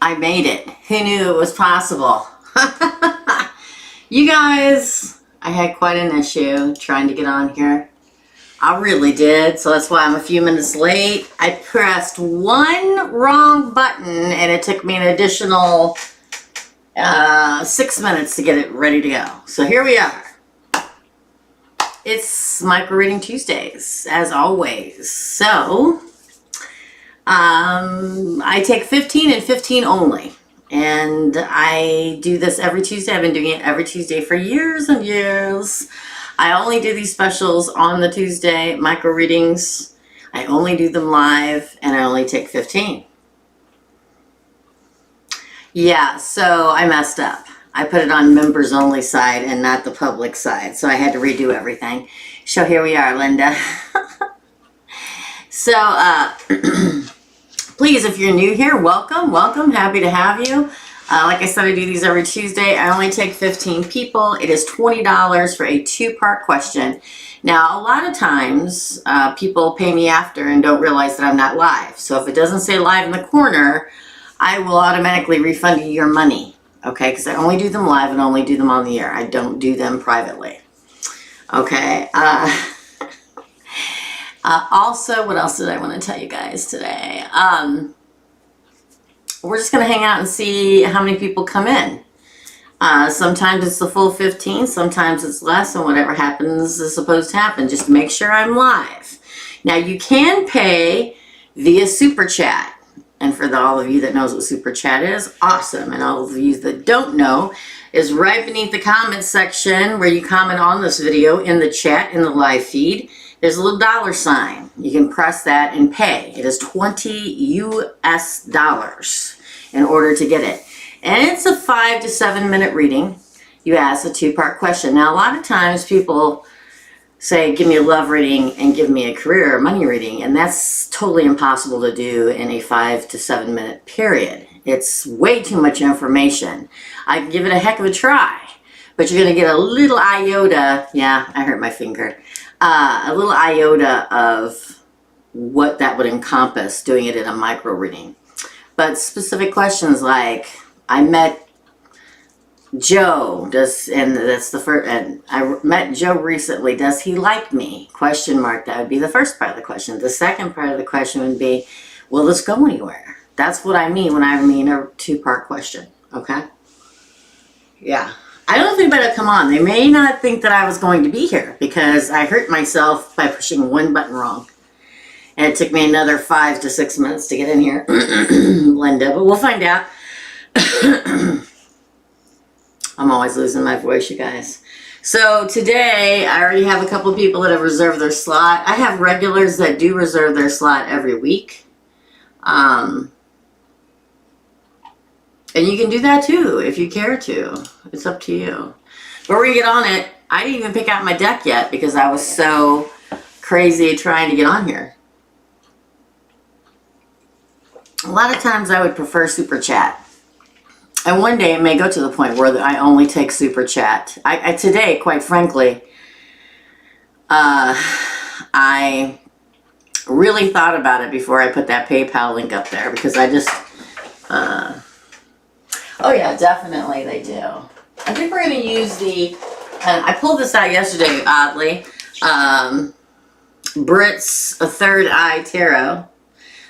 I made it. Who knew it was possible? You guys, I had quite an issue trying to get on here. I really did, so that's why I'm a few minutes late. I pressed one wrong button and it took me an additional 6 minutes to get it ready to go. So here we are. It's Micro Reading Tuesdays, as always. So, I take 15 and 15 only. And I do this every Tuesday. I've been doing it every Tuesday for years and years. I only do these specials on the Tuesday micro readings. I only do them live, and I only take 15. Yeah, so I messed up. I put it on members only side and not the public side, so I had to redo everything. So here we are, Linda. So, please, if you're new here, welcome, welcome. Happy to have you. Like I said, I do these every Tuesday. I only take 15 people. It is $20 for a 2-part question. Now, a lot of times, people pay me after and don't realize that I'm not live. So if it doesn't say live in the corner, I will automatically refund you your money. Okay, because I only do them live and only do them on the air. I don't do them privately. Okay. Also, what else did I want to tell you guys today? We're just going to hang out and see how many people come in. Sometimes it's the full 15, sometimes it's less, and whatever happens is supposed to happen. Just make sure I'm live. Now, you can pay via Super Chat. And for all of you that knows what Super Chat is, awesome. And all of you that don't know, is right beneath the comment section where you comment on this video in the chat, in the live feed. There's a little dollar sign. You can press that and pay. It is $20 US in order to get it. And it's a 5 to 7 minute reading. You ask a 2-part question. Now, a lot of times people say, give me a love reading and give me a career or money reading. And that's totally impossible to do in a 5 to 7 minute period. It's way too much information. I can give it a heck of a try, but you're going to get a little iota. Yeah, I hurt my finger. A little iota of what that would encompass doing it in a micro reading. But specific questions like, I met Joe, and that's the first, and I met Joe recently, does he like me? Question mark, that would be the first part of the question. The second part of the question would be, will this go anywhere? That's what I mean when I mean a 2-part question, okay? Yeah. I don't know if anybody will come on. They may not think that I was going to be here because I hurt myself by pushing one button wrong. And it took me another 5 to 6 minutes to get in here, Linda, but we'll find out. I'm always losing my voice, you guys. So today, I already have a couple of people that have reserved their slot. I have regulars that do reserve their slot every week. And you can do that too, if you care to. It's up to you. But we're going to get on it. I didn't even pick out my deck yet because I was so crazy trying to get on here. A lot of times I would prefer Super Chat. And one day it may go to the point where I only take Super Chat. Today, quite frankly, I really thought about it before I put that PayPal link up there because I just, oh yeah, definitely they do. I think we're going to use the, I pulled this out yesterday, oddly, Brit's Third Eye Tarot.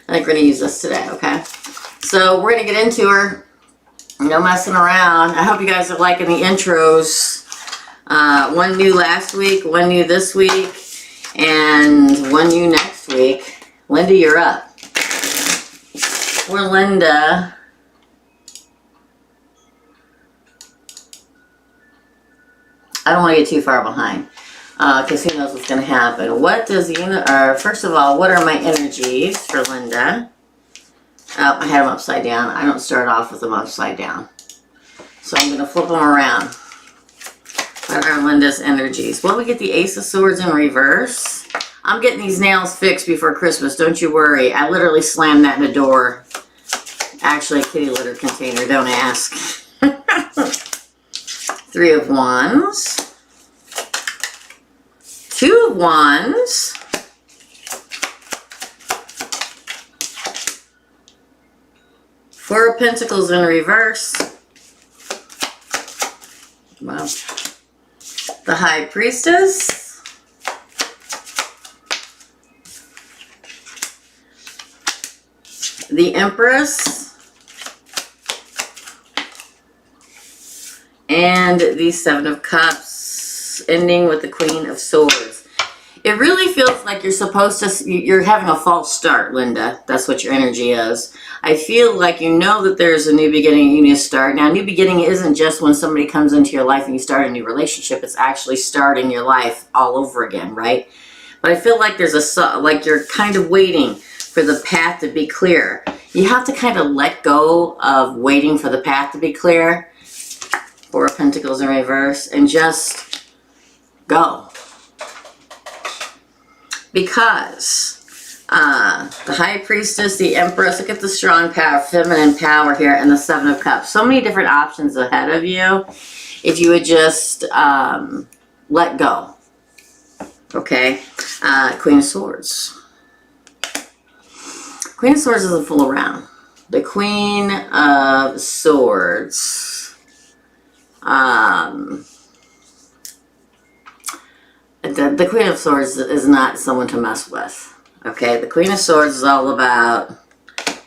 I think we're going to use this today, okay? So we're going to get into her. No messing around. I hope you guys are liking the intros. One new last week, one new this week, and one new next week. Linda, you're up. Poor Linda. I don't want to get too far behind because who knows what's going to happen. What does the first of all, what are my energies for Linda? Oh, I had them upside down. I don't start off with them upside down. So I'm going to flip them around. What are Linda's energies? Well, we get the Ace of Swords in reverse. I'm getting these nails fixed before Christmas. Don't you worry. I literally slammed that in the door. Actually, a kitty litter container. Don't ask. 3 of Wands. 2 of Wands. Four of Pentacles in reverse. Wow. The High Priestess. The Empress. And the Seven of Cups, ending with the Queen of Swords. It really feels like you're supposed to, you're having a false start, Linda. That's what your energy is. I feel like you know that there's a new beginning, you need to start. Now, new beginning isn't just when somebody comes into your life and you start a new relationship. It's actually starting your life all over again, right? But I feel like there's like you're kind of waiting for the path to be clear. You have to kind of let go of waiting for the path to be clear. Four of Pentacles in reverse, and just go. Because the High Priestess, the Empress, look at the strong power, feminine power here, and the Seven of Cups. So many different options ahead of you if you would just let go. Okay? Queen of Swords. Queen of Swords doesn't fool around. The Queen of Swords. The Queen of Swords is not someone to mess with. Okay, the Queen of Swords is all about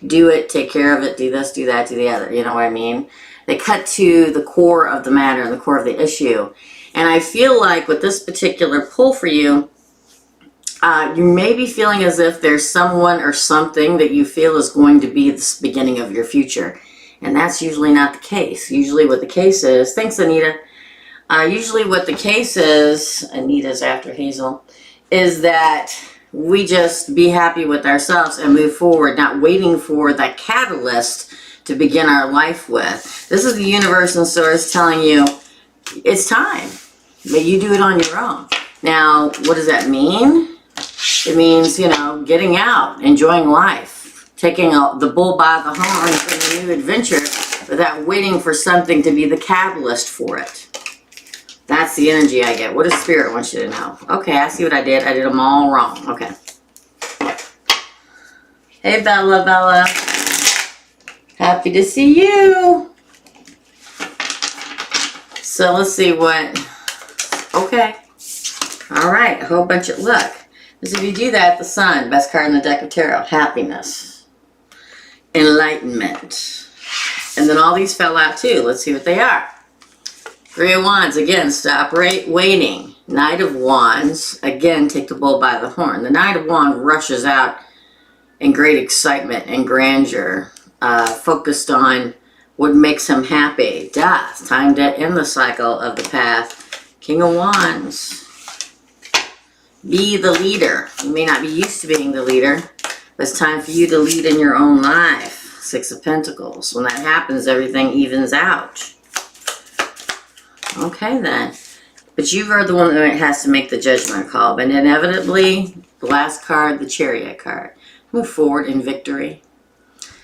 do it, take care of it, do this, do that, do the other. You know what I mean? They cut to the core of the matter and the core of the issue. And I feel like with this particular pull for you, you may be feeling as if there's someone or something that you feel is going to be the beginning of your future. And that's usually not the case. Usually what the case is, thanks Anita, usually what the case is, Anita's after Hazel, is that we just be happy with ourselves and move forward, not waiting for that catalyst to begin our life with. This is the universe and source telling you it's time, but you do it on your own. Now, what does that mean? It means, you know, getting out, enjoying life, taking the bull by the horns in a new adventure without waiting for something to be the catalyst for it. That's the energy I get. What does Spirit want you to know? Okay, I see what I did. I did them all wrong. Okay. Hey, Bella, Bella. Happy to see you. So let's see what... Okay. All right. A whole bunch of luck. Because if you do that, the Sun, best card in the deck of tarot. Happiness. Enlightenment. And then all these fell out too. Let's see what they are. Three of Wands, again, stop waiting. Knight of Wands, again, take the bull by the horn. The Knight of Wands rushes out in great excitement and grandeur, focused on what makes him happy. Death, time to end the cycle of the path. King of Wands. Be the leader. You may not be used to being the leader, but it's time for you to lead in your own life. Six of Pentacles. When that happens, everything evens out. Okay, then. But you are the one that has to make the judgment call. But inevitably, the last card, the Chariot card. Move forward in victory.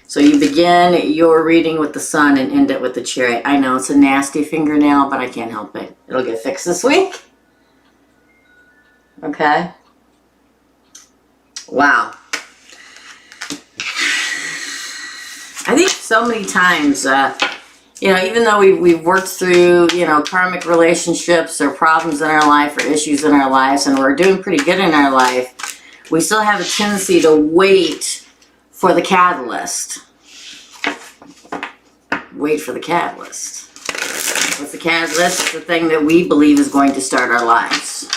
So you begin your reading with the Sun and end it with the Chariot. I know it's a nasty fingernail, but I can't help it. It'll get fixed this week. Okay. Wow. I think so many times... you know, even though we've worked through, you know, karmic relationships or problems in our life or issues in our lives, and we're doing pretty good in our life, we still have a tendency to wait for the catalyst. Wait for the catalyst. What's the catalyst? It's the thing that we believe is going to start our lives.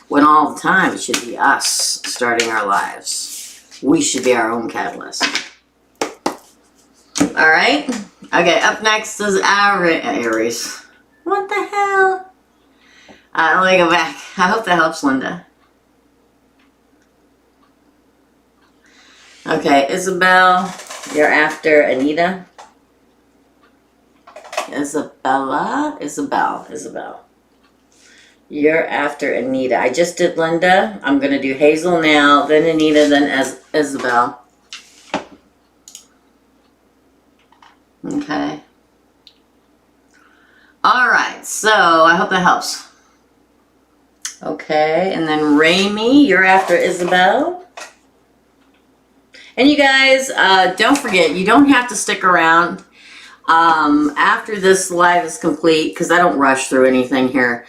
When all the time it should be us starting our lives. We should be our own catalyst. All right. Okay, up next is Aries. What the hell? Let me go back. I hope that helps, Linda. Okay, Isabel, you're after Anita. Isabel. You're after Anita. I just did Linda. I'm going to do Hazel now, then Anita, then Isabel. Okay. Alright, so I hope that helps. Okay, and then Raymie, you're after Isabel. And you guys, don't forget, you don't have to stick around after this live is complete, because I don't rush through anything here.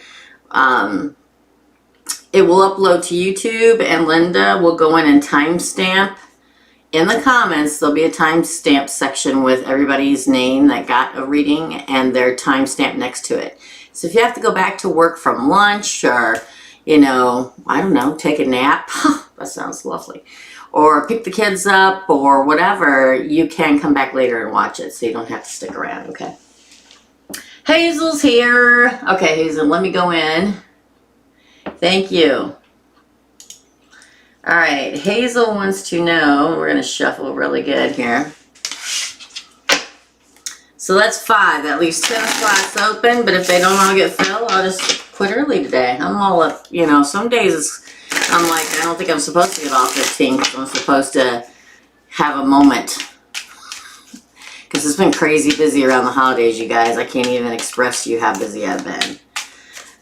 It will upload to YouTube, and Linda will go in and timestamp. In the comments, there'll be a timestamp section with everybody's name that got a reading and their timestamp next to it. So if you have to go back to work from lunch, or, you know, I don't know, take a nap, that sounds lovely, or pick the kids up or whatever, you can come back later and watch it, so you don't have to stick around, okay? Hazel's here. Okay, Hazel, let me go in. Thank you. All right, Hazel wants to know, we're going to shuffle really good here. So that's 5. That leaves 10 slots open, but if they don't all get filled, I'll just quit early today. I'm all up, you know, some days I'm like, I don't think I'm supposed to get all 15 because I'm supposed to have a moment. Because it's been crazy busy around the holidays, you guys. I can't even express to you how busy I've been.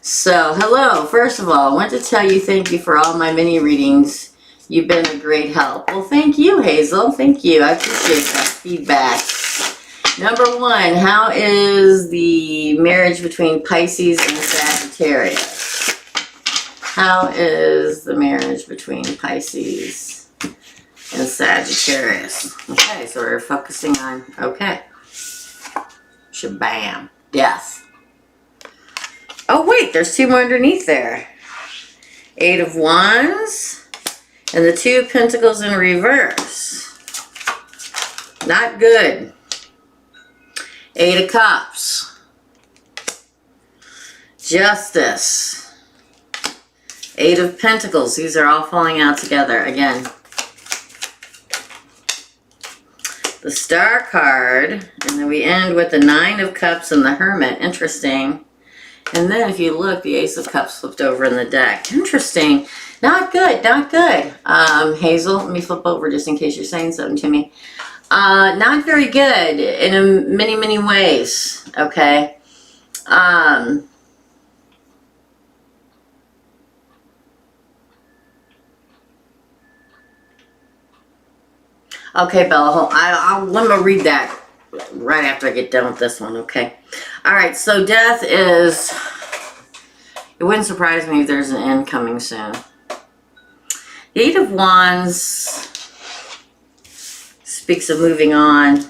So, hello. First of all, I want to tell you thank you for all my mini readings. You've been a great help. Well, thank you, Hazel. Thank you. I appreciate that feedback. Number 1, how is the marriage between Pisces and Sagittarius? How is the marriage between Pisces and Sagittarius? Okay, so we're focusing on, okay. Shabam. Death. Oh, wait, there's 2 more underneath there. 8 of Wands. And the 2 of Pentacles in reverse. Not good. 8 of Cups. Justice. 8 of Pentacles. These are all falling out together again. The Star card. And then we end with the 9 of Cups and the Hermit. Interesting. And then if you look, the Ace of Cups flipped over in the deck. Interesting. Not good, not good. Hazel, let me flip over just in case you're saying something to me. Not very good in many, many ways, okay? Okay, Bella, let me read that right after I get done with this one, okay? All right, so death is, it wouldn't surprise me if there's an end coming soon. The 8 of Wands speaks of moving on,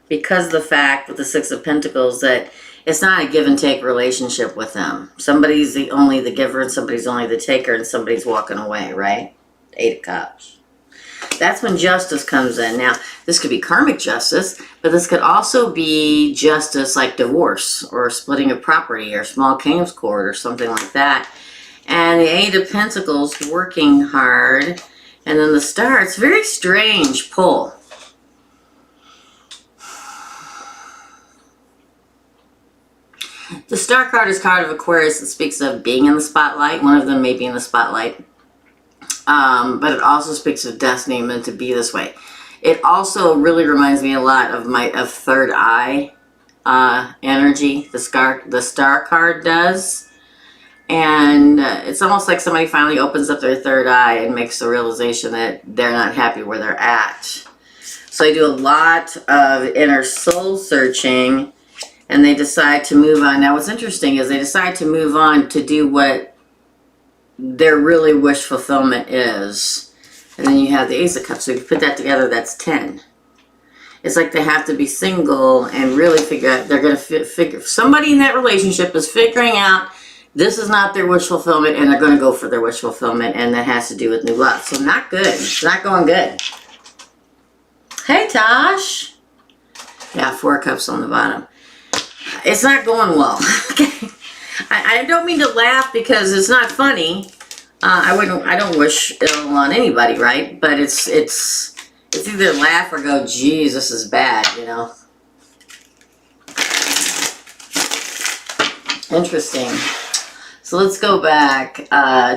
because of the fact with the 6 of Pentacles that it's not a give and take relationship with them. Somebody's only the giver and somebody's only the taker, and somebody's walking away, right? 8 of Cups. That's when justice comes in. Now, this could be karmic justice, but this could also be justice like divorce or splitting of property or small claims court or something like that. And the 8 of Pentacles, working hard. And then the Star, it's a very strange pull. The Star card is card of Aquarius. It speaks of being in the spotlight. One of them may be in the spotlight. But it also speaks of destiny, meant to be this way. It also really reminds me a lot of third eye energy. The Star card does. And it's almost like somebody finally opens up their third eye and makes the realization that they're not happy where they're at. So I do a lot of inner soul searching, and they decide to move on. Now what's interesting is they decide to move on to do what their really wish fulfillment is. And then you have the Ace of Cups. So if you put that together, that's 10. It's like they have to be single and really figure out, they're going to figure, somebody in that relationship is figuring out this is not their wish fulfillment, and they're going to go for their wish fulfillment, and that has to do with new love. So not good. It's not going good. Hey, Tosh. Yeah, 4 cups on the bottom. It's not going well. Okay. I don't mean to laugh because it's not funny. I don't wish ill on anybody, right? But it's either laugh or go, geez, this is bad, you know. Interesting. So let's go back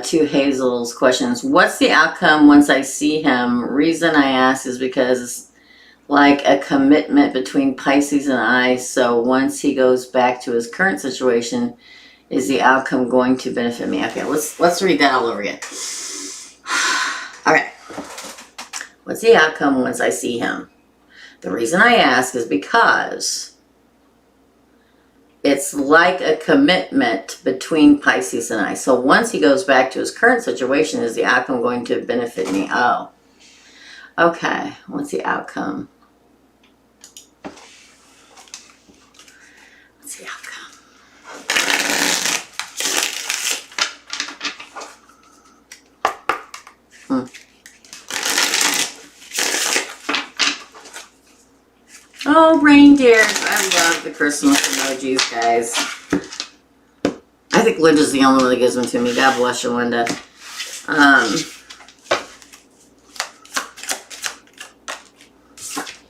to Hazel's questions. What's the outcome once I see him? Reason I ask is because it's like a commitment between Pisces and I. So once he goes back to his current situation, is the outcome going to benefit me? Okay, let's read that all over again. All right. What's the outcome once I see him? The reason I ask is because it's like a commitment between Pisces and I. So once he goes back to his current situation, is the outcome going to benefit me? Oh, okay. What's the outcome? What's the outcome? Oh, reindeers. I love the Christmas emojis, guys. I think Linda's the only one that gives them to me. God bless you, Linda.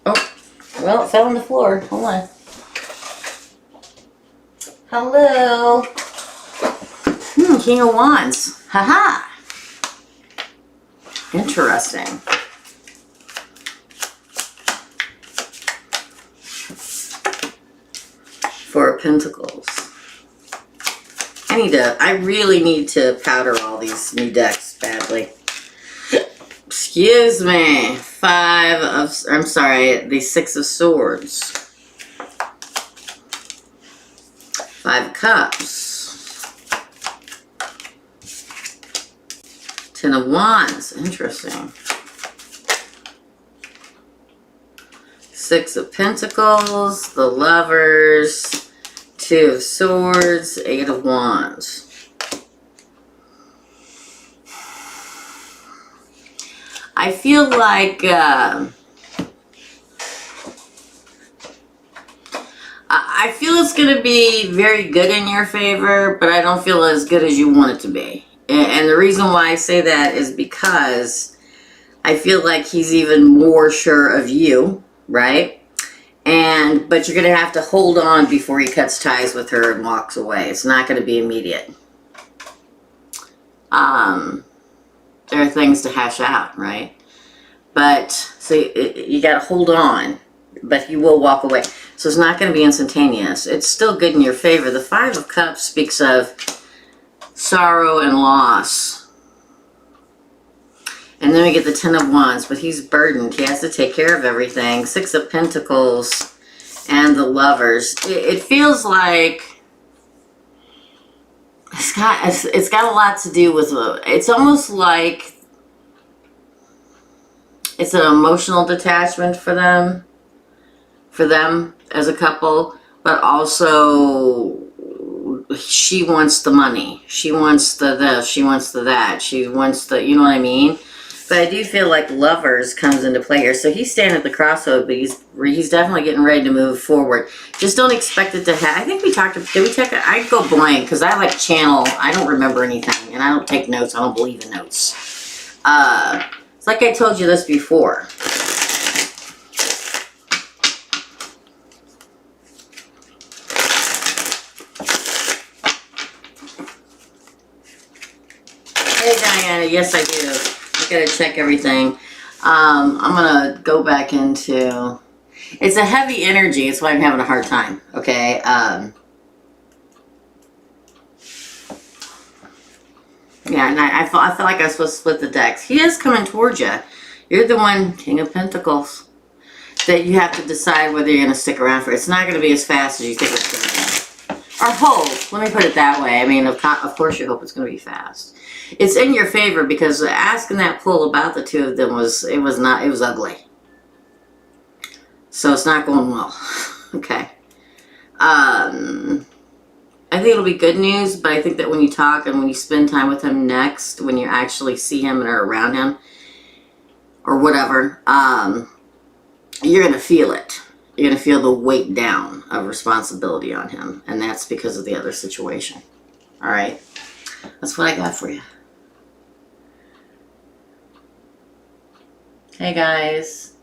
Oh, well, it fell on the floor. Hold on. Hello. King of Wands. Haha. Interesting. Four of Pentacles. I really need to powder all these new decks badly. Excuse me. The Six of Swords. Five of Cups. Ten of Wands. Interesting. Six of Pentacles. The Lovers. Two of Swords. Eight of Wands. I feel like I feel it's going to be very good in your favor, but I don't feel as good as you want it to be. And the reason why I say that is because I feel like he's even more sure of you, right? But you're going to have to hold on before he cuts ties with her and walks away. It's not going to be immediate. There are things to hash out, right? But, so you got to hold on, but he will walk away. So it's not going to be instantaneous. It's still good in your favor. The Five of Cups speaks of sorrow and loss. And then we get the Ten of Wands, but he's burdened. He has to take care of everything. Six of Pentacles and the Lovers. It feels like it's got a lot to do with, it's almost like it's an emotional detachment for them as a couple, but also she wants the money. She wants the this, she wants the that, she wants the, you know what I mean? But I do feel like Lovers comes into play here. So he's standing at the crossroad, but he's definitely getting ready to move forward. Just don't expect it to happen. I think we talked, did we check it? I go blank because I like channel. I don't remember anything and I don't take notes. I don't believe in notes. It's like I told you this before. Hey Diana, yes I do. I gotta check everything. I'm gonna go back into, it's a heavy energy, it's why I'm having a hard time, okay? Yeah, and I feel like I'm supposed to split the decks. He is coming towards you. You're the one, King of Pentacles, that you have to decide whether you're gonna stick around for. It's not gonna be as fast as you think it's gonna be. Or hope, let me put it that way. I mean, of course you hope it's gonna be fast. It's in your favor because asking that pull about the two of them was ugly. So it's not going well. Okay. I think it'll be good news, but I think that when you talk and when you spend time with him next, when you actually see him and are around him or whatever, you're going to feel it. You're going to feel the weight down of responsibility on him. And that's because of the other situation. All right. That's what I got for you. Hey guys.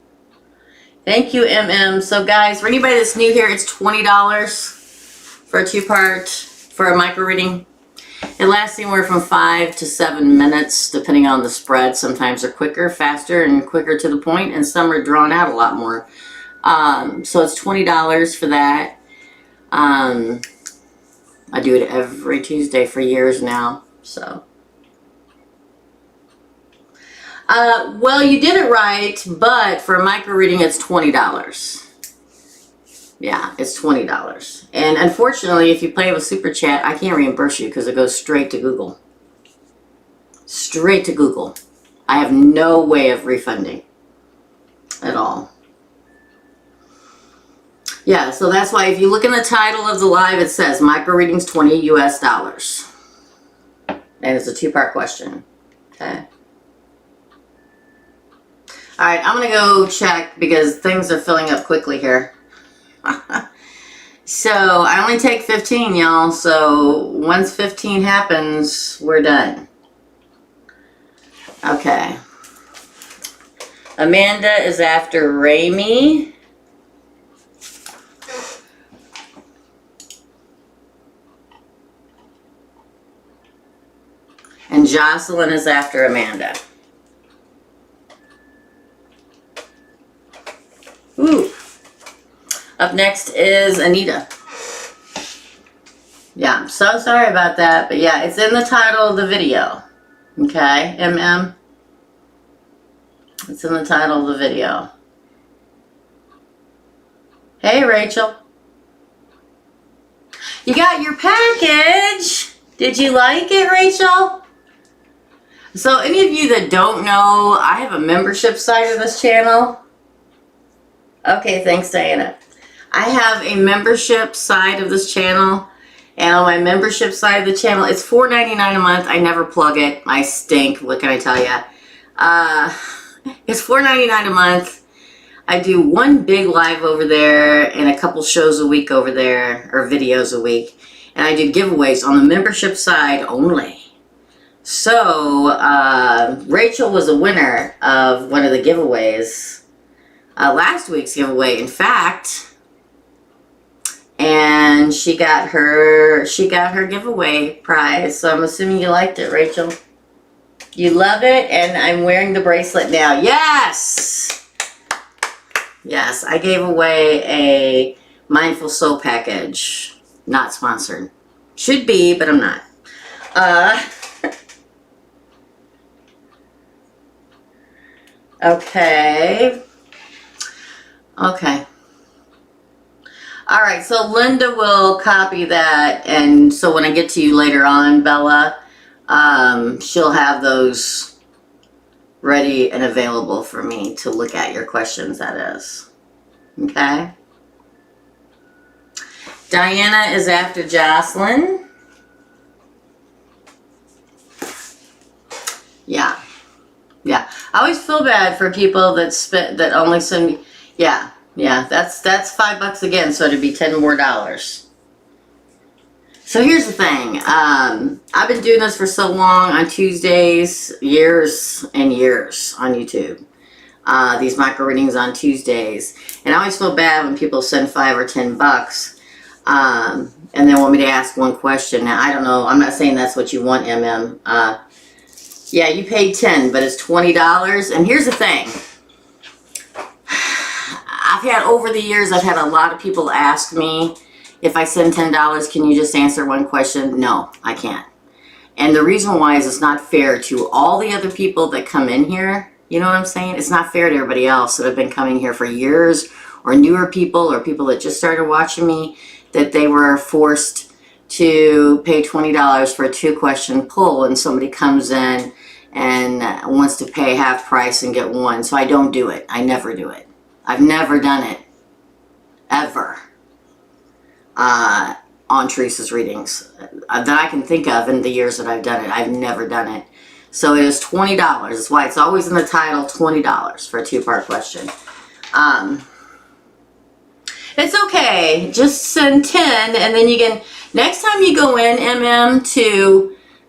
Thank you, MM. So guys, for anybody that's new here, it's $20 for a two-part, for a micro reading. It lasts anywhere from 5 to 7 minutes, depending on the spread. Sometimes they're quicker, faster, and quicker to the point, and some are drawn out a lot more. So it's $20 for that. I do it every Tuesday for years now, so. Well, you did it right, but for a micro reading, it's $20. Yeah, it's $20. And unfortunately, if you pay with Super Chat, I can't reimburse you because it goes straight to Google. Straight to Google. I have no way of refunding at all. Yeah, so that's why if you look in the title of the live, it says micro readings $20 US. And it's a 2-part question. Okay. All right, I'm going to go check because things are filling up quickly here. So I only take 15, y'all. So once 15 happens, we're done. Okay. Amanda is after Raymie. And Jocelyn is after Amanda. Ooh. Up next is Anita. Yeah, I'm so sorry about that. But yeah, it's in the title of the video. Okay, MM. It's in the title of the video. Hey, Rachel. You got your package. Did you like it, Rachel? So any of you that don't know, I have a membership site of this channel. Okay, thanks, Diana. I have a membership side of this channel. And on my membership side of the channel, it's $4.99 a month. I never plug it. I stink. What can I tell you? It's $4.99 a month. I do one big live over there and a couple shows a week over there, or videos a week. And I do giveaways on the membership side only. So, Rachel was a winner of one of the giveaways. Last week's giveaway, in fact. And she got her giveaway prize. So I'm assuming you liked it, Rachel. You love it, and I'm wearing the bracelet now. Yes! Yes, I gave away a Mindful Soul package. Not sponsored. Should be, but I'm not. Okay. Okay. All right, so Linda will copy that, and so when I get to you later on, Bella, she'll have those ready and available for me to look at your questions, that is. Okay? Diana is after Jocelyn. Yeah. Yeah. I always feel bad for people that only send me, yeah. Yeah, that's $5 again, so it'd be $10 more. So here's the thing. I've been doing this for so long on Tuesdays, years and years on YouTube. These micro readings on Tuesdays, and I always feel bad when people send $5 or $10, and they want me to ask one question. Now I don't know. I'm not saying that's what you want, MM. Yeah, you paid $10, but it's $20. And here's the thing. I've had, over the years, I've had a lot of people ask me, if I send $10, can you just answer one question? No, I can't. And the reason why is it's not fair to all the other people that come in here. You know what I'm saying? It's not fair to everybody else that have been coming here for years, or newer people, or people that just started watching me, that they were forced to pay $20 for a 2-question pull, and somebody comes in and wants to pay half price and get one. So I don't do it. I never do it. I've never done it, ever, on Teresa's readings that I can think of in the years that I've done it. I've never done it. So it is $20. That's why it's always in the title, $20 for a 2-part question. It's okay. Just send 10, and then you can, next time you go in, MM,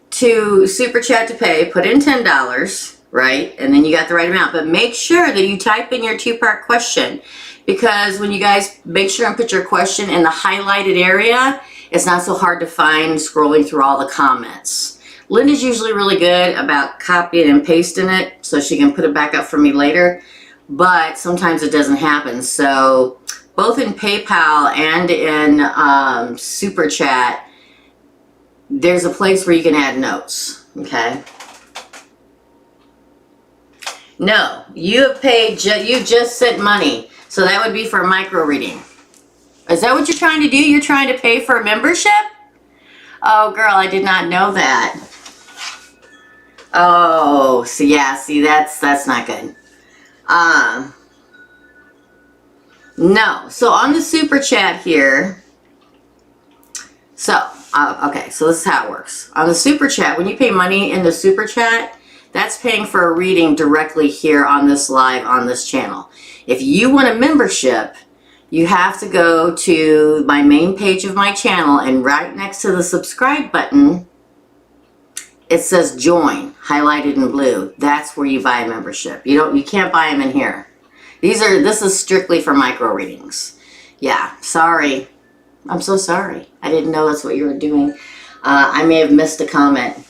to Super Chat to pay, put in $10. Right? And then you got the right amount. But make sure that you type in your 2-part question, because when you guys make sure and put your question in the highlighted area, it's not so hard to find scrolling through all the comments. Linda's usually really good about copying and pasting it so she can put it back up for me later, but sometimes it doesn't happen. So both in PayPal and in Super Chat, there's a place where you can add notes. Okay? No, you have paid, you just sent money. So that would be for a micro reading. Is that what you're trying to do? You're trying to pay for a membership? Oh, girl, I did not know that. Oh, so yeah, see, that's not good. No, so on the super chat here, so, okay, so this is how it works. On the super chat, when you pay money in the super chat, that's paying for a reading directly here on this live, on this channel. If you want a membership, you have to go to my main page of my channel, and right next to the subscribe button, it says join, highlighted in blue. That's where you buy a membership. You can't buy them in here. This is strictly for micro readings. Yeah, sorry. I'm so sorry. I didn't know that's what you were doing. I may have missed a comment.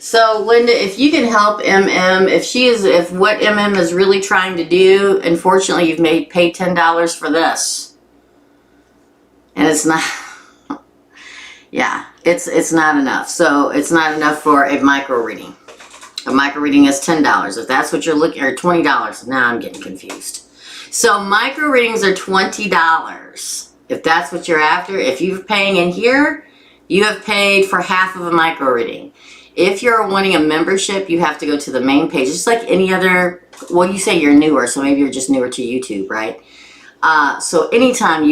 So Linda, if you can help if what MM is really trying to do, unfortunately you've paid $10 for this. And it's not, yeah, it's not enough. So it's not enough for a micro reading. A micro reading is $10. If that's what you're looking, or $20. Now I'm getting confused. So micro readings are $20. If that's what you're after, if you're paying in here, you have paid for half of a micro reading. If you're wanting a membership, you have to go to the main page. Just like any other, well, you say you're newer, so maybe you're just newer to YouTube, right? So anytime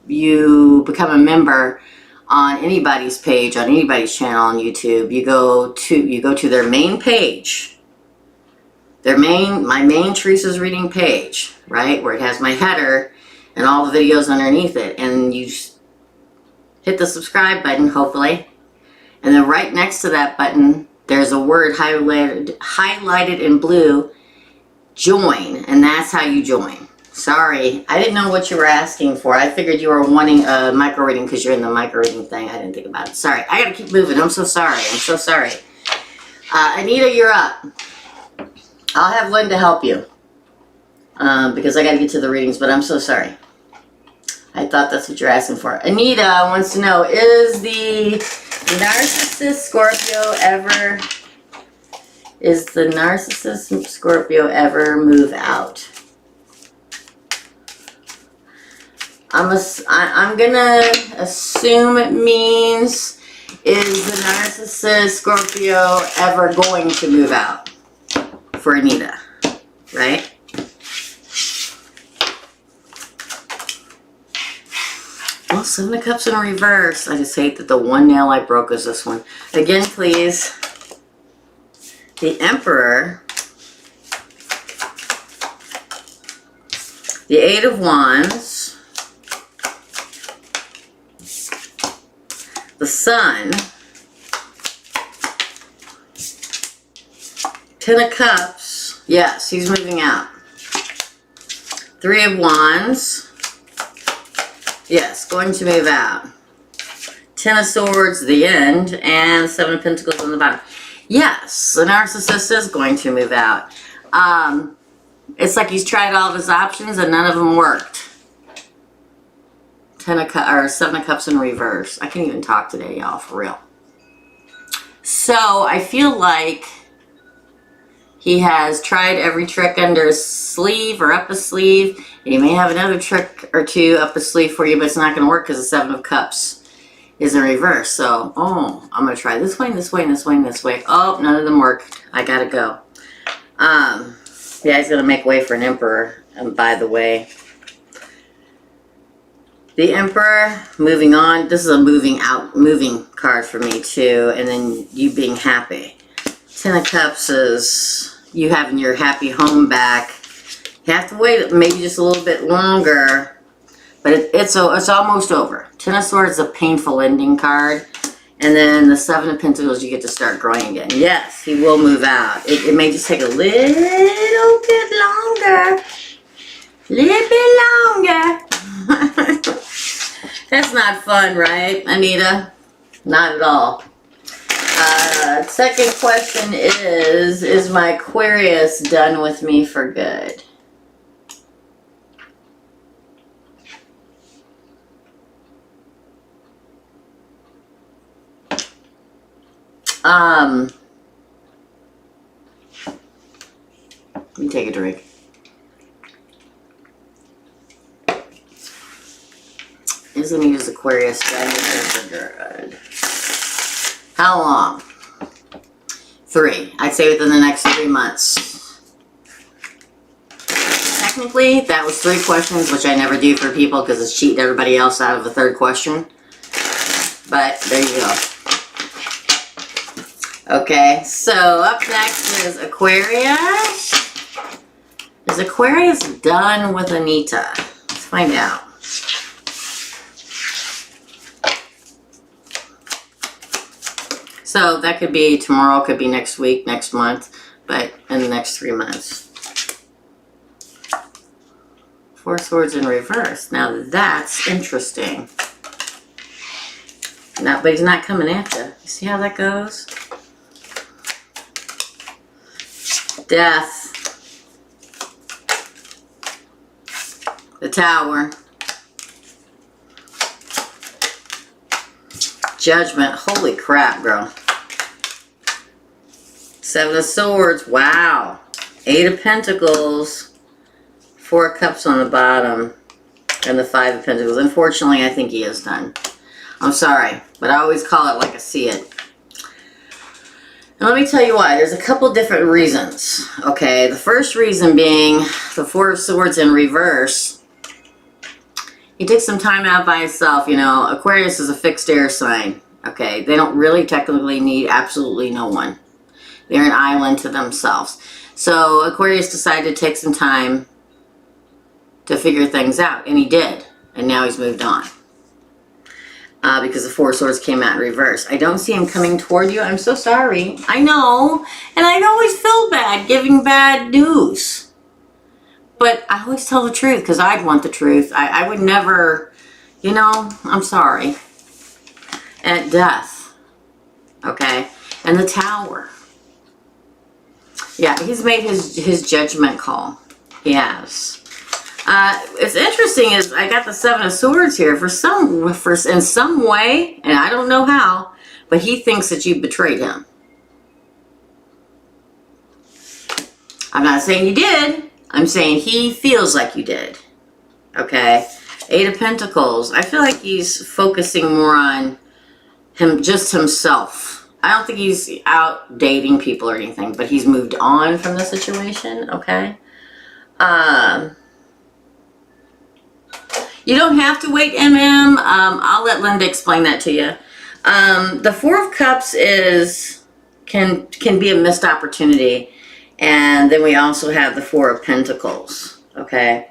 you become a member on anybody's page, on anybody's channel on YouTube, you go to their main page, my main Teresa's reading page, right, where it has my header and all the videos underneath it, and you hit the subscribe button, hopefully. And then right next to that button, there's a word highlighted in blue, join, and that's how you join. Sorry, I didn't know what you were asking for. I figured you were wanting a micro reading because you're in the micro reading thing. I didn't think about it. Sorry, I gotta keep moving. I'm so sorry. I'm so sorry. Anita, you're up. I'll have Linda help you because I gotta get to the readings, but I'm so sorry. I thought that's what you're asking for. Anita wants to know, is the narcissist Scorpio ever move out? I'm gonna assume it means, is the narcissist Scorpio ever going to move out for Anita, right? Well, 7 of Cups in reverse. I just hate that the one nail I broke is this one. Again, please. The Emperor. The 8 of Wands. The Sun. 10 of Cups. Yes, he's moving out. 3 of Wands. Yes, going to move out. 10 of Swords, the end, and 7 of Pentacles on the bottom. Yes, the narcissist is going to move out. It's like he's tried all of his options and none of them worked. 7 of Cups in reverse. I can't even talk today, y'all, for real. So I feel like he has tried every trick under his sleeve or up his sleeve. And he may have another trick or two up his sleeve for you, but it's not going to work because the 7 of Cups is in reverse. So, I'm going to try this way, and this way, and this way, and this way. Oh, none of them worked. I got to go. Yeah, he's going to make way for an Emperor, by the way. The Emperor, moving on. This is a moving card for me, too. And then you being happy. 10 of Cups is you having your happy home back. You have to wait maybe just a little bit longer, but it's almost over. 10 of Swords is a painful ending card. And then the 7 of Pentacles, you get to start growing again. Yes, he will move out. It may just take a little bit longer. Little bit longer. That's not fun, right, Anita? Not at all. Second question is my Aquarius done with me for good? Let me take a drink. Isn't he just Aquarius? Good. How long? 3. I'd say within the next 3 months. Technically, that was 3 questions, which I never do for people because it's cheating everybody else out of the 3rd question. But there you go. Okay, so up next is Aquarius. Is Aquarius done with Anita? Let's find out. So that could be tomorrow, could be next week, next month, but in the next 3 months. 4 swords in reverse. Now that's interesting. No, but he's not coming after. You see how that goes? Death. The Tower. Judgment. Holy crap, girl. 7 of Swords. Wow. 8 of Pentacles. 4 of Cups on the bottom. And the 5 of Pentacles. Unfortunately, I think he is done. I'm sorry, but I always call it like I see it. And let me tell you why. There's a couple different reasons. Okay, the first reason being the 4 of Swords in reverse. He took some time out by himself. You know, Aquarius is a fixed air sign. Okay, they don't really technically need absolutely no one. They're an island to themselves. So Aquarius decided to take some time to figure things out, and he did. And now he's moved on. Because the 4 of Swords came out in reverse. I don't see him coming toward you. I'm so sorry. I know. And I always feel bad giving bad news. But I always tell the truth because I'd want the truth. I would never, you know, I'm sorry. And death. Okay. And the Tower. Yeah, he's made his judgment call. He has. It's interesting is I got the 7 of Swords here in some way, and I don't know how, but he thinks that you betrayed him. I'm not saying you did. I'm saying he feels like you did. Okay? 8 of Pentacles. I feel like he's focusing more on just himself. I don't think he's out dating people or anything, but he's moved on from the situation. Okay? You don't have to wait, MM. I'll let Linda explain that to you. The 4 of Cups can be a missed opportunity. And then we also have the 4 of Pentacles. Okay.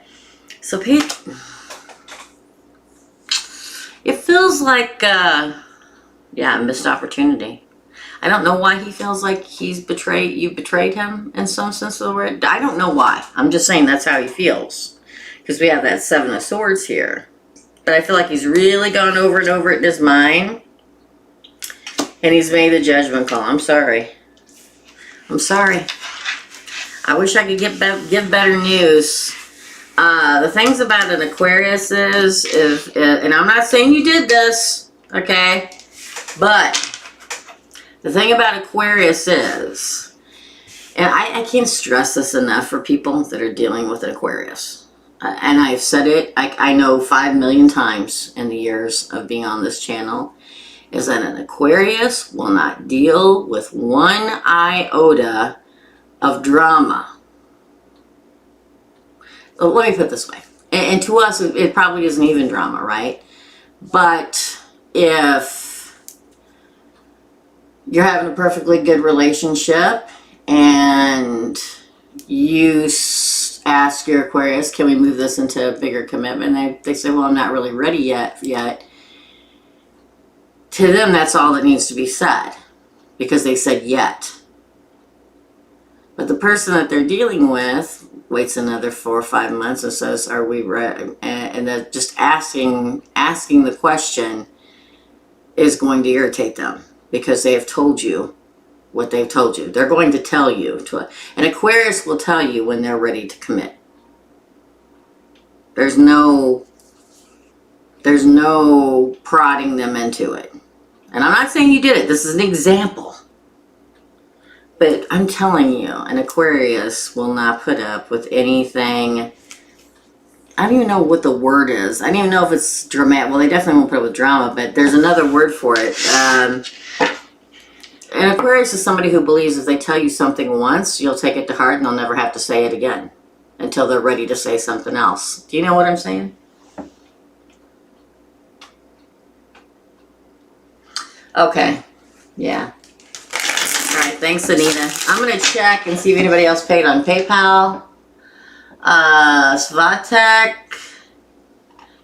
So Pete, it feels like, yeah, a missed opportunity. I don't know why he feels like you betrayed him in some sense of the word. I don't know why. I'm just saying that's how he feels. Because we have that 7 of Swords here. But I feel like he's really gone over and over it in his mind. And he's made the judgment call. I'm sorry. I'm sorry. I wish I could give better news. The things about an Aquarius is, and I'm not saying you did this, okay? But the thing about Aquarius is, and I can't stress this enough for people that are dealing with an Aquarius. And I've said it, I know 5 million times in the years of being on this channel, is that an Aquarius will not deal with 1 iota of drama. Let me put it this way. And to us, it probably isn't even drama, right? But if you're having a perfectly good relationship and you ask your Aquarius, can we move this into a bigger commitment? They say, well, I'm not really ready yet. To them, that's all that needs to be said because they said yet. But the person that they're dealing with waits another 4 or 5 months and says, are we ready? And that just asking the question is going to irritate them because they have told you what they've told you. They're going to tell you. An Aquarius will tell you when they're ready to commit. There's no prodding them into it. And I'm not saying you did it. This is an example. But I'm telling you, an Aquarius will not put up with anything. I don't even know what the word is. I don't even know if it's dramatic. Well, they definitely won't put up with drama, but there's another word for it. An Aquarius is somebody who believes if they tell you something once, you'll take it to heart and they'll never have to say it again until they're ready to say something else. Do you know what I'm saying? Okay. Yeah. All right. Thanks, Anita. I'm going to check and see if anybody else paid on PayPal. Svatek.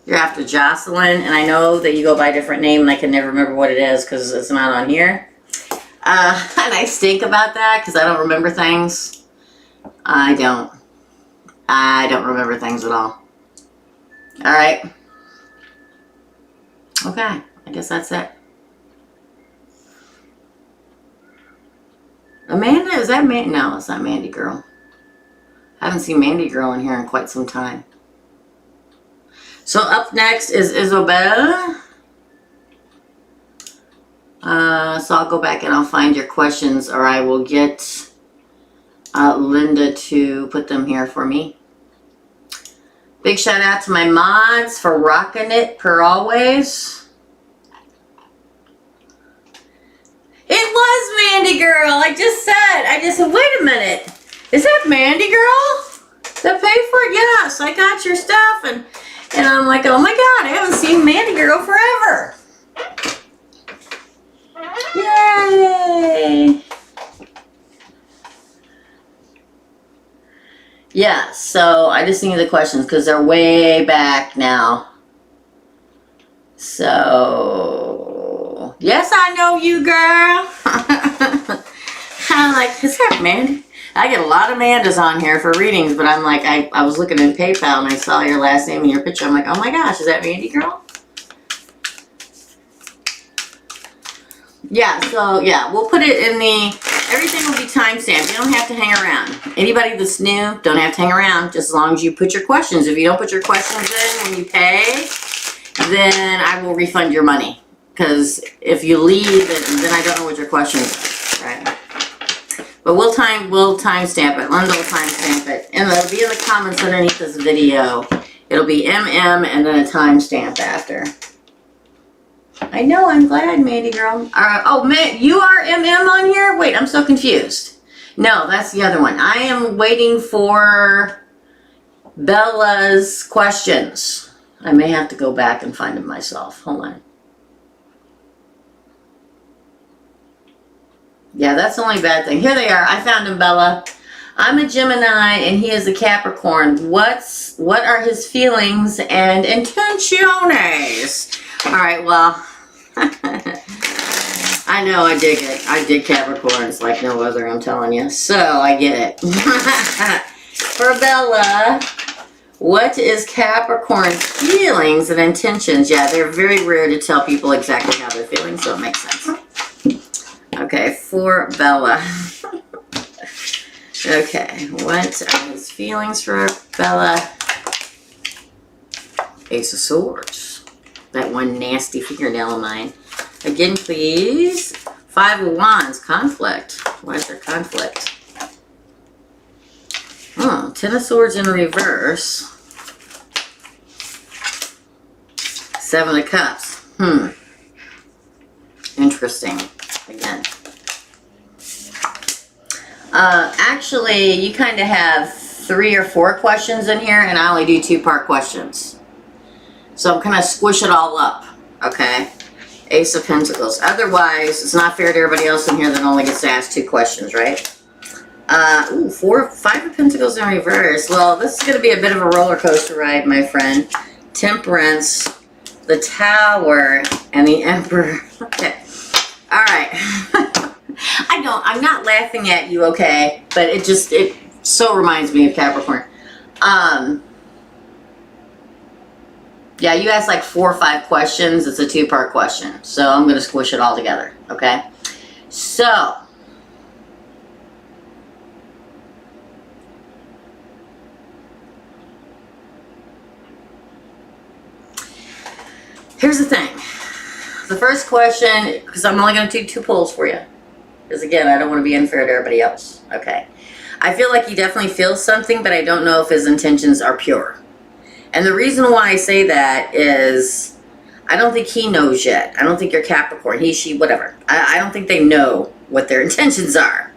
You're after Jocelyn. And I know that you go by a different name and I can never remember what it is because it's not on here. And I stink about that because I don't remember things. I don't remember things at all. All right. Okay. I guess that's it. Amanda, is that Mandy? No, it's not Mandy Girl. I haven't seen Mandy Girl in here in quite some time. So up next is Isabel. So I'll go back and I'll find your questions, or I will get Linda to put them here for me. Big shout out to my mods for rocking it per always. It was Mandy Girl. I just said, wait a minute. Is that Mandy Girl that paid for it? Yes, I got your stuff. And I'm like, oh my God, I haven't seen Mandy Girl forever. Yay. Yeah, so I just need the questions because they're way back now. So, yes, I know you, girl. I'm like, is that Mandy? I get a lot of Mandas on here for readings, but I'm like, I was looking in PayPal and I saw your last name and your picture. I'm like, oh my gosh, is that Mandy Girl? Yeah, so yeah, we'll put it in the, everything will be timestamped. You don't have to hang around. Anybody that's new, don't have to hang around, just as long as you put your questions. If you don't put your questions in when you pay, then I will refund your money. Because if you leave, then I don't know what your questions are, right? But we'll timestamp it. Linda will timestamp it. And it'll be in the comments underneath this video. It'll be MM and then a timestamp after. I know, I'm glad, Mandy Girl. Oh, man, you are MM on here? Wait, I'm so confused. No, that's the other one. I am waiting for Bella's questions. I may have to go back and find them myself. Hold on. Yeah, that's the only bad thing. Here they are. I found them, Bella. I'm a Gemini and he is a Capricorn. What are his feelings and intenciones? All right, well, I know I dig it. I dig Capricorns like no other, I'm telling you. So I get it. For Bella, what is Capricorn's feelings and intentions? Yeah, they're very rare to tell people exactly how they're feeling, so it makes sense. Okay, for Bella. Okay, what are his feelings for Bella? Ace of Swords. That one nasty fingernail of mine. Again, please. Five of Wands. Conflict. Why is there conflict? Oh, Ten of Swords in reverse. Seven of Cups. Interesting. Again. Actually, you kind of have 3 or 4 questions in here, and I only do 2-part questions. So I'm kind of squish it all up, okay? Ace of Pentacles. Otherwise, it's not fair to everybody else in here that only gets to ask 2 questions, right? 5 of Pentacles in reverse. Well, this is going to be a bit of a roller coaster ride, my friend. Temperance, the Tower, and the Emperor. Okay. All right. I'm not laughing at you, okay? But it so reminds me of Capricorn. Yeah, you asked like 4 or 5 questions. It's a 2-part question. So I'm going to squish it all together, okay? So, here's the thing. The first question, because I'm only going to do 2 pulls for you. Because again, I don't want to be unfair to everybody else. Okay. I feel like he definitely feels something, but I don't know if his intentions are pure. And the reason why I say that is I don't think he knows yet. I don't think you're Capricorn. He, she, whatever. I don't think they know what their intentions are.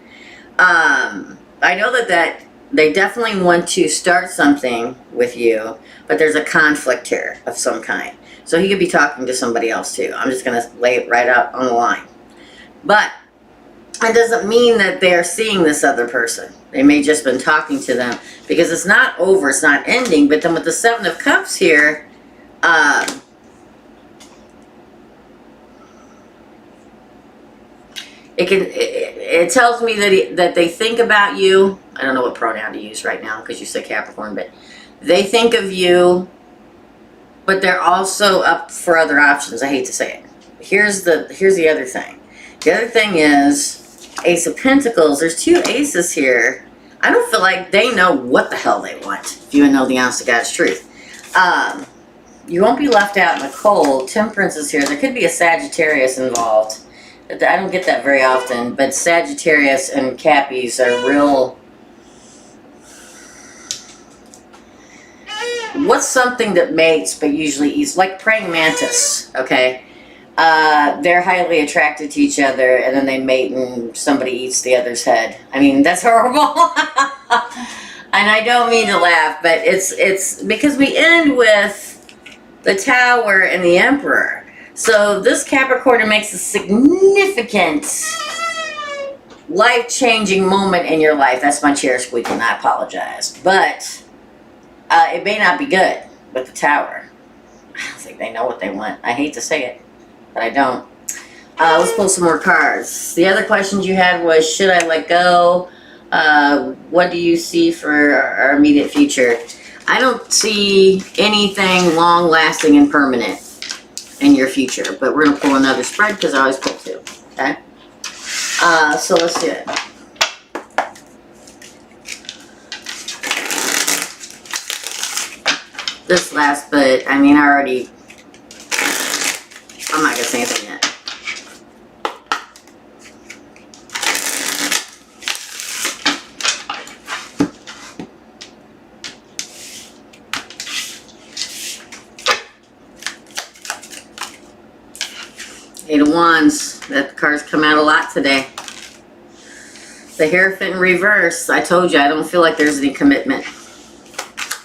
I know that they definitely want to start something with you, but there's a conflict here of some kind. So he could be talking to somebody else too. I'm just going to lay it right out on the line. But it doesn't mean that they're seeing this other person. They may just been talking to them because it's not over, it's not ending. But then with the Seven of Cups here, it tells me that they think about you. I don't know what pronoun to use right now because you said Capricorn, but they think of you, but they're also up for other options. I hate to say it. Here's the other thing. The other thing is Ace of Pentacles. There's two aces here. I don't feel like they know what the hell they want, if you know the honest to God's truth. You won't be left out in the cold. Temperance is here. There could be a Sagittarius involved. I don't get that very often, but Sagittarius and Cappies are real. What's something that mates but usually eats? Like praying mantis, okay? They're highly attracted to each other, and then they mate and somebody eats the other's head. I mean, that's horrible. And I don't mean to laugh, but it's because we end with the Tower and the Emperor. So this Capricorn makes a significant life-changing moment in your life. That's my chair squeaking. I apologize. But it may not be good with the Tower. I don't think they know what they want. I hate to say it, but I don't. Let's pull some more cards. The other questions you had was, should I let go? What do you see for our immediate future? I don't see anything long-lasting and permanent in your future, but we're going to pull another spread because I always pull two, okay? So let's do it. This last, but I mean, I'm not going to say anything yet. Eight of Wands. That card's come out a lot today. The Hierophant in reverse. I told you, I don't feel like there's any commitment.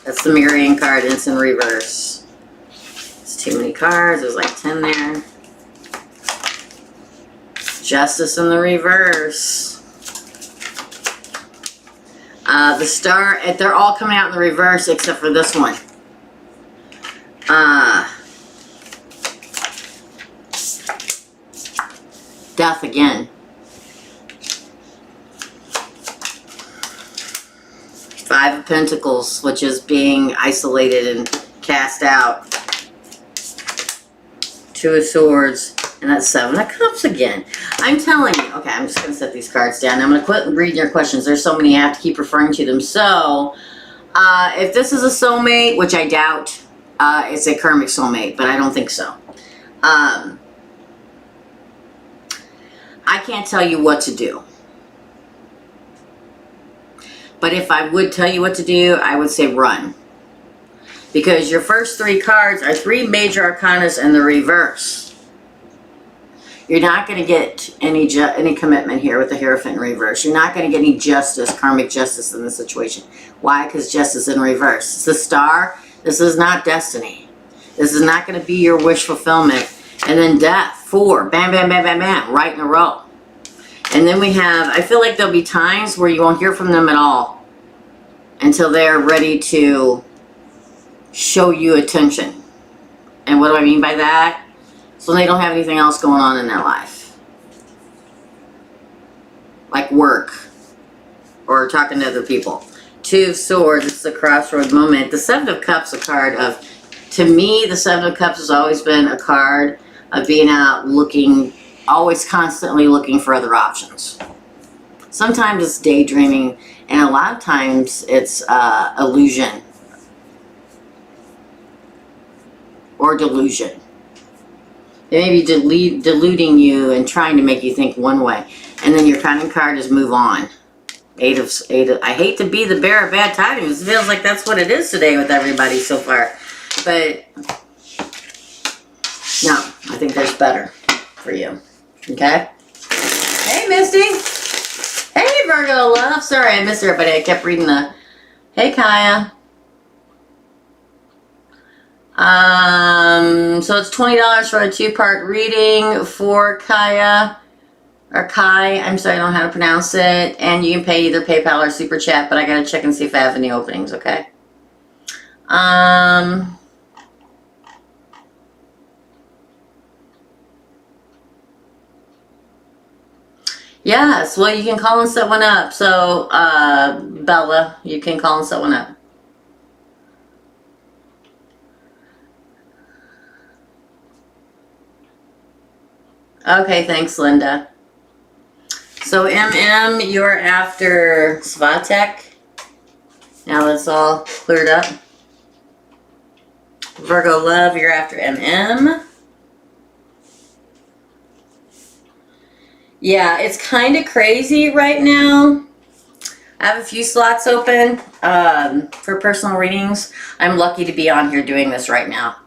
That's the Mirroring card, and it's in reverse. It's too many cards. There's like 10 there. Justice in the reverse. The Star, they're all coming out in the reverse except for this one. Death again. Five of Pentacles, which is being isolated and cast out. Two of Swords, and that's Seven of Cups again. I'm telling you. Okay, I'm just going to set these cards down. I'm going to quit reading your questions. There's so many I have to keep referring to them. So, if this is a soulmate, which I doubt, it's a karmic soulmate, but I don't think so. I can't tell you what to do. But if I would tell you what to do, I would say run. Because your first three cards are three major arcanas in the reverse. You're not going to get any commitment here with the Hierophant in reverse. You're not going to get any justice, karmic justice in this situation. Why? Because justice in reverse. It's the Star. This is not destiny. This is not going to be your wish fulfillment. And then Death. 4. Bam, bam, bam, bam, bam. Right in a row. And then we have, I feel like there'll be times where you won't hear from them at all until they're ready to show you attention. And what do I mean by that? So they don't have anything else going on in their life. Like work. Or talking to other people. Two of Swords, it's a crossroad moment. The Seven of Cups, a card of, to me, the Seven of Cups has always been a card of being out looking, always constantly looking for other options. Sometimes it's daydreaming, and a lot of times it's illusion or delusion. They may be deluding you and trying to make you think one way. And then your cunning card is move on. Eight of, I hate to be the bearer of bad tidings. It feels like that's what it is today with everybody so far. But, no, I think there's better for you. Okay? Hey, Misty. Hey, Virgo love. Sorry, I missed everybody. I kept reading the... Hey, Kaya. So it's $20 for a 2-part reading for Kaya. Or Kai, I'm sorry, I don't know how to pronounce it. And you can pay either PayPal or Super Chat, but I gotta check and see if I have any openings, okay? Yes, well, you can call and set one up. So, Bella, you can call and set one up. Okay, thanks, Linda. So, MM, you're after Svatek. Now that's all cleared up. Virgo love, you're after MM. Yeah, it's kind of crazy right now. I have a few slots open for personal readings. I'm lucky to be on here doing this right now.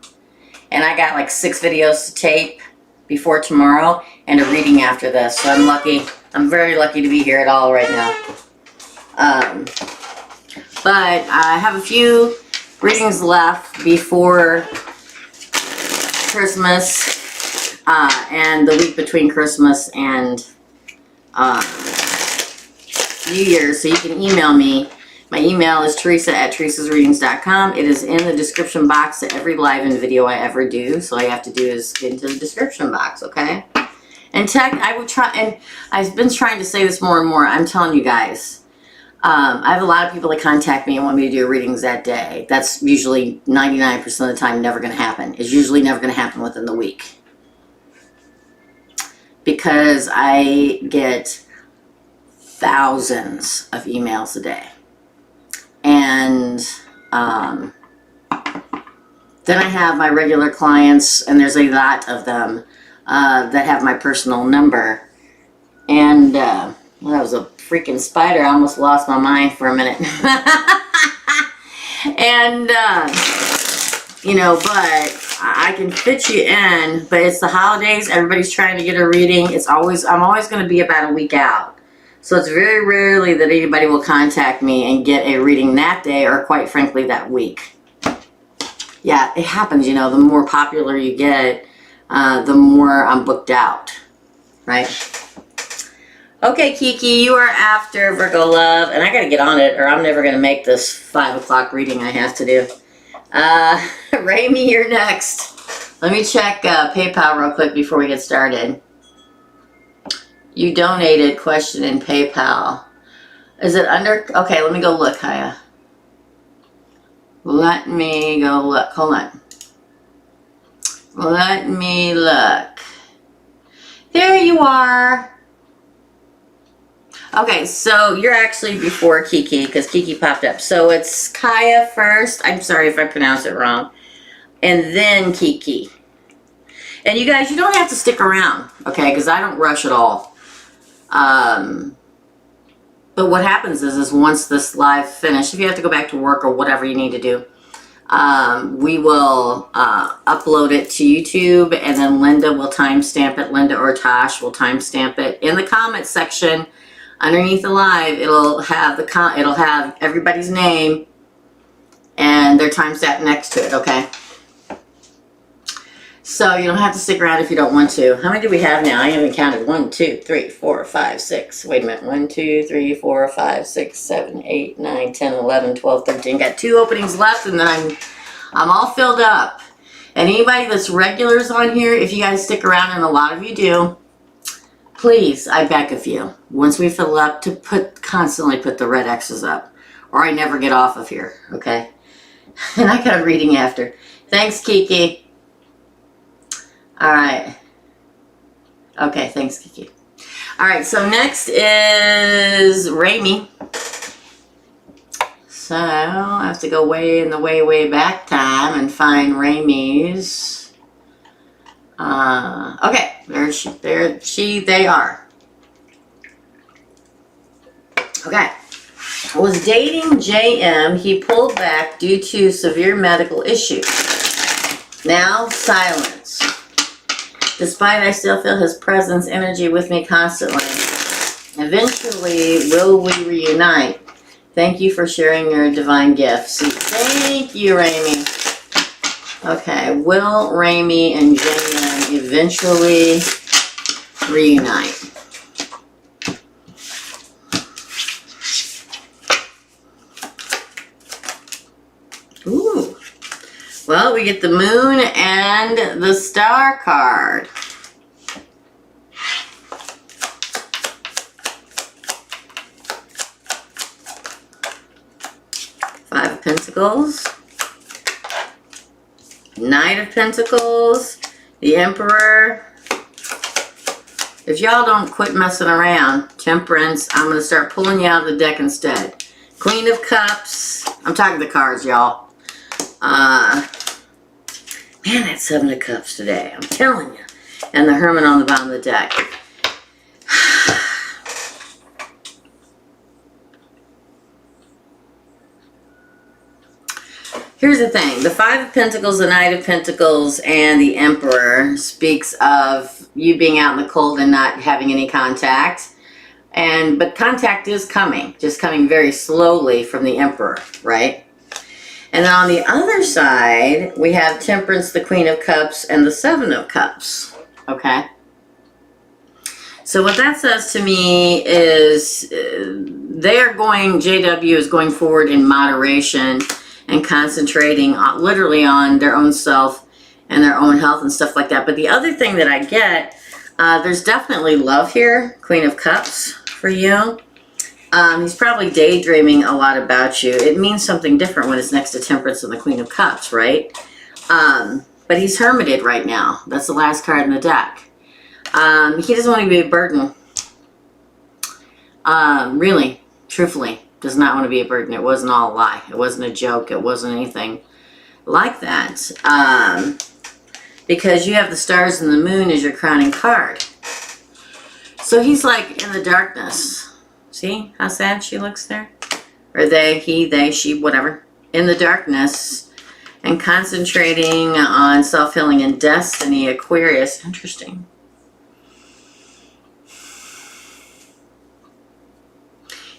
And I got like 6 videos to tape before tomorrow and a reading after this. So I'm lucky. I'm very lucky to be here at all right now. But I have a few readings left before Christmas and the week between Christmas and New Year's. So you can email me. My email is teresa@teresasreadings.com. It is in the description box to every live and video I ever do. So all you have to do is get into the description box, okay? And I would try, and I've been trying to say this more and more. I'm telling you guys, I have a lot of people that contact me and want me to do readings that day. That's usually 99% of the time never going to happen. It's usually never going to happen within the week. Because I get thousands of emails a day. And then I have my regular clients, and there's a lot of them that have my personal number. And well, that was a freaking spider. I almost lost my mind for a minute. And you know, but I can fit you in. But it's the holidays. Everybody's trying to get a reading. I'm always going to be about a week out. So it's very rarely that anybody will contact me and get a reading that day, or quite frankly that week. Yeah, it happens, you know, the more popular you get, the more I'm booked out, right? Okay, Kiki, you are after Virgo love, and I gotta get on it or I'm never gonna make this 5 o'clock reading I have to do. Raymie, you're next. Let me check PayPal real quick before we get started. You donated, question in PayPal. Is it under? Okay, let me go look, Kaya. Let me go look. Hold on. Let me look. There you are. Okay, so you're actually before Kiki because Kiki popped up. So it's Kaya first. I'm sorry if I pronounced it wrong. And then Kiki. And you guys, you don't have to stick around, okay? Because I don't rush at all. But what happens is once this live finishes, if you have to go back to work or whatever you need to do, we will upload it to YouTube, and then Linda will timestamp it. Linda or Tosh will timestamp it. In the comments section underneath the live, it'll have it'll have everybody's name and their timestamp next to it, okay? So you don't have to stick around if you don't want to. How many do we have now? I haven't counted. 1, 2, 3, 4, 5, 6. Wait a minute. 1, 2, 3, 4, 5, 6, 7, 8, 9, 10, 11, 12, 13. Got 2 openings left, and then I'm all filled up. And anybody that's regulars on here, if you guys stick around, and a lot of you do, please, I beg of you, once we fill up, to constantly put the red X's up, or I never get off of here, okay? And I got a reading after. Thanks, Kiki. All right. Okay, thanks, Kiki. All right, so next is Raymie. So I have to go way in the way back time and find Raymie's Okay, they are. Okay. I was dating JM. He pulled back due to severe medical issues. Now, silence. Despite I still feel his presence, energy with me constantly. Eventually, will we reunite? Thank you for sharing your divine gifts. Thank you, Raymie. Okay, will Raymie and JM eventually reunite? Ooh. Well, we get the moon and the star card. Five of Pentacles. Knight of Pentacles. The Emperor. If y'all don't quit messing around, Temperance, I'm going to start pulling you out of the deck instead. Queen of Cups. I'm talking the cards, y'all. Man, that Seven of Cups today. I'm telling you. And the Hermit on the bottom of the deck. Here's the thing. The Five of Pentacles, the Knight of Pentacles, and the Emperor speaks of you being out in the cold and not having any contact. But contact is coming. Just coming very slowly from the Emperor, right? And on the other side, we have Temperance, the Queen of Cups, and the Seven of Cups. Okay? So what that says to me is JW is going forward in moderation and concentrating literally on their own self and their own health and stuff like that. But the other thing that I get, there's definitely love here, Queen of Cups, for you. He's probably daydreaming a lot about you. It means something different when it's next to Temperance and the Queen of Cups, right? But he's hermited right now. That's the last card in the deck. He doesn't want to be a burden. Really, truthfully, does not want to be a burden. It wasn't all a lie. It wasn't a joke. It wasn't anything like that. Because you have the stars and the moon as your crowning card. So he's like in the darkness. See how sad she looks there? Or they, he, they, she, whatever. In the darkness and concentrating on self-healing and destiny, Aquarius. Interesting.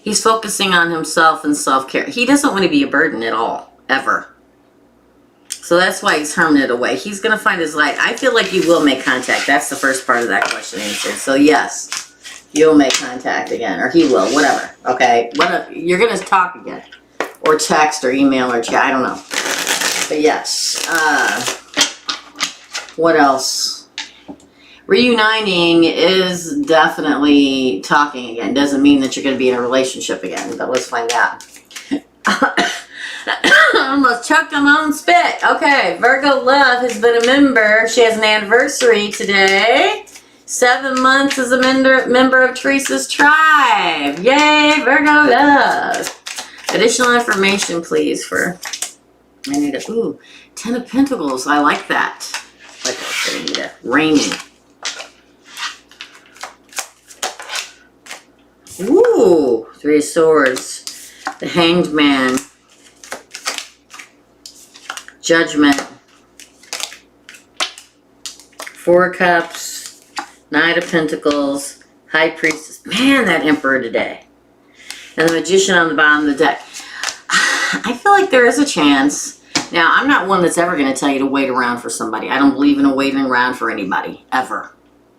He's focusing on himself and self-care. He doesn't want to be a burden at all, ever. So that's why he's hermited away. He's going to find his light. I feel like you will make contact. That's the first part of that question answered. So yes. You'll make contact again, or he will, whatever, okay? You're going to talk again, or text, or email, or chat, I don't know. But yes, what else? Reuniting is definitely talking again. Doesn't mean that you're going to be in a relationship again, but let's find out. Almost choked on my own spit. Okay, Virgo Love has been a member. She has an anniversary today. 7 months as a member of Teresa's tribe. Yay, Virgo Love. Additional information, please, for Anita. Ooh, 10 of Pentacles. I like that. Like that, Anita. Raymie. Ooh, Three of Swords. The Hanged Man. Judgment. Four of Cups. Knight of Pentacles, High Priestess. Man, that Emperor today. And the Magician on the bottom of the deck. I feel like there is a chance. Now, I'm not one that's ever going to tell you to wait around for somebody. I don't believe in waiting around for anybody, ever.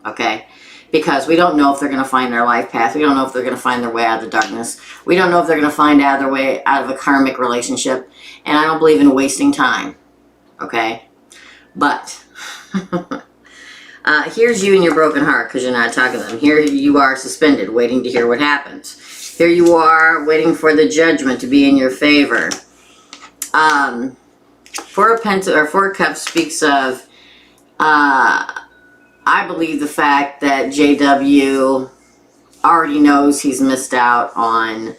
Okay? Because we don't know if they're going to find their life path. We don't know if they're going to find their way out of the darkness. We don't know if they're going to find out their way out of a karmic relationship. And I don't believe in wasting time. Okay? But... here's you and your broken heart because you're not talking to them. Here you are suspended, waiting to hear what happens. Here you are waiting for the judgment to be in your favor. Four of Cups speaks of, I believe, the fact that JW already knows he's missed out on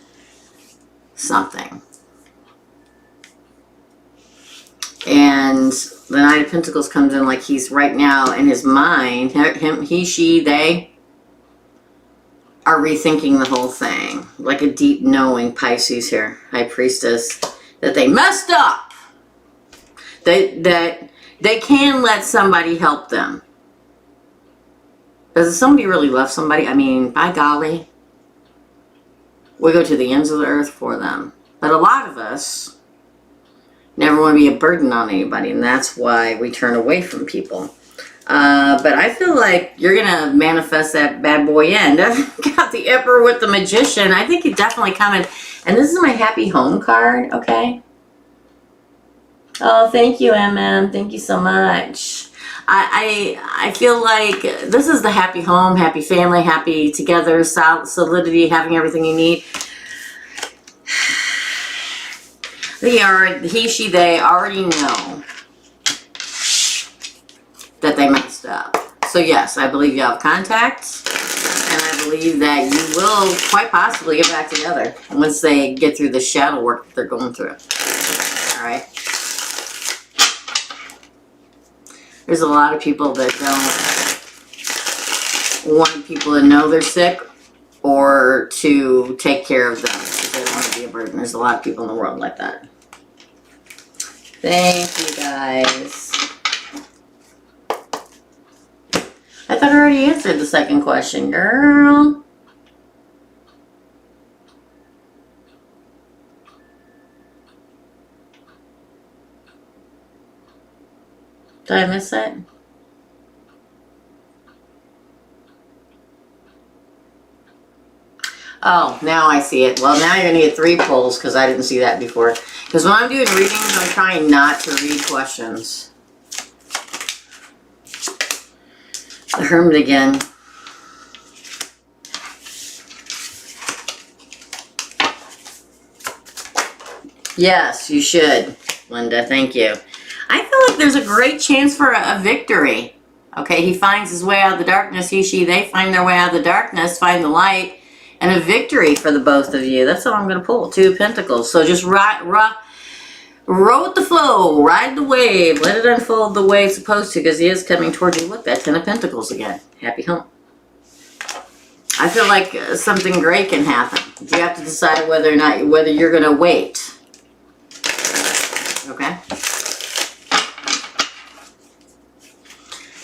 something. And the Knight of Pentacles comes in like he's right now in his mind. Him, he, she, they are rethinking the whole thing. Like a deep knowing, Pisces here, High Priestess, that they messed up. That they can let somebody help them. Does somebody really love somebody? I mean, by golly, we go to the ends of the earth for them. But a lot of us never want to be a burden on anybody, and that's why we turn away from people. But I feel like you're going to manifest that bad boy in. Got the Emperor with the Magician. I think it definitely coming. And this is my Happy Home card, okay? Oh, thank you, MM. Thank you so much. I feel like this is the happy home, happy family, happy together, solidity, having everything you need. He, she, they already know that they messed up. So yes, I believe you have contact, and I believe that you will quite possibly get back together once they get through the shadow work that they're going through. All right. There's a lot of people that don't want people to know they're sick or to take care of them because they don't want to be a burden. There's a lot of people in the world like that. Thank you, guys. I thought I already answered the second question, girl. Did I miss it? Oh, now I see it. Well, now you're going to get 3 pulls because I didn't see that before. Because when I'm doing readings, I'm trying not to read questions. The Hermit again. Yes, you should, Linda. Thank you. I feel like there's a great chance for a victory. Okay, he finds his way out of the darkness. He, she, they find their way out of the darkness, find the light, and a victory for the both of you. That's all I'm going to pull. 2 of Pentacles. So just row with the flow. Ride the wave. Let it unfold the way it's supposed to because he is coming towards you. Look, that 10 of Pentacles again. Happy home. I feel like something great can happen. You have to decide whether you're going to wait. Okay?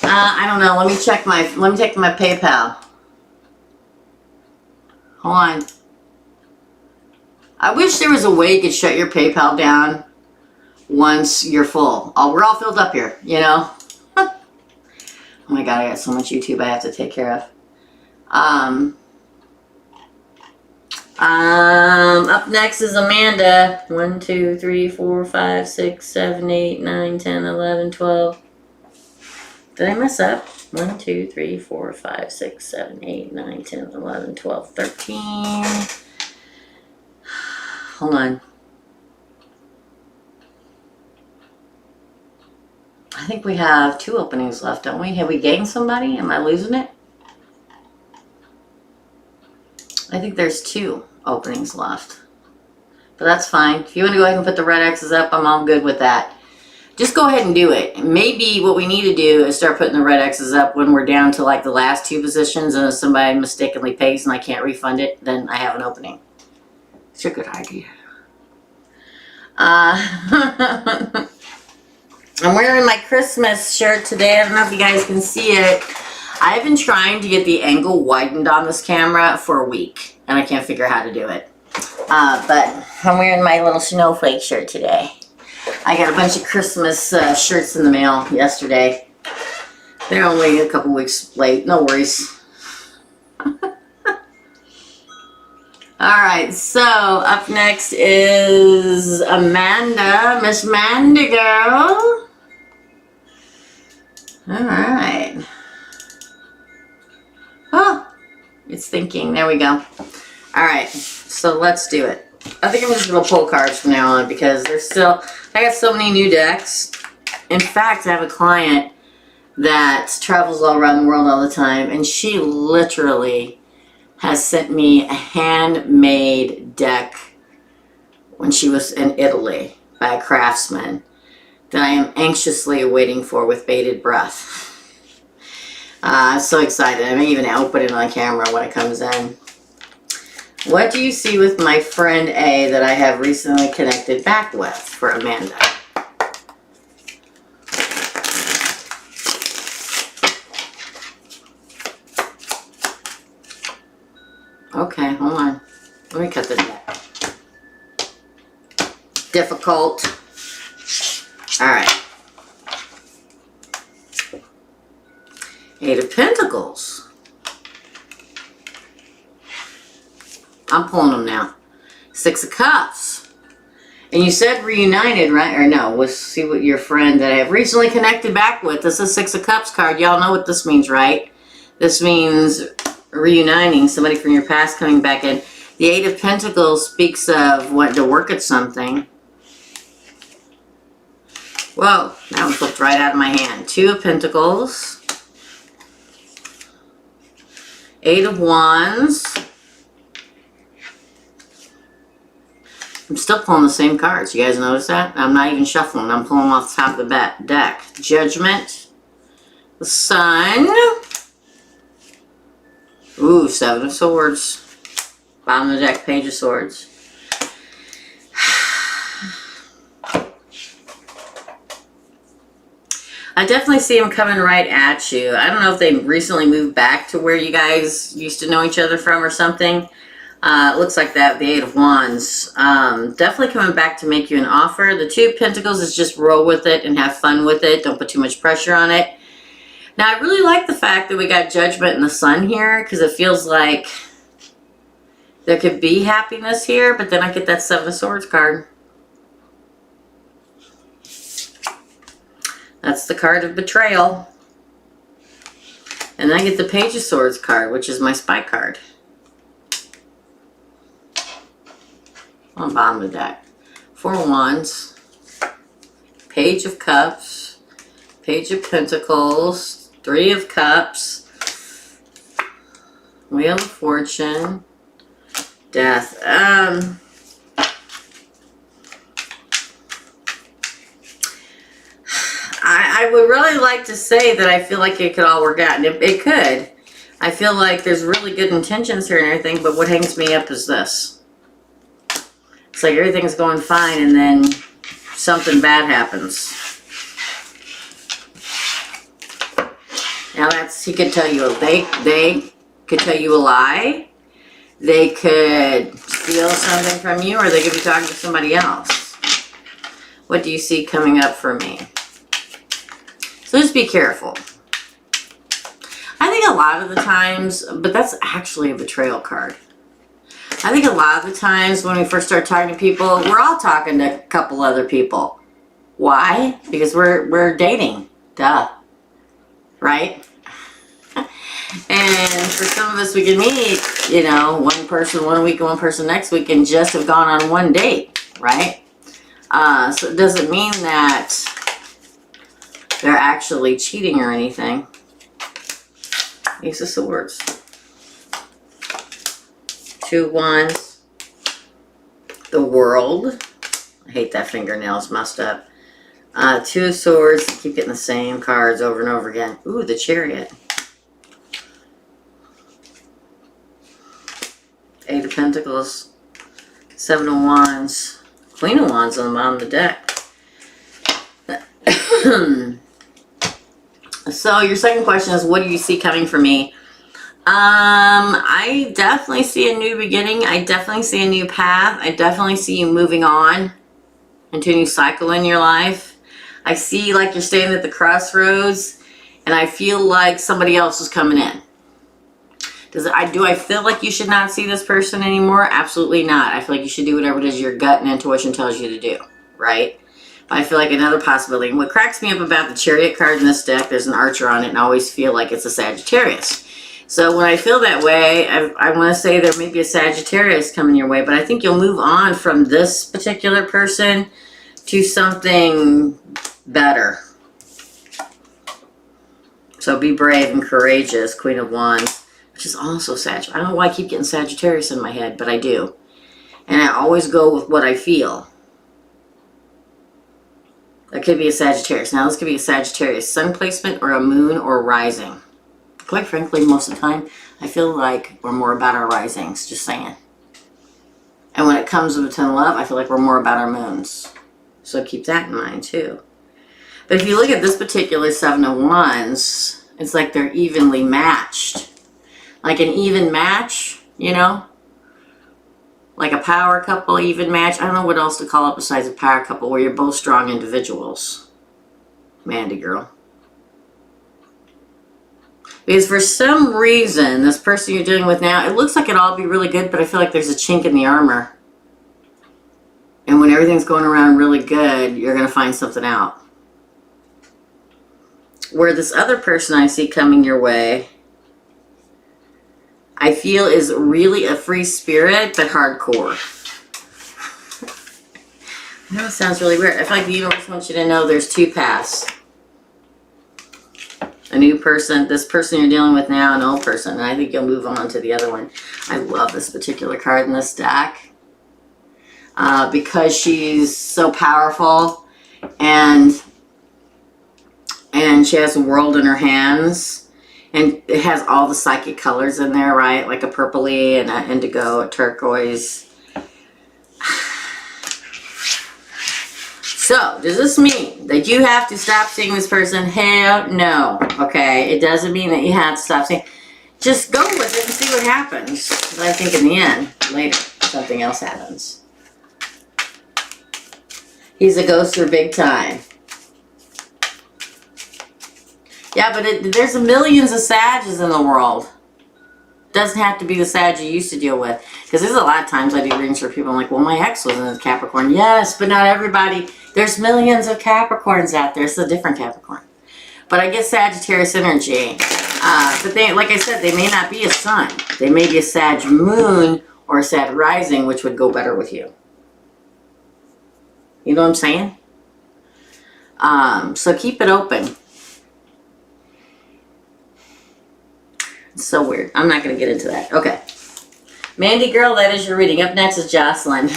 I don't know. Let me check my PayPal. Hold on. I wish there was a way you could shut your PayPal down once you're full. We're all filled up here, you know? Oh my God, I got so much YouTube I have to take care of. Up next is Amanda. 1, 2, 3, 4, 5, 6, 7, 8, 9, 10, 11, 12. Did I mess up? 1, 2, 3, 4, 5, 6, 7, 8, 9, 10, 11, 12, 13. Hold on. I think we have 2 openings left, don't we? Have we gained somebody? Am I losing it? I think there's 2 openings left. But that's fine. If you want to go ahead and put the red X's up, I'm all good with that. Just go ahead and do it. Maybe what we need to do is start putting the red X's up when we're down to like the last 2 positions, and if somebody mistakenly pays and I can't refund it, then I have an opening. It's a good idea. I'm wearing my Christmas shirt today. I don't know if you guys can see it. I've been trying to get the angle widened on this camera for a week, and I can't figure out how to do it. But I'm wearing my little snowflake shirt today. I got a bunch of Christmas shirts in the mail yesterday. They're only a couple weeks late. No worries. Alright, so up next is Amanda. Miss Mandy girl. Alright. Oh, it's thinking. There we go. Alright, so let's do it. I think I'm just going to pull cards from now on because there's still... I got so many new decks. In fact, I have a client that travels all around the world all the time, and she literally has sent me a handmade deck when she was in Italy by a craftsman. that I am anxiously waiting for with bated breath. So excited. I may even open it on camera when it comes in. What do you see with my friend A that I have recently connected back with for Amanda? Okay, hold on. Let me cut the deck. Difficult. All right. 8 of Pentacles. I'm pulling them now. 6 of Cups. And you said reunited, right? Or no, let's see what your friend that I have recently connected back with. This is 6 of Cups card. Y'all know what this means, right? This means reuniting, somebody from your past coming back in. The 8 of Pentacles speaks of wanting to work at something. Whoa, that one flipped right out of my hand. 2 of Pentacles. 8 of Wands. I'm still pulling the same cards. You guys notice that? I'm not even shuffling. I'm pulling off the top of the deck. Judgment. The Sun. Ooh, 7 of Swords. Bottom of the deck, Page of Swords. I definitely see him coming right at you. I don't know if they recently moved back to where you guys used to know each other from or something. It looks like that, the 8 of Wands. Definitely coming back to make you an offer. The 2 of Pentacles is just roll with it and have fun with it. Don't put too much pressure on it. Now, I really like the fact that we got Judgment and the Sun here, because it feels like there could be happiness here, but then I get that 7 of Swords card. That's the card of betrayal. And I get the Page of Swords card, which is my spy card. On the bottom of the deck. 4 of Wands. Page of Cups. Page of Pentacles. 3 of Cups. Wheel of Fortune. Death. I would really like to say that I feel like it could all work out, and it could. I feel like there's really good intentions here and everything, but what hangs me up is this. It's like everything's going fine, and then something bad happens. Now that's, he could tell you, they could tell you a lie. They could steal something from you, or they could be talking to somebody else. What do you see coming up for me? So just be careful. I think a lot of the times, but that's actually a betrayal card. I think a lot of the times when we first start talking to people, we're all talking to a couple other people. Why? Because we're dating. Duh. Right? And for some of us, we can meet, you know, one person one week and one person next week and just have gone on one date, right? So it doesn't mean that they're actually cheating or anything. Ace of Swords. 2 of Wands. The World. I hate that fingernail's messed up. 2 of Swords. I keep getting the same cards over and over again. Ooh, the Chariot. 8 of Pentacles. 7 of Wands. Queen of Wands on the bottom of the deck. So your second question is, what do you see coming for me? I definitely see a new beginning. I definitely see a new path. I definitely see you moving on into a new cycle in your life. I see like you're standing at the crossroads, and I feel like somebody else is coming in. Do I feel like you should not see this person anymore? Absolutely not. I feel like you should do whatever it is your gut and intuition tells you to do, right? But I feel like another possibility, and what cracks me up about the Chariot card in this deck, there's an archer on it, and I always feel like it's a Sagittarius. So when I feel that way, I want to say there may be a Sagittarius coming your way, but I think you'll move on from this particular person to something better. So be brave and courageous, Queen of Wands, which is also Sagittarius. I don't know why I keep getting Sagittarius in my head, but I do. And I always go with what I feel. That could be a Sagittarius. Now, this could be a Sagittarius sun placement or a moon or rising. Quite frankly, most of the time, I feel like we're more about our risings, just saying. And when it comes to love, I feel like we're more about our moons. So keep that in mind, too. But if you look at this particular 7 of Wands, it's like they're evenly matched. Like an even match, you know? Like a power couple, even match. I don't know what else to call it besides a power couple where you're both strong individuals. Mandy girl. Because for some reason, this person you're dealing with now, it looks like it'll all be really good, but I feel like there's a chink in the armor. And when everything's going around really good, you're going to find something out. Where this other person I see coming your way, I feel is really a free spirit, but hardcore. I know it sounds really weird. I feel like the universe wants you to know there's two paths. A new person, this person you're dealing with now, an old person, and I think you'll move on to the other one. I love this particular card in this deck because she's so powerful and she has the world in her hands, and it has all the psychic colors in there, right? Like a purpley and an indigo, a turquoise. So, does this mean that you have to stop seeing this person? Hell no. Okay, it doesn't mean that you have to stop seeing. Just go with it and see what happens. But I think in the end, later, something else happens. He's a ghoster big time. Yeah, but there's millions of Sages in the world. Doesn't have to be the Sag you used to deal with. Because there's a lot of times I do readings for people. I'm like, well, my ex was in a Capricorn. Yes, but not everybody. There's millions of Capricorns out there. It's a different Capricorn. But I get Sagittarius energy. But they, like I said, they may not be a sun. They may be a Sag moon or a Sag rising, which would go better with you. You know what I'm saying? So keep it open. It's so weird. I'm not going to get into that. Okay. Mandy girl, that is your reading. Up next is Jocelyn.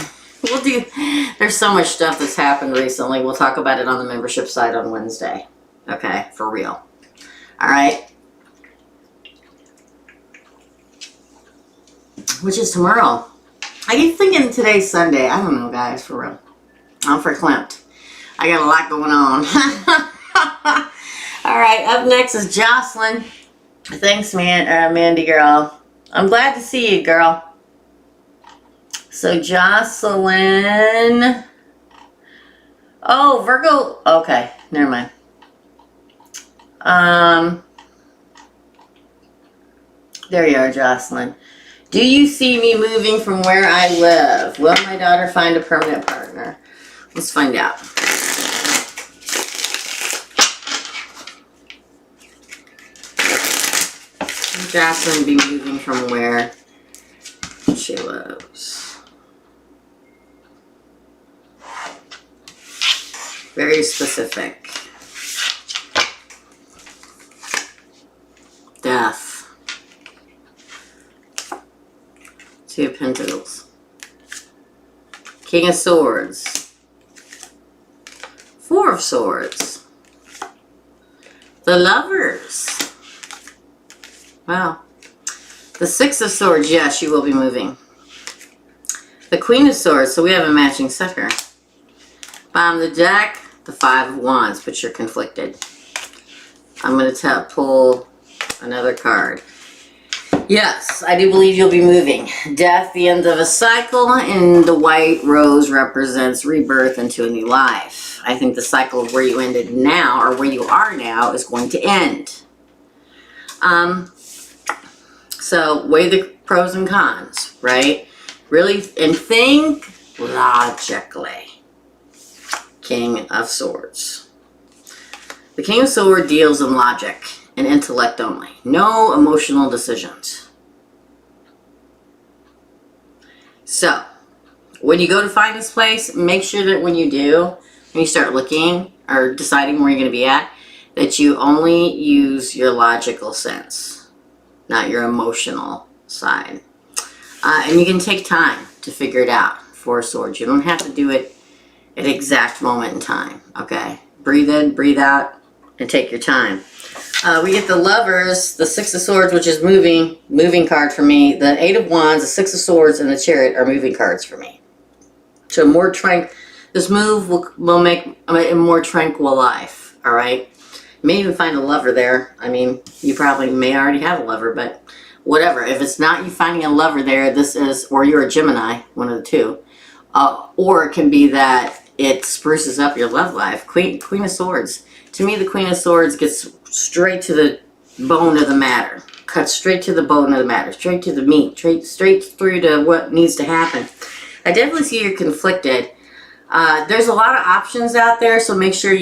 There's so much stuff that's happened recently. We'll talk about it on the membership side on Wednesday. Okay, for real. All right. Which is tomorrow. I keep thinking today's Sunday. I don't know, guys, for real. I'm verklempt. I got a lot going on. All right, up next is Jocelyn. Thanks, Mandy girl. I'm glad to see you, girl. So Jocelyn. Oh, Virgo. Okay, never mind. There you are, Jocelyn. Do you see me moving from where I live? Will my daughter find a permanent partner? Let's find out. Jocelyn be moving from where she lives. Very specific. Death. Two of Pentacles. King of Swords. Four of Swords. The Lovers. Wow. The Six of Swords, yes, you will be moving. The Queen of Swords, so we have a matching set here. Bottom of the deck, the Five of Wands, but you're conflicted. I'm going to pull another card. Yes, I do believe you'll be moving. Death, the end of a cycle, and the white rose represents rebirth into a new life. I think the cycle of where you ended now, or where you are now, is going to end. So weigh the pros and cons, right? Really, and think logically. King of Swords. The King of Swords deals in logic and intellect only. No emotional decisions. So, when you go to find this place, make sure that when you do, when you start looking or deciding where you're going to be at, that you only use your logical sense. Not your emotional side. And you can take time to figure it out. Four of Swords. You don't have to do it at the exact moment in time. Okay, breathe in, breathe out, and take your time. We get the Lovers, the Six of Swords, which is moving card for me. The Eight of Wands, the Six of Swords, and the Chariot are moving cards for me. So more this move will make a more tranquil life. All right. You may even find a lover there. I mean, you probably may already have a lover, but whatever. If it's not you finding a lover there, this is, or you're a Gemini, one of the two. Or it can be that it spruces up your love life. Queen of Swords. To me, the Queen of Swords gets straight to the bone of the matter. Cuts straight to the bone of the matter. Straight to the meat. Straight through to what needs to happen. I definitely see you're conflicted. There's a lot of options out there, so make sure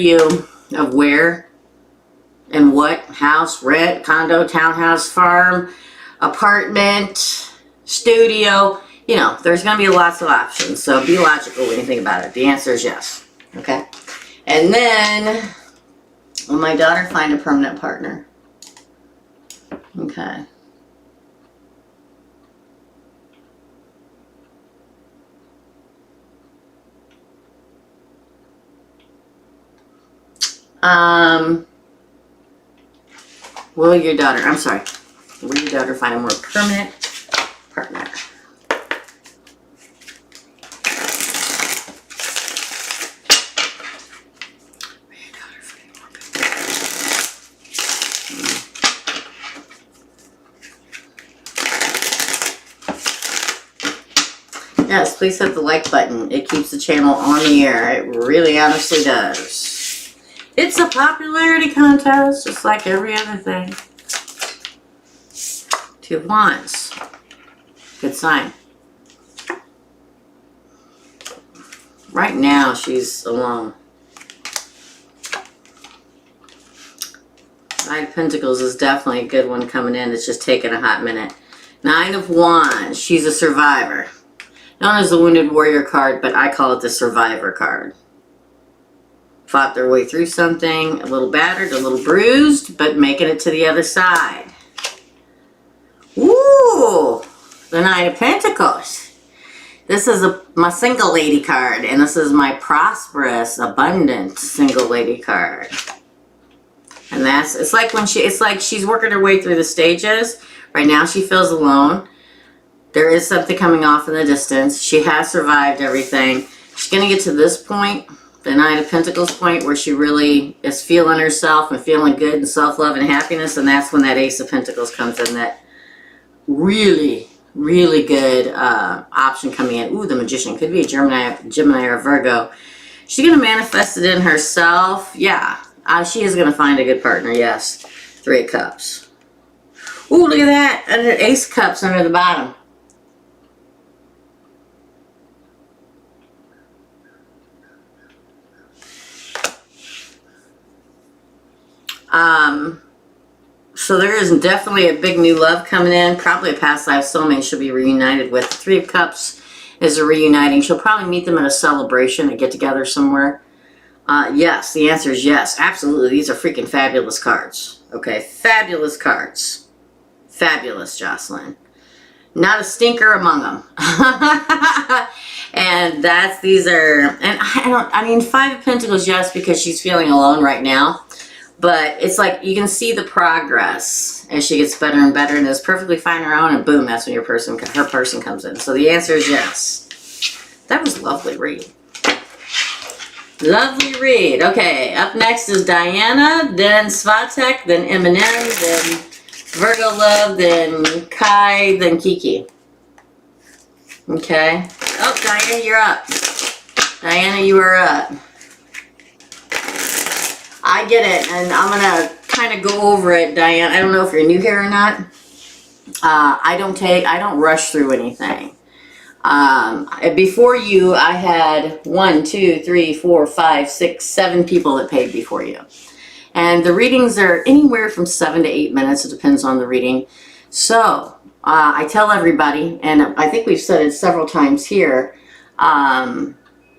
of where and what. House, rent, condo, townhouse, farm, apartment, studio. You know, there's going to be lots of options, so be logical when you think about it. The answer is yes. Okay? And then, will my daughter find a permanent partner? Okay. Will your daughter find a more permanent partner? Yes, please hit the like button. It keeps the channel on the air. It really honestly does. It's a popularity contest, just like every other thing. Two of Wands. Good sign. Right now, she's alone. Nine of Pentacles is definitely a good one coming in. It's just taking a hot minute. Nine of Wands. She's a survivor. Known as the Wounded Warrior card, but I call it the Survivor card. Fought their way through something, a little battered, a little bruised, but making it to the other side. Ooh, the Nine of Pentacles. This is my single lady card, and this is my prosperous, abundant single lady card. And it's like she's working her way through the stages. Right now she feels alone. There is something coming off in the distance. She has survived everything. She's going to get to this point, the Nine of Pentacles point, where she really is feeling herself and feeling good and self-love and happiness. And that's when that Ace of Pentacles comes in. That really, really good option coming in. Ooh, the Magician. Could be a Gemini or a Virgo. She's going to manifest it in herself. Yeah. She is going to find a good partner. Yes. Three of Cups. Ooh, look at that. Under Ace of Cups under the bottom. So there is definitely a big new love coming in. Probably a past life soulmate she'll be reunited with. Three of Cups is a reuniting. She'll probably meet them at a celebration, a get together somewhere. Yes, the answer is yes. Absolutely. These are freaking fabulous cards. Okay, fabulous cards. Fabulous, Jocelyn. Not a stinker among them. And I mean, Five of Pentacles, yes, because she's feeling alone right now. But it's like you can see the progress as she gets better and better, and is perfectly fine on her own, and boom, that's when her person comes in. So the answer is yes. That was lovely read. Lovely read. Okay, up next is Diana, then Svatek, then Eminem, then Virgo Love, then Kai, then Kiki. Okay. Oh, Diana, you're up. Diana, you are up. I get it, and I'm going to kind of go over it, Diane. I don't know if you're new here or not. I don't rush through anything. Before you, I had 1, 2, 3, 4, 5, 6, 7 people that paid before you. And the readings are anywhere from 7 to 8 minutes. It depends on the reading. So, I tell everybody, and I think we've said it several times here,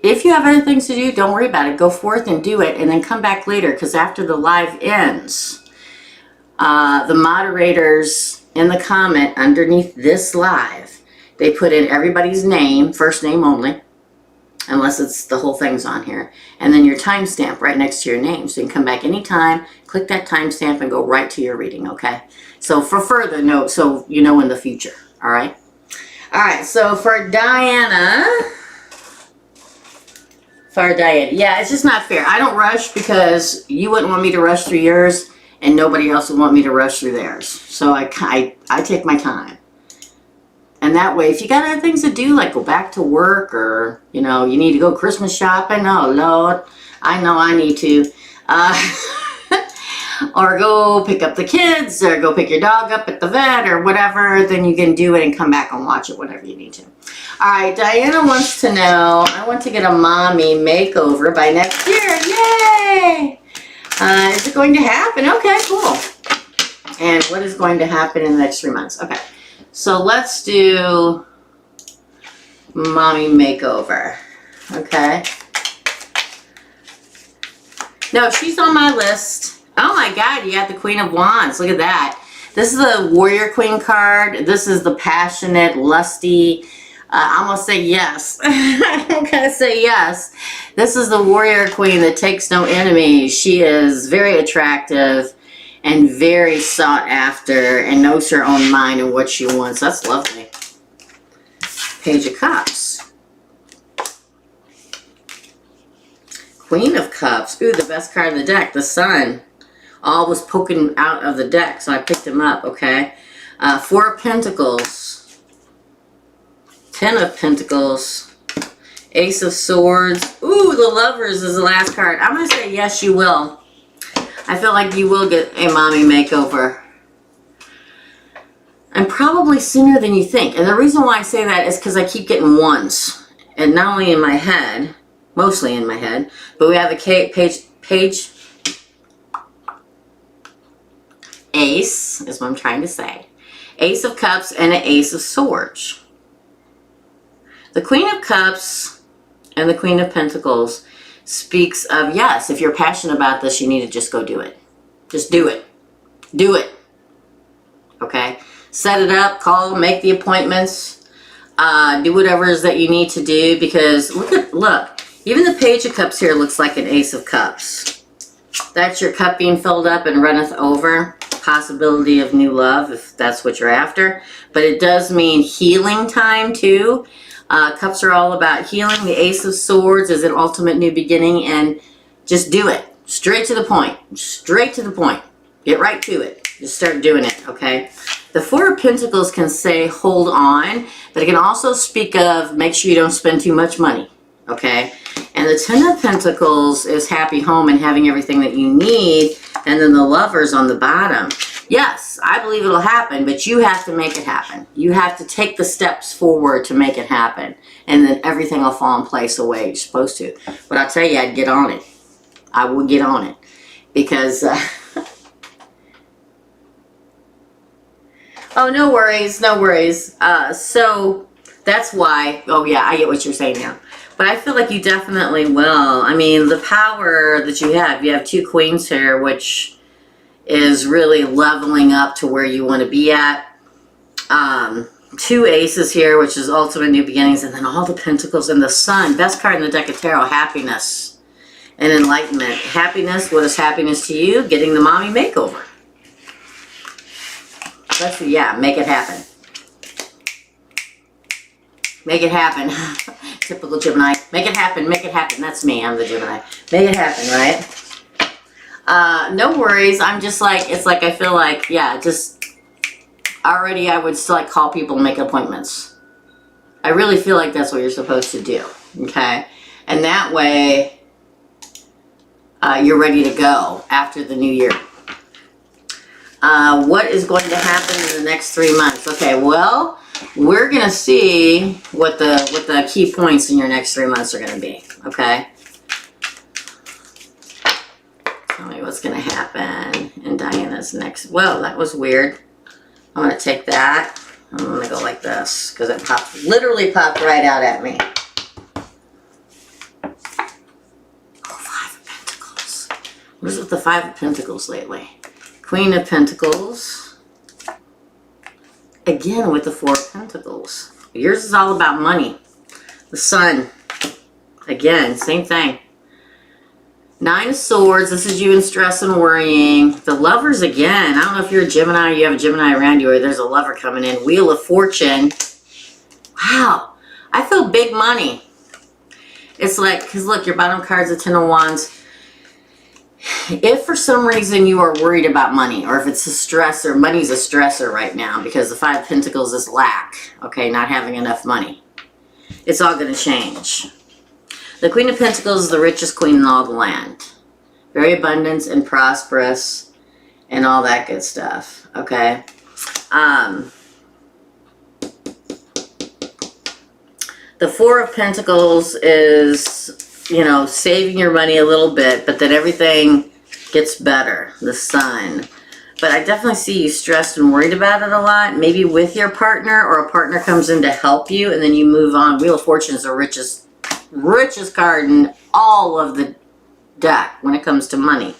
if you have other things to do, don't worry about it. Go forth and do it, and then come back later, because after the live ends, the moderators in the comment underneath this live, they put in everybody's name, first name only, unless it's the whole thing's on here. And then your timestamp right next to your name. So you can come back anytime, click that timestamp, and go right to your reading, okay? So for further note, so you know in the future, all right? All right, so for Diana, yeah, it's just not fair. I don't rush because you wouldn't want me to rush through yours, and nobody else would want me to rush through theirs. So I take my time. And that way, if you got other things to do, like go back to work, or, you know, you need to go Christmas shopping, oh, Lord, I know I need to. Or go pick up the kids, or go pick your dog up at the vet, or whatever, then you can do it and come back and watch it whenever you need to. All right, Diana wants to know, I want to get a mommy makeover by next year. Yay! Is it going to happen? Okay, cool. And what is going to happen in the next 3 months? Okay. So let's do mommy makeover, okay? No, she's on my list. Oh my God, you got the Queen of Wands. Look at that. This is the Warrior Queen card. This is the passionate, lusty, I'm going to say yes. I'm going to say yes. This is the Warrior Queen that takes no enemies. She is very attractive and very sought after, and knows her own mind and what she wants. That's lovely. Page of Cups. Queen of Cups. Ooh, the best card of the deck, the Sun. All was poking out of the deck, so I picked him up, okay? Four of Pentacles. 10 of Pentacles. Ace of Swords. Ooh, the Lovers is the last card. I'm going to say yes, you will. I feel like you will get a mommy makeover. And probably sooner than you think. And the reason why I say that is because I keep getting ones. And not only in my head, mostly in my head, but we have a page Ace, is what I'm trying to say. Ace of Cups and an Ace of Swords. The Queen of Cups and the Queen of Pentacles speaks of, yes, if you're passionate about this, you need to just go do it. Just do it. Do it. Okay? Set it up, call, make the appointments, do whatever it is that you need to do, because look, even the Page of Cups here looks like an Ace of Cups. That's your cup being filled up and runneth over. Possibility of new love, if that's what you're after. But it does mean healing time too. Cups are all about healing. The Ace of Swords is an ultimate new beginning, and just do it. Straight to the point. Straight to the point. Get right to it. Just start doing it, okay? The Four of Pentacles can say hold on, but it can also speak of make sure you don't spend too much money, okay? And the Ten of Pentacles is happy home and having everything that you need, and then the Lovers on the bottom. Yes, I believe it'll happen, but you have to make it happen. You have to take the steps forward to make it happen, and then everything will fall in place the way you're supposed to. But I'll tell you, I'd get on it. I would get on it, because oh, no worries, no worries. So that's why, oh yeah, I get what you're saying now. But I feel like you definitely will. I mean, the power that you have two queens here, which is really leveling up to where you want to be at. Two aces here, which is ultimate new beginnings, and then all the pentacles and the Sun. Best card in the deck of tarot, happiness and enlightenment. Happiness, what is happiness to you? Getting the mommy makeover. Let's see, yeah, make it happen. Make it happen. Typical Gemini. Make it happen, make it happen. That's me, I'm the Gemini. Make it happen, right? No worries. I'm just like, it's like I feel like, yeah, just already I would still like call people and make appointments. I really feel like that's what you're supposed to do, okay? And that way, you're ready to go after the new year. What is going to happen in the next 3 months? Okay, well, we're going to see what the key points in your next 3 months are going to be, okay? Tell me what's going to happen in Diana's next. Whoa, that was weird. I'm going to take that. I'm going to go like this because it literally popped right out at me. Oh, Five of Pentacles. What is with the Five of Pentacles lately? Queen of Pentacles. Again with the Four of Pentacles. Yours is all about money. The Sun. again, same thing. 9 of Swords, this is you in stress and worrying. The Lovers again. I don't know if you're a Gemini, you have a Gemini around you, or there's a lover coming in. Wheel of Fortune. Wow. I feel big money. It's like, because look, your bottom card's a 10 of Wands. If for some reason you are worried about money, or if it's a stressor, money's a stressor right now because the 5 of Pentacles is lack, okay, not having enough money. It's all going to change. The Queen of Pentacles is the richest queen in all the land. Very abundant and prosperous and all that good stuff, okay? The 4 of Pentacles is, you know, saving your money a little bit, but then everything gets better. The Sun. But I definitely see you stressed and worried about it a lot. Maybe with your partner, or a partner comes in to help you, and then you move on. Wheel of Fortune is the richest card in all of the deck when it comes to money.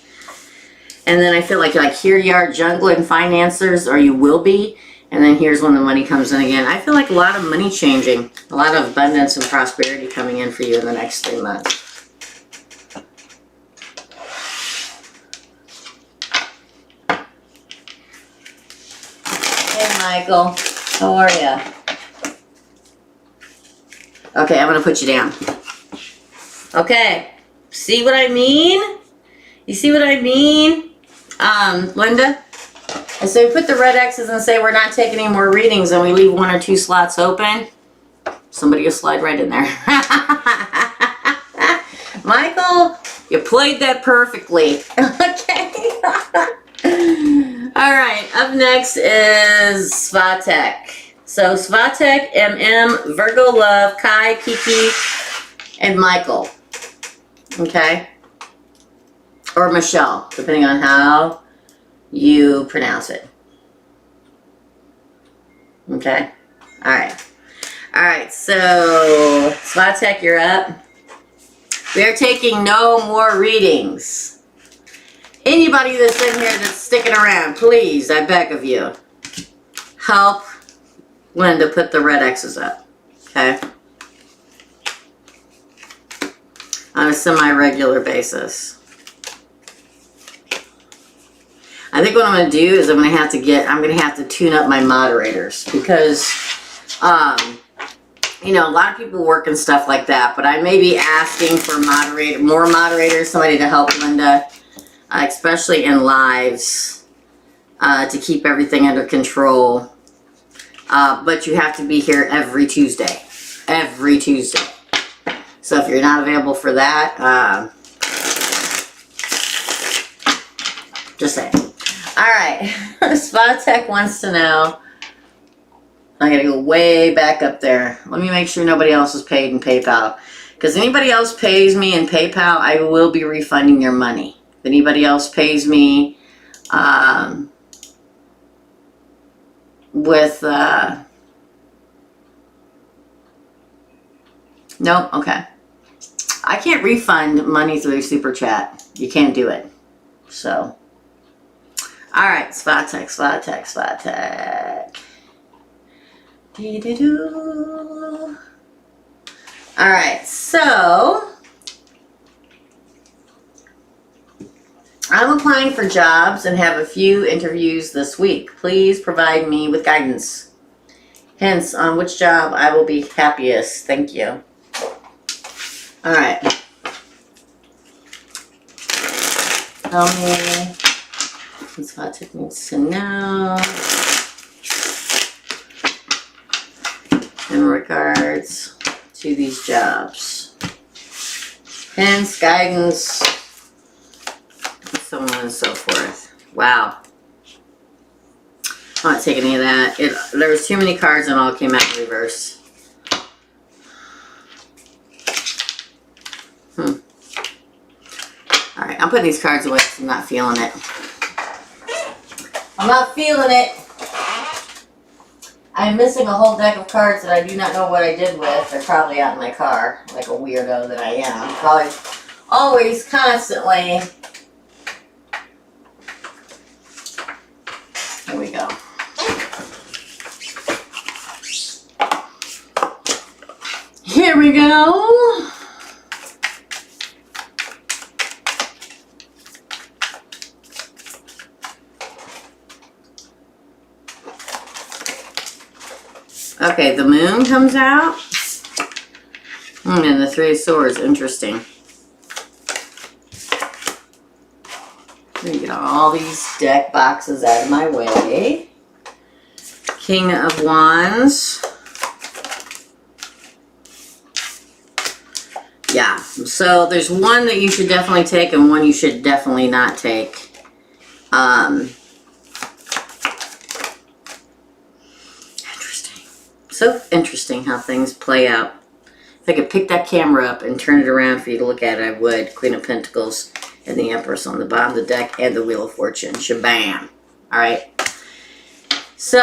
And then I feel like here you are juggling financiers, or you will be. And then here's when the money comes in again. I feel like a lot of money changing. A lot of abundance and prosperity coming in for you in the next 3 months. Hey, Michael. How are you? Okay, I'm going to put you down. Okay. See what I mean? You see what I mean? Linda? And so we put the red X's and say we're not taking any more readings, and we leave 1 or 2 slots open. Somebody will slide right in there. Michael, you played that perfectly. Okay. All right, up next is Svatek. So Svatek, MM, Virgo Love, Kai, Kiki, and Michael. Okay? Or Michelle, depending on how you pronounce it. Okay? Alright. Alright, so Svatek, you're up. We are taking no more readings. Anybody that's in here that's sticking around, please, I beg of you, help Linda put the red X's up. Okay? On a semi-regular basis. I think what I'm going to do is I'm going to have to tune up my moderators, because, you know, a lot of people work and stuff like that, but I may be asking for more moderators, somebody to help Linda, especially in lives, to keep everything under control. But you have to be here every Tuesday. Every Tuesday. So if you're not available for that, just saying. Alright, Svatek wants to know, I gotta go way back up there. Let me make sure nobody else is paid in PayPal. Because anybody else pays me in PayPal, I will be refunding your money. If anybody else pays me with, nope, okay. I can't refund money through Super Chat. You can't do it. So. Alright, Svatek. Dee-dee-doo. Alright, so I'm applying for jobs and have a few interviews this week. Please provide me with guidance. Hints on which job I will be happiest. Thank you. Alright. Tell me. Svatek needs to know in regards to these jobs. Hints, guidance, so on and so forth. Wow. I'm not taking any of that. There was too many cards and all came out in reverse. Alright, I'm putting these cards away because I'm not feeling it. I'm not feeling it. I'm missing a whole deck of cards that I do not know what I did with. They're probably out in my car, like a weirdo that I am. Probably always, constantly. Here we go. Here we go. Okay, the moon comes out. And the Three of Swords, interesting. Let me get all these deck boxes out of my way. King of Wands. Yeah, so there's one that you should definitely take and one you should definitely not take. Interesting. So interesting how things play out. If I could pick that camera up and turn it around for you to look at it, I would. Queen of Pentacles and the Empress on the bottom of the deck and the Wheel of Fortune. Shabam. Alright. So,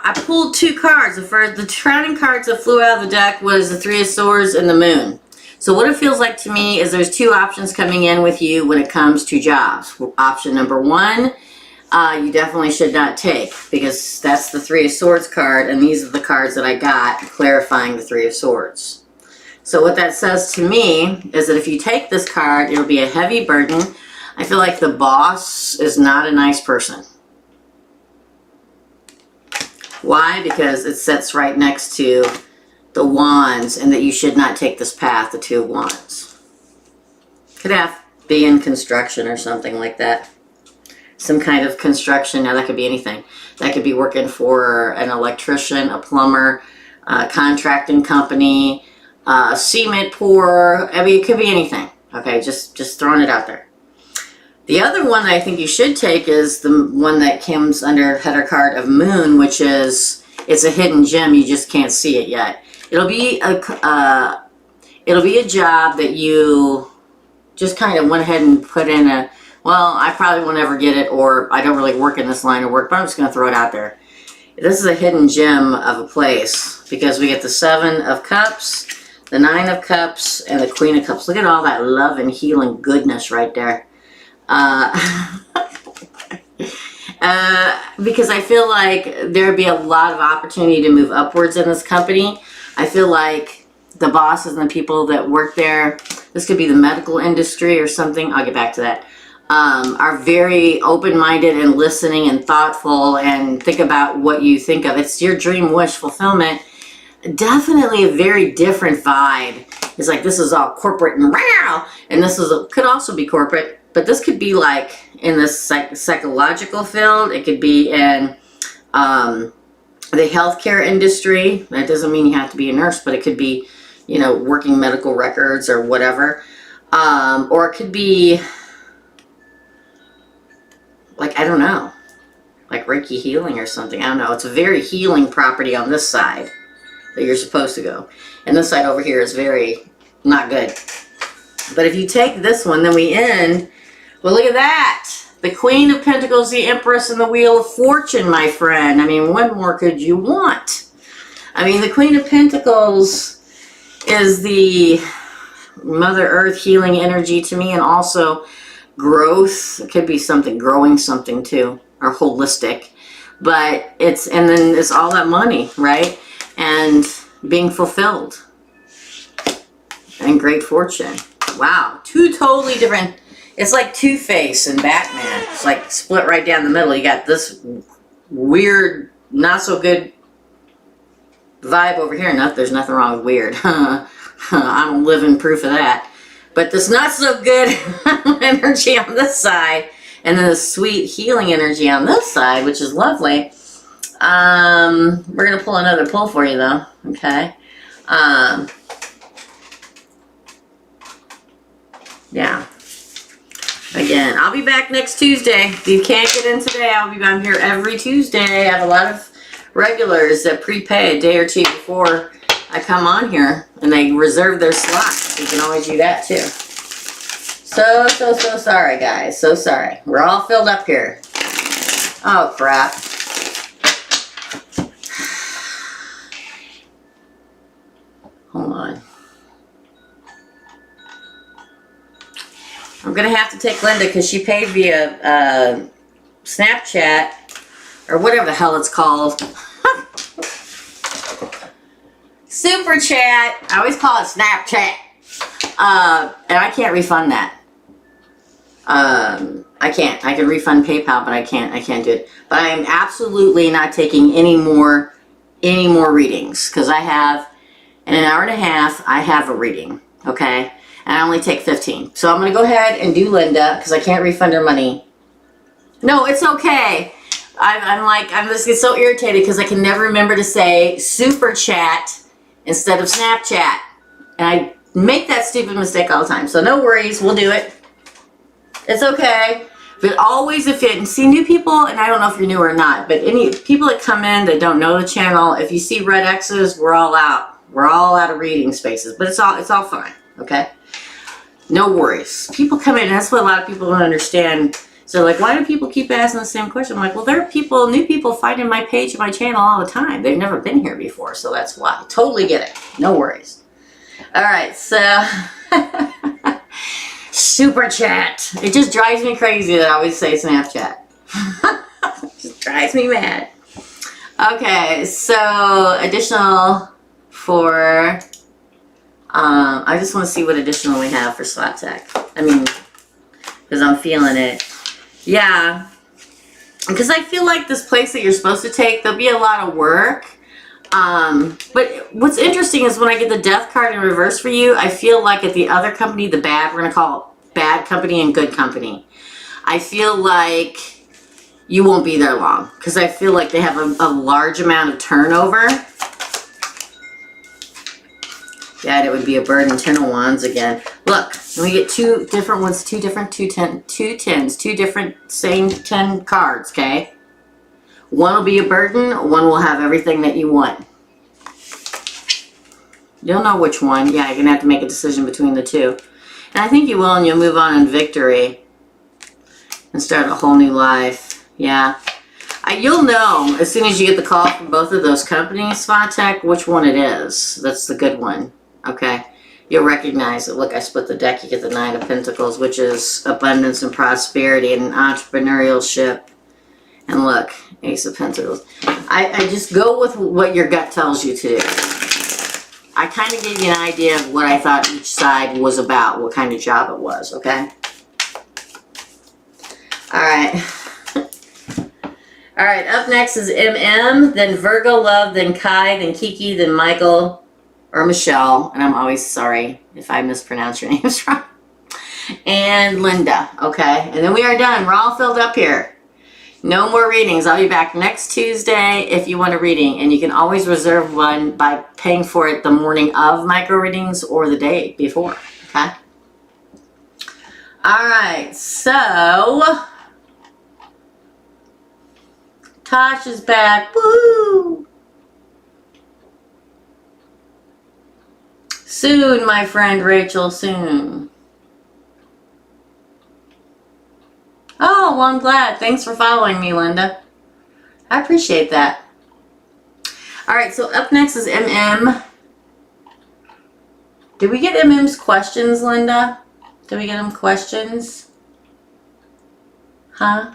I pulled two cards. The crowning cards that flew out of the deck was the Three of Swords and the Moon. So what it feels like to me is there's two options coming in with you when it comes to jobs. Option number one, you definitely should not take, because that's the Three of Swords card, and these are the cards that I got clarifying the Three of Swords. So what that says to me is that if you take this card, it'll be a heavy burden. I feel like the boss is not a nice person. Why? Because it sits right next to the Wands, and that you should not take this path, the Two of Wands. Could have be in construction or something like that. Some kind of construction. Now that could be anything. That could be working for an electrician, a plumber, a contracting company, a cement pourer. I mean, it could be anything. Okay, just throwing it out there. The other one that I think you should take is the one that comes under header card of Moon, which is, it's a hidden gem. You just can't see it yet. It'll be a job that you just kind of went ahead and put in a, well, I probably won't ever get it, or I don't really work in this line of work, but I'm just going to throw it out there. This is a hidden gem of a place, because we get the Seven of Cups, the Nine of Cups, and the Queen of Cups. Look at all that love and healing goodness right there. Because I feel like there'd be a lot of opportunity to move upwards in this company. I feel like the bosses and the people that work there, this could be the medical industry or something, I'll get back to that, are very open-minded and listening and thoughtful and think about what you think of. It's your dream wish fulfillment. Definitely a very different vibe. It's like this is all corporate and wow, and this is could also be corporate, but this could be like in the psychological field. It could be in the healthcare industry. That doesn't mean you have to be a nurse, but it could be, you know, working medical records or whatever. Or it could be, like, I don't know, like Reiki healing or something. I don't know. It's a very healing property on this side that you're supposed to go. And this side over here is very not good. But if you take this one, then we end, well, look at that. The Queen of Pentacles, the Empress, and the Wheel of Fortune, my friend. I mean, what more could you want? I mean, the Queen of Pentacles is the Mother Earth healing energy to me, and also growth. It could be something, growing something too, or holistic. But it's, and then it's all that money, right? And being fulfilled. And great fortune. Wow. Two totally different. It's like Two-Face and Batman. It's like split right down the middle. You got this weird, not so good vibe over here. There's nothing wrong with weird. I'm living proof of that. But this not so good energy on this side. And then the sweet healing energy on this side, which is lovely. We're going to pull another pull for you though. Okay. Yeah. Again, I'll be back next Tuesday. If you can't get in today, I'm here every Tuesday. I have a lot of regulars that prepay a day or two before I come on here, and they reserve their slot. You can always do that too. So sorry, guys. So sorry. We're all filled up here. Oh, crap. Hold on. I'm going to have to take Linda because she paid via Snapchat or whatever the hell it's called. Super Chat. I always call it Snapchat. And I can't refund that. I can't. I can refund PayPal, but I can't do it. But I am absolutely not taking any more any more readings because I have, in an hour and a half, I have a reading, okay? And I only take 15. So I'm going to go ahead and do Linda because I can't refund her money. No, it's okay. I'm just get so irritated because I can never remember to say super chat instead of Snapchat. And I make that stupid mistake all the time. So no worries, we'll do it. It's okay. But always if it, see new people, and I don't know if you're new or not, but any people that come in that don't know the channel, if you see red X's, we're all out. We're all out of reading spaces, but it's all fine, okay? No worries. People come in, and that's what a lot of people don't understand. So like, why do people keep asking the same question? I'm like, well, there are people, new people finding my page and my channel all the time. They've never been here before, so that's why. Totally get it. No worries. All right, so super chat. It just drives me crazy that I always say Snapchat. It just drives me mad. Okay, so additional for, I just want to see what additional we have for Svatek. I mean, because I'm feeling it. Yeah, because I feel like this place that you're supposed to take, there'll be a lot of work. But what's interesting is when I get the death card in reverse for you, I feel like at the other company, the bad, we're going to call it bad company and good company. I feel like you won't be there long because I feel like they have a large amount of turnover. Yeah, it would be a burden. 10 of Wands again. Look, we get two different ones, two different two tens, two different same 10 cards, okay? One will be a burden, one will have everything that you want. You'll know which one. Yeah, you're going to have to make a decision between the two. And I think you will, and you'll move on in victory and start a whole new life. Yeah. You'll know as soon as you get the call from both of those companies, Svatek, which one it is. That's the good one. Okay. You'll recognize it. Look, I split the deck. You get the 9 of Pentacles, which is abundance and prosperity and entrepreneurship. And look, Ace of Pentacles. I just go with what your gut tells you to do. I kind of gave you an idea of what I thought each side was about, what kind of job it was, okay? All right. All right, up next is MM, then Virgo Love, then Kai, then Kiki, then Michael, or Michelle, and I'm always sorry if I mispronounce your names wrong, and Linda, okay? And then we are done. We're all filled up here. No more readings. I'll be back next Tuesday if you want a reading, and you can always reserve one by paying for it the morning of micro readings or the day before, okay? All right, so Tosh is back. Woo! Soon, my friend Rachel, soon. Oh, well, I'm glad. Thanks for following me, Linda. I appreciate that. All right, so up next is MM. Did we get MM's questions, Linda? Did we get him questions? Huh?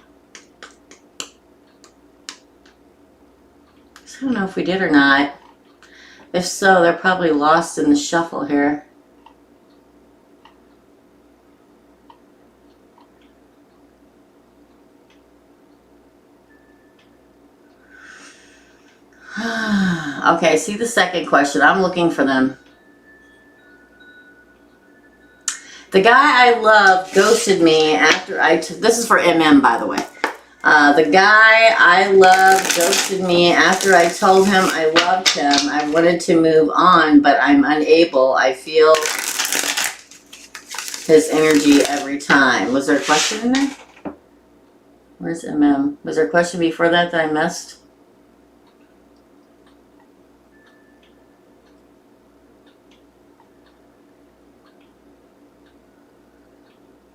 I don't know if we did or not. If so, they're probably lost in the shuffle here. Okay, see the second question. I'm looking for them. The guy I love ghosted me after this is for MM, by the way. The guy I love ghosted me after I told him I loved him. I wanted to move on, but I'm unable. I feel his energy every time. Was there a question in there? Where's MM? Was there a question before that I missed?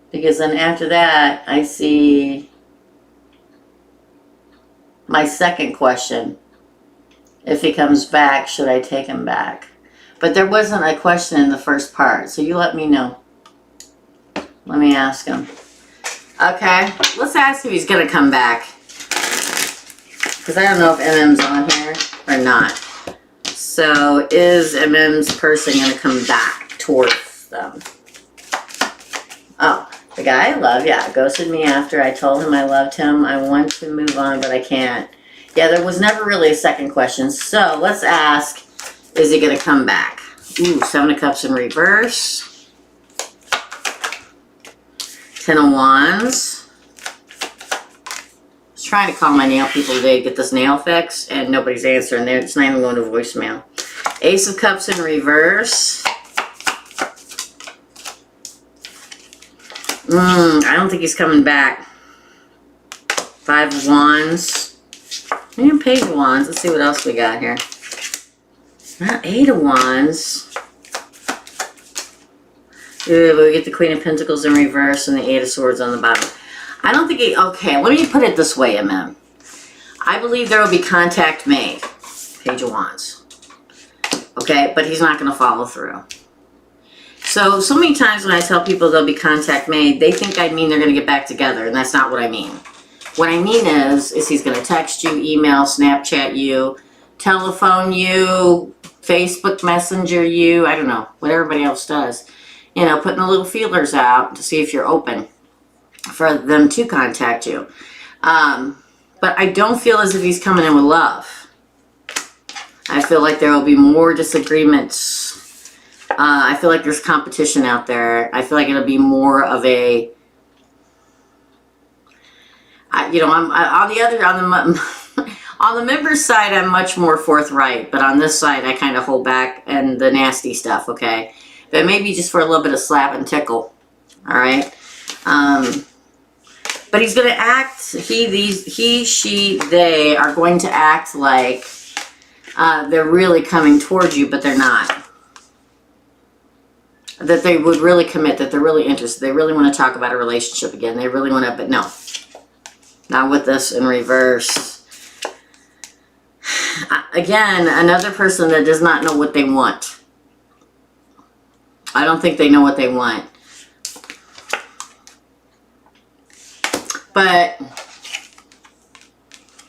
Because then after that, I see my second question. If he comes back, should I take him back? But there wasn't a question in the first part, so you let me know. Let me ask him. Okay, let's ask if he's going to come back. Because I don't know if MM's on here or not. So is MM's person going to come back towards them? Oh, the guy I love, yeah, ghosted me after I told him I loved him. I want to move on, but I can't. Yeah, there was never really a second question. So let's ask, is he going to come back? Ooh, 7 of Cups in reverse. 10 of Wands. I was trying to call my nail people today to get this nail fixed, and nobody's answering. It's not even going to voicemail. Ace of Cups in reverse. I don't think he's coming back. 5 of Wands. And Page of Wands. Let's see what else we got here. 8 of Wands. Ooh, we get the Queen of Pentacles in reverse and the 8 of Swords on the bottom. I don't think okay, let me put it this way, MM. I believe there will be contact made. Page of Wands. Okay, but he's not going to follow through. So many times when I tell people there'll be contact made, they think I mean they're going to get back together, and that's not what I mean. What I mean is he's going to text you, email, Snapchat you, telephone you, Facebook Messenger you, I don't know, what everybody else does. You know, putting the little feelers out to see if you're open for them to contact you. But I don't feel as if he's coming in with love. I feel like there will be more disagreements. I feel like there's competition out there. I feel like it'll be more of a, you know, on the members side, I'm much more forthright, but on this side, I kind of hold back and the nasty stuff, okay? But maybe just for a little bit of slap and tickle, all right? But he's going to act, he, she, they are going to act like they're really coming towards you, but they're not. That they would really commit, that they're really interested. They really want to talk about a relationship again. They really want to, but no. Not with this in reverse. Again, another person that does not know what they want. I don't think they know what they want. But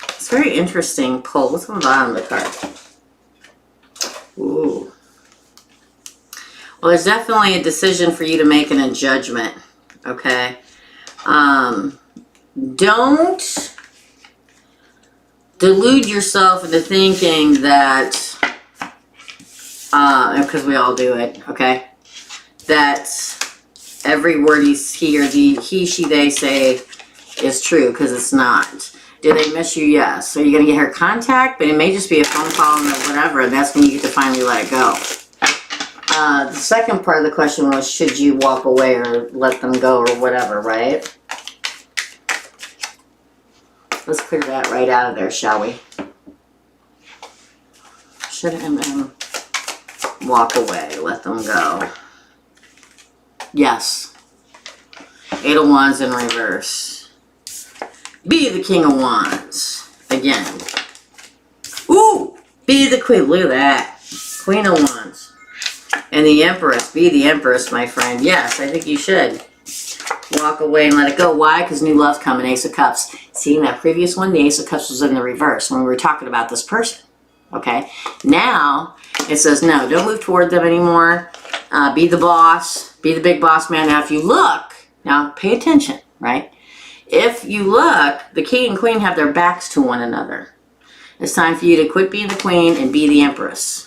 it's very interesting pull. What's on the bottom of the card? Ooh. Well, there's definitely a decision for you to make and a judgment. Okay. Don't delude yourself into thinking that, because we all do it, okay, that every word he, she, they say is true, because it's not. Do they miss you? Yes. Are you going to get her contact? But it may just be a phone call or whatever, and that's when you get to finally let it go. The second part of the question was, should you walk away or let them go or whatever, right? Let's clear that right out of there, shall we? Should MM walk away, let them go? Yes. 8 of Wands in reverse. Be the King of Wands. Again. Ooh! Be the Queen. Look at that. Queen of Wands. And the Empress. Be the Empress, my friend. Yes, I think you should. Walk away and let it go. Why? Because new love's coming. Ace of Cups. See, in that previous one, the Ace of Cups was in the reverse when we were talking about this person. Okay? Now, it says, no, don't move toward them anymore. Be the boss. Be the big boss man. Now, if you look, now pay attention, right? If you look, the King and Queen have their backs to one another. It's time for you to quit being the Queen and be the Empress.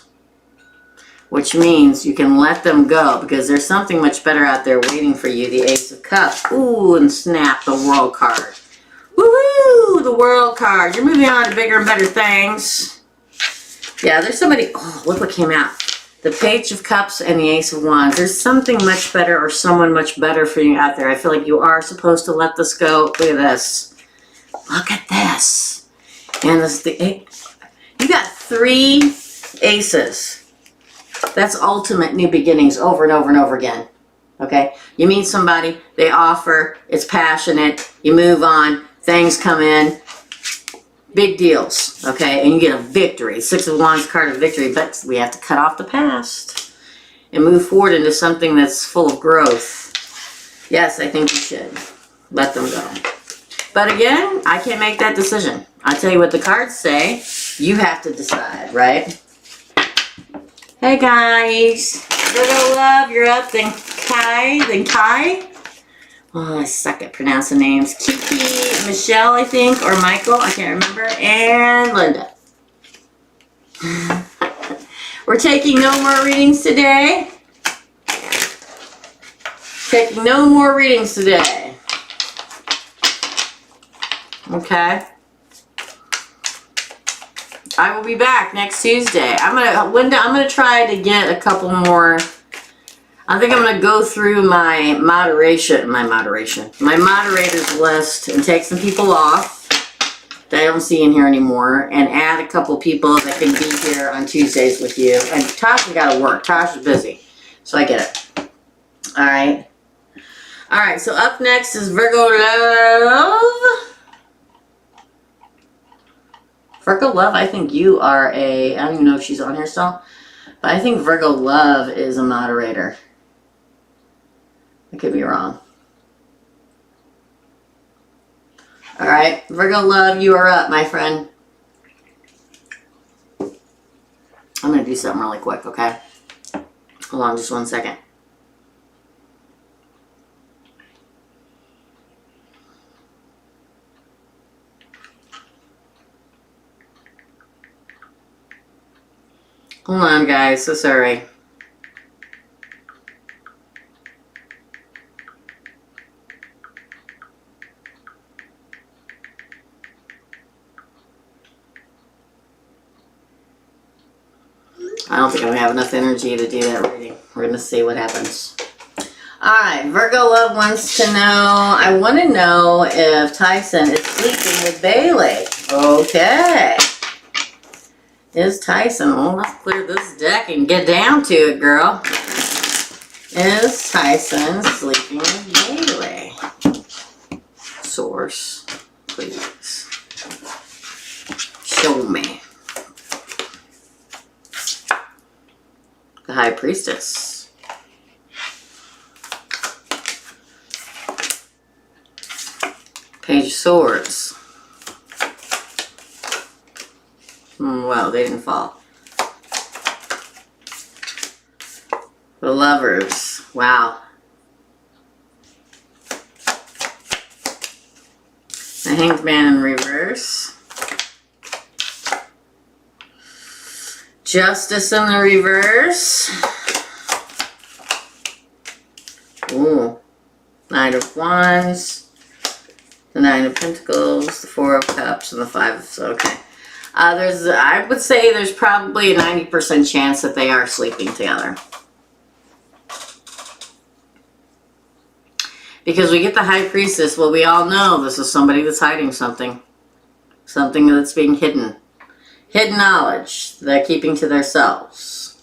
Which means you can let them go because there's something much better out there waiting for you. The Ace of Cups. Ooh, and snap, the World card. Woohoo! The World card. You're moving on to bigger and better things. Yeah, there's somebody. Oh, look what came out. The Page of Cups and the Ace of Wands. There's something much better or someone much better for you out there. I feel like you are supposed to let this go. Look at this. Look at this. And this you got 3 aces. That's ultimate new beginnings over and over and over again. Okay? You meet somebody, they offer, it's passionate, you move on, things come in, big deals. Okay? And you get a victory. 6 of Wands card of victory, but we have to cut off the past and move forward into something that's full of growth. Yes, I think you should. Let them go. But again, I can't make that decision. I'll tell you what the cards say. You have to decide, right? Hey guys, Virgo love, you're up. Then Kai. Oh, I suck at pronouncing names. Kiki, Michelle, I think, or Michael, I can't remember, and Linda. We're taking no more readings today. Taking no more readings today. Okay. I will be back next Tuesday. Linda, I'm gonna try to get a couple more. I think I'm gonna go through my moderators list and take some people off that I don't see in here anymore, and add a couple people that can be here on Tuesdays with you. And Tasha got to work. Tasha's busy, so I get it. All right. All right. So up next is Virgo Love. Virgo Love, I think you are I don't even know if she's on here still, but I think Virgo Love is a moderator. I could be wrong. All right, Virgo Love, you are up, my friend. I'm going to do something really quick, okay? Hold on just 1 second. Hold on, guys. So sorry. I don't think I'm going to have enough energy to do that reading. We're going to see what happens. Alright, Virgo Love wants to know, I want to know if Tyson is sleeping with Bailey. Okay. Is Tyson, well, let's clear this deck and get down to it, girl. Is Tyson sleeping with Bailey? Source, please. Show me. The High Priestess. Page of Swords. Well, they didn't fall. The Lovers. Wow. The Hanged Man in reverse. Justice in the reverse. Ooh. Knight of Wands. The Nine of Pentacles. The Four of Cups. And the Five of... Okay. I would say there's probably a 90% chance that they are sleeping together. Because we get the High Priestess. Well, we all know this is somebody that's hiding something. Something that's being hidden. Hidden knowledge they're keeping to themselves.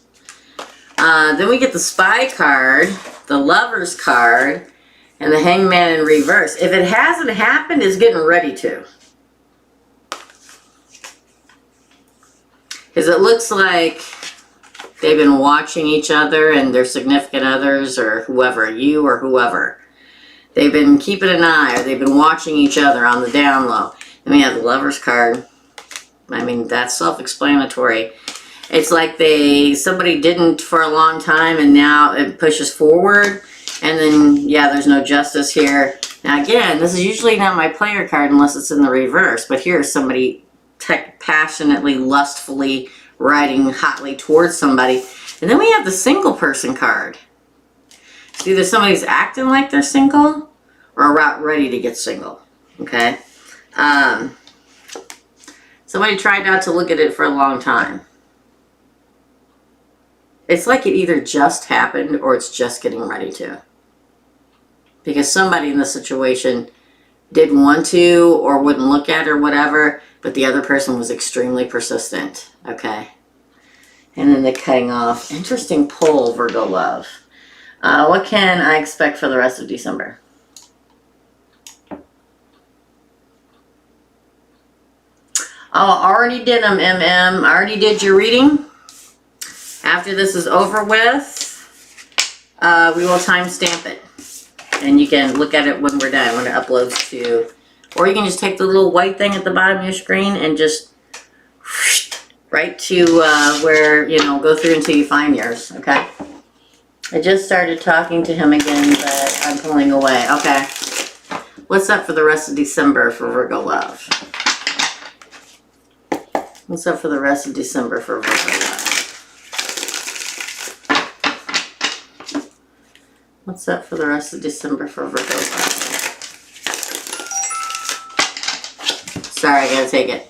Then we get the Spy card, the Lovers card, and the Hangman in reverse. If it hasn't happened, it's getting ready to. Because it looks like they've been watching each other and their significant others or whoever, you or whoever. They've been keeping an eye or they've been watching each other on the down low. And we have the Lovers card. I mean, that's self-explanatory. It's like somebody didn't for a long time and now it pushes forward. And then, yeah, there's no justice here. Now, again, this is usually not my player card unless it's in the reverse. But here's somebody passionately, lustfully riding hotly towards somebody. And then we have the single person card. So either somebody's acting like they're single or about ready to get single. Okay? Somebody tried not to look at it for a long time. It's like it either just happened or it's just getting ready to. Because somebody in the situation didn't want to or wouldn't look at or whatever, but the other person was extremely persistent. Okay. And then the cutting off. Interesting pull, Virgo Love. What can I expect for the rest of December? Oh, already did them, MM. Already did your reading. After this is over with, we will timestamp it. And you can look at it when we're done, when it uploads to... Or you can just take the little white thing at the bottom of your screen and just... right to where, you know, go through until you find yours, okay? I just started talking to him again, but I'm pulling away. Okay. What's up for the rest of December for Virgo love? What's up for the rest of December for Virgo love? What's up for the rest of December for Virgo love? Sorry, I gotta take it.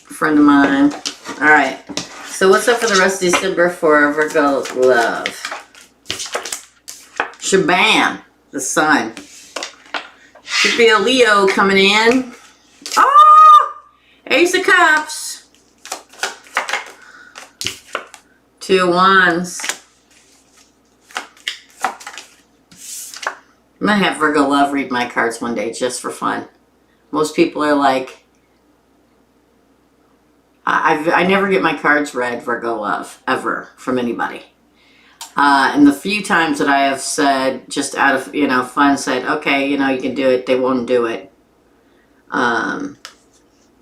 Friend of mine. All right. So what's up for the rest of December for Virgo love? Shabam. The sun. Could be a Leo coming in. Oh! Ace of Cups. Two of Wands. I'm going to have Virgo love read my cards one day just for fun. Most people are like, I never get my cards read, Virgo love, ever, from anybody. And the few times that I have said, just out of, you know, fun, said, okay, you know, you can do it, they won't do it. But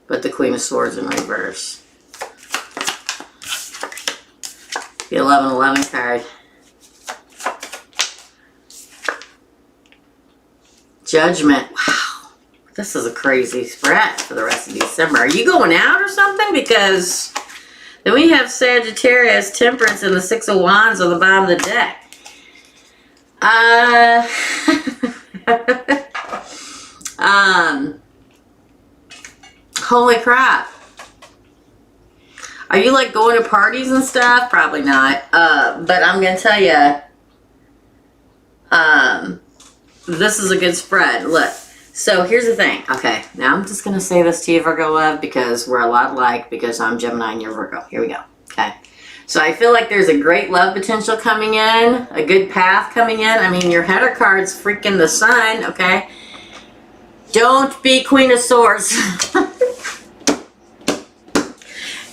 the Queen of Swords in reverse. The 11-11 card. Judgment. Wow. This is a crazy spread for the rest of December. Are you going out or something? Because then we have Sagittarius, Temperance, and the Six of Wands on the bottom of the deck. Holy crap. Are you like going to parties and stuff? Probably not. But I'm going to tell you, this is a good spread. Look. So here's the thing. Okay, now I'm just going to say this to you, Virgo love, because we're a lot alike, because I'm Gemini and you're Virgo. Here we go. Okay. So I feel like there's a great love potential coming in, a good path coming in. I mean, your header card's freaking the sun, okay? Don't be Queen of Swords.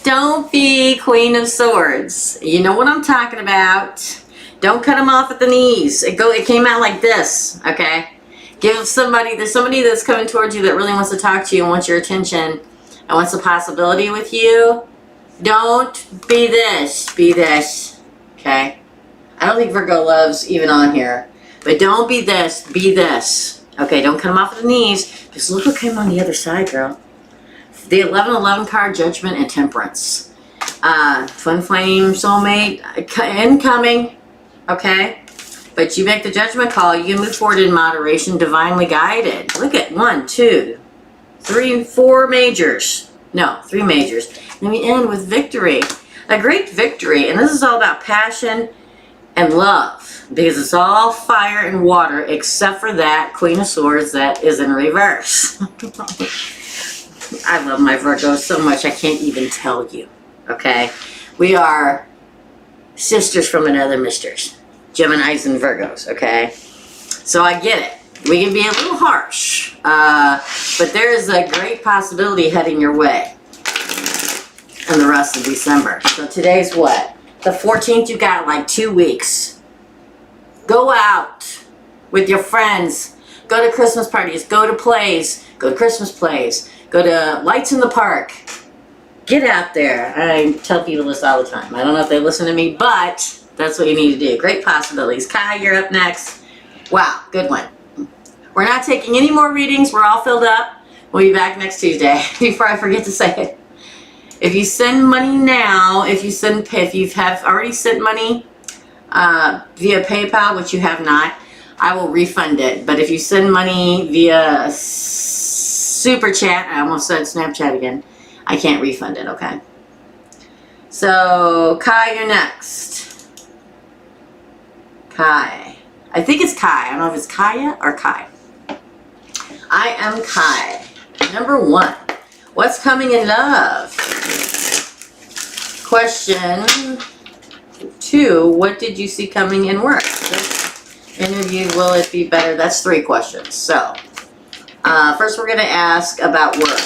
Don't be Queen of Swords. You know what I'm talking about. Don't cut them off at the knees. It came out like this, okay? Give somebody, there's somebody that's coming towards you that really wants to talk to you and wants your attention and wants a possibility with you. Don't be this, be this, okay? I don't think Virgo love's even on here, but don't be this, be this. Okay, don't cut them off at the knees. Just look what came on the other side, girl. The 11-11 card, Judgment and Temperance. Twin flame, soulmate, incoming, okay? But you make the judgment call. You can move forward in moderation, divinely guided. Look at 1, 2, 3, 4 majors. No, 3 majors. And we end with victory. A great victory. And this is all about passion and love. Because it's all fire and water except for that Queen of Swords that is in reverse. I love my Virgos so much I can't even tell you. Okay? We are sisters from another misters. Geminis and Virgos, okay? So I get it. We can be a little harsh. But there is a great possibility heading your way in the rest of December. So today's what? The 14th, you got like 2 weeks. Go out with your friends. Go to Christmas parties. Go to plays. Go to Christmas plays. Go to lights in the park. Get out there. I tell people this all the time. I don't know if they listen to me, but that's what you need to do. Great possibilities. Kai, you're up next. Wow, good one. We're not taking any more readings. We're all filled up. We'll be back next Tuesday. Before I forget to say it. If you send money now, if you have already sent money via PayPal, which you have not, I will refund it. But if you send money via Super Chat, I almost said Snapchat again, I can't refund it, okay? So, Kai, you're next. Kai. I think it's Kai. I don't know if it's Kaya or Kai. I am Kai. Number 1. What's coming in love? Question 2. What did you see coming in work? This interview, will it be better? That's 3 questions. So, first we're going to ask about work.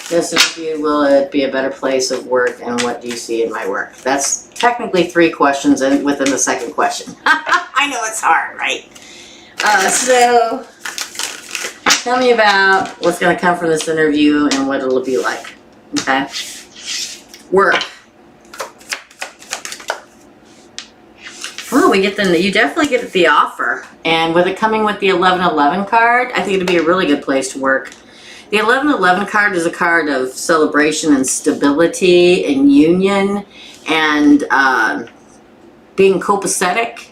This interview, will it be a better place of work, and what do you see in my work? That's technically 3 questions within the second question. I I know it's hard, right? So tell me about what's going to come from this interview and what it'll be like. Okay? Work. Well, we get you definitely get the offer. And with it coming with the 1111 card, I think it'd be a really good place to work. The 1111 card is a card of celebration and stability and union and being copacetic.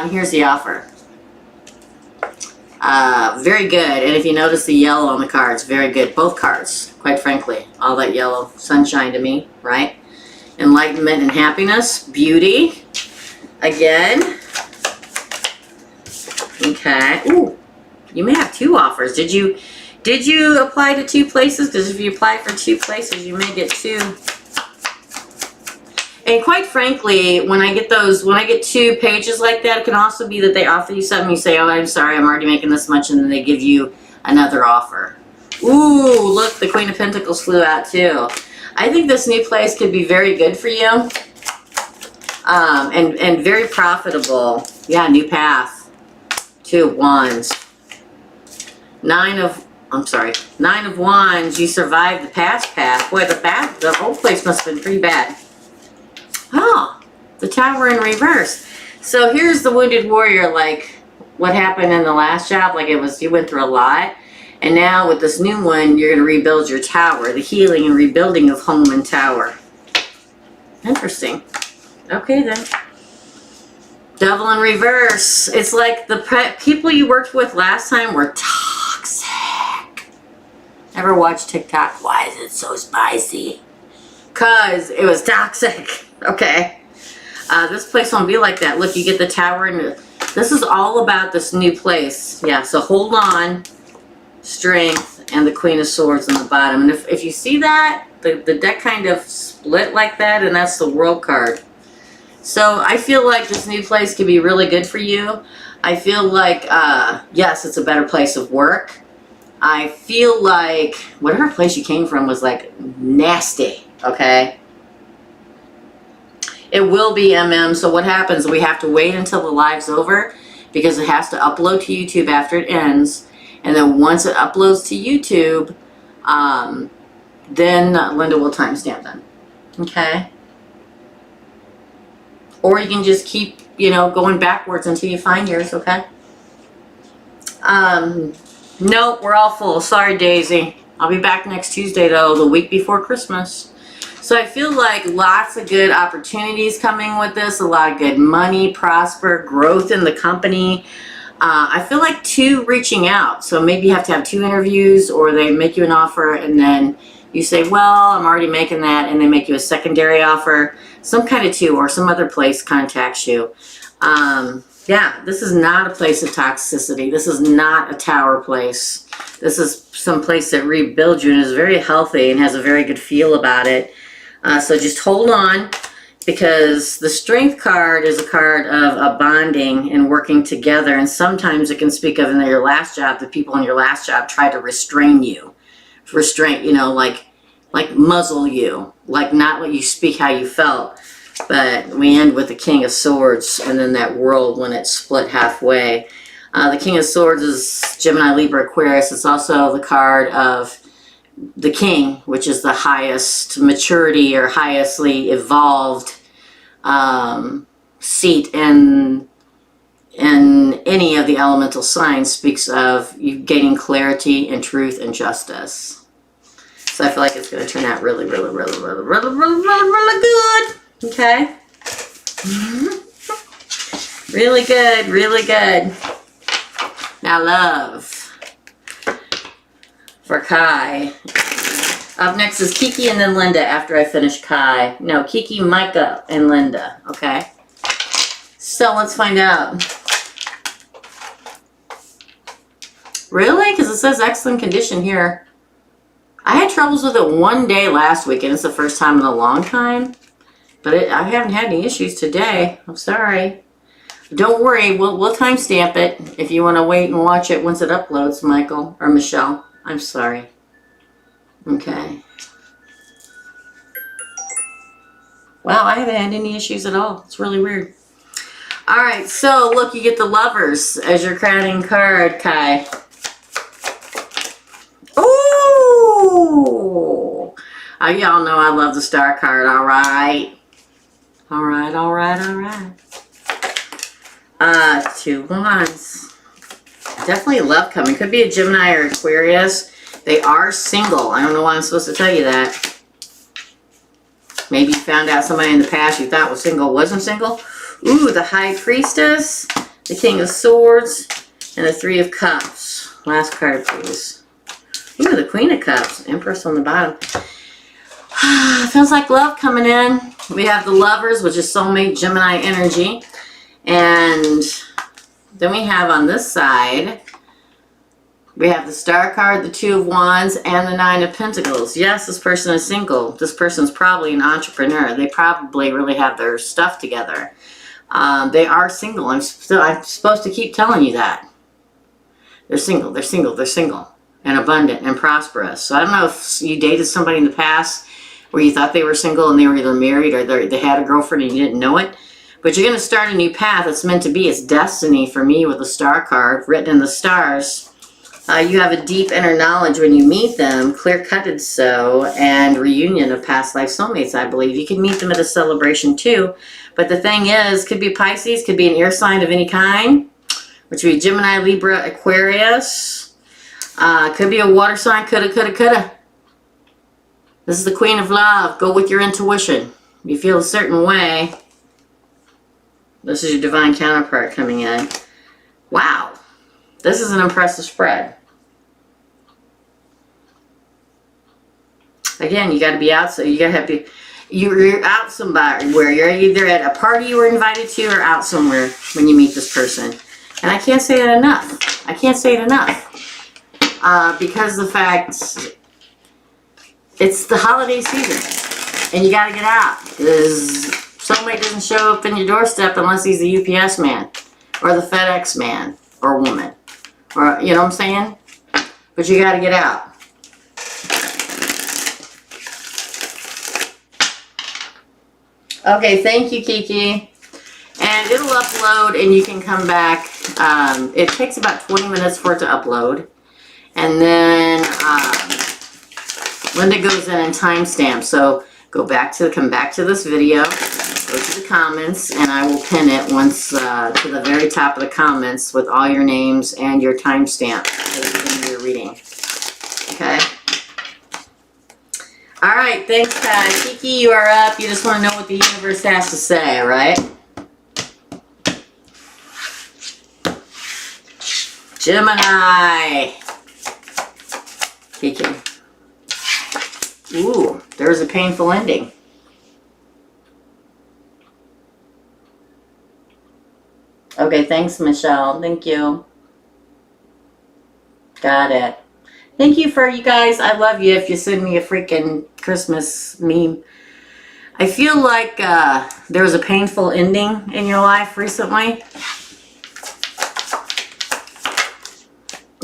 Here's the offer. Very good. And if you notice the yellow on the cards, very good. Both cards, quite frankly. All that yellow, sunshine to me, right? Enlightenment and happiness, beauty. Again. Okay. Ooh, you may have 2 offers. Did you apply to 2 places? Because if you apply for 2 places, you may get 2. And quite frankly, when I get 2 pages like that, it can also be that they offer you something, you say, oh, I'm sorry, I'm already making this much, and then they give you another offer. Ooh, look, the Queen of Pentacles flew out too. I think this new place could be very good for you. And very profitable. Yeah, new path. 2 of Wands. 9 of Wands, you survived the past path. Boy, the old place must have been pretty bad. Oh, the Tower in reverse. So here's the Wounded Warrior, like what happened in the last job, like you went through a lot. And now with this new one, you're going to rebuild your tower, the healing and rebuilding of home and tower. Interesting. Okay then. Devil in reverse. It's like the people you worked with last time were toxic. Ever watch TikTok? Why is it so spicy? Because it was toxic. Okay. This place won't be like that. Look, you get the tower, and this is all about this new place. Yeah, so hold on. Strength and the Queen of Swords on the bottom. And if you see that, the deck kind of split like that, and that's the World card. So I feel like this new place could be really good for you. I feel like, yes, it's a better place of work. I feel like whatever place you came from was like nasty, okay? It will be MM, so what happens, we have to wait until the live's over because it has to upload to YouTube after it ends. And then once it uploads to YouTube, then Linda will timestamp them, okay? Or you can just keep, going backwards until you find yours, okay? Nope, we're all full. Sorry, Daisy. I'll be back next Tuesday, though, the week before Christmas. So I feel like lots of good opportunities coming with this, a lot of good money, prosper, growth in the company. I feel like 2 reaching out. So maybe you have to have 2 interviews, or they make you an offer and then you say, well, I'm already making that, and they make you a secondary offer. Some kind of 2, or some other place contacts you. Yeah, this is not a place of toxicity. This is not a tower place. This is some place that rebuilds you and is very healthy and has a very good feel about it. So just hold on, because the Strength card is a card of a bonding and working together. And sometimes it can speak of in your last job, the people in your last job try to restrain you. Restrain, like muzzle you, like not let you speak how you felt. But we end with the King of Swords, and then that world when it's split halfway. The King of Swords is Gemini, Libra, Aquarius. It's also the card of the King, which is the highest maturity or highestly evolved seat in any of the elemental signs. Speaks of you gaining clarity and truth and justice. So I feel like it's going to turn out really, really, really, really, really, really, really good. Okay. Really good, really good. Now love for Kai. Up next is Kiki and then Linda after I finish Kai. No, Kiki, Micah, and Linda. Okay. So let's find out. Really? Because it says excellent condition here. I had troubles with it one day last week, and it's the first time in a long time. But I haven't had any issues today. I'm sorry. Don't worry. We'll timestamp it if you want to wait and watch it once it uploads, Michael or Michelle. I'm sorry. Okay. Wow, I haven't had any issues at all. It's really weird. Alright, so look, you get the Lovers as your crowning card, Kai. Ooh! Y'all know I love the Star card, alright? Alright, alright, alright. 2 Wands. Definitely love coming. Could be a Gemini or Aquarius. They are single. I don't know why I'm supposed to tell you that. Maybe you found out somebody in the past you thought was single wasn't single. Ooh, the High Priestess, the King of Swords, and the 3 of Cups. Last card, please. Ooh, the Queen of Cups. Empress on the bottom. Feels like love coming in. We have the Lovers, which is soulmate Gemini energy. And then we have on this side, we have the Star card, the 2 of Wands, and the 9 of Pentacles. Yes, this person is single. This person's probably an entrepreneur. They probably really have their stuff together. They are single. I'm supposed to keep telling you that. They're single, they're single, they're single. And abundant and prosperous. So I don't know if you dated somebody in the past where you thought they were single and they were either married or they had a girlfriend and you didn't know it. But you're going to start a new path. It's meant to be. It's destiny for me with the Star card written in the stars. You have a deep inner knowledge when you meet them, clear-cutted so, and reunion of past life soulmates, I believe. You can meet them at a celebration too. But the thing is, could be Pisces, could be an air sign of any kind, which would be Gemini, Libra, Aquarius. Could be a water sign, coulda. This is the Queen of Love. Go with your intuition. You feel a certain way. This is your divine counterpart coming in. Wow. This is an impressive spread. Again, you got to be out, so you got to have you're out somewhere where you're either at a party you were invited to or out somewhere when you meet this person. And I can't say it enough. I can't say it enough. Because the fact it's the holiday season and you got to get out because somebody doesn't show up in your doorstep unless he's the UPS man or the FedEx man or woman. Or, you know what I'm saying? But you got to get out. Okay, thank you, Kiki. And it'll upload and you can come back. It takes about 20 minutes for it to upload. And then Linda goes in and timestamp. So come back to this video, go to the comments, and I will pin it once to the very top of the comments with all your names and your timestamp in your reading. Okay. All right, thanks, Kiki. You are up. You just want to know what the universe has to say, all right? Gemini. Kiki. Ooh, there's a painful ending. Okay, thanks, Michelle. Thank you. Got it. Thank you for you guys. I love you if you send me a freaking Christmas meme. I feel like there was a painful ending in your life recently.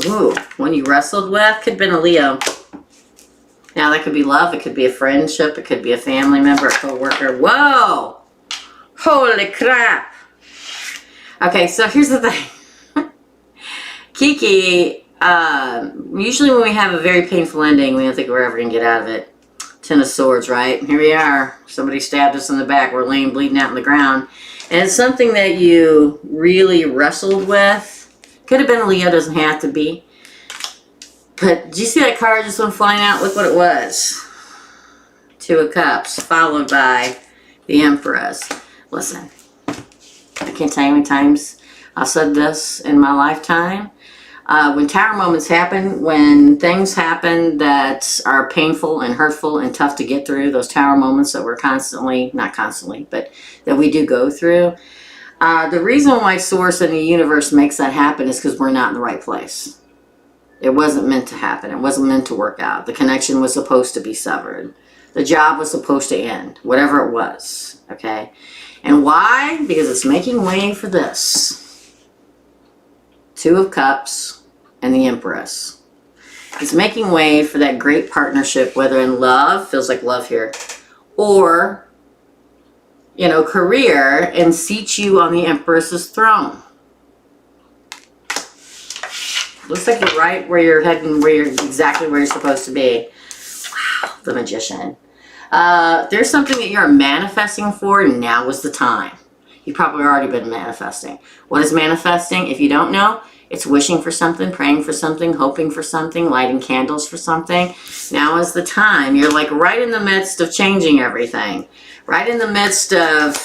Ooh, one you wrestled with. Could have been a Leo. Now that could be love. It could be a friendship. It could be a family member, a co-worker. Whoa! Holy crap! Okay, so here's the thing. Kiki, usually when we have a very painful ending, we don't think we're ever going to get out of it. 10 of Swords, right? Here we are. Somebody stabbed us in the back. We're laying bleeding out on the ground. And it's something that you really wrestled with. Could have been a Leo, doesn't have to be. But do you see that card just went flying out? Look what it was. 2 of Cups, followed by the Empress. Listen, I can't tell you how many times I've said this in my lifetime. When tower moments happen, when things happen that are painful and hurtful and tough to get through, those tower moments that we're constantly, not constantly, but that we do go through, the reason why Source and the universe makes that happen is because we're not in the right place. It wasn't meant to happen. It wasn't meant to work out. The connection was supposed to be severed. The job was supposed to end, whatever it was, okay? And why? Because it's making way for this. 2 of Cups and the Empress. It's making way for that great partnership, whether in love, feels like love here, or career and seat you on the Empress's throne. Looks like you're right where you're heading, exactly where you're supposed to be. Wow, the Magician. There's something that you're manifesting for, and now is the time. You've probably already been manifesting. What is manifesting? If you don't know, it's wishing for something, praying for something, hoping for something, lighting candles for something. Now is the time. You're like right in the midst of changing everything. Right in the midst of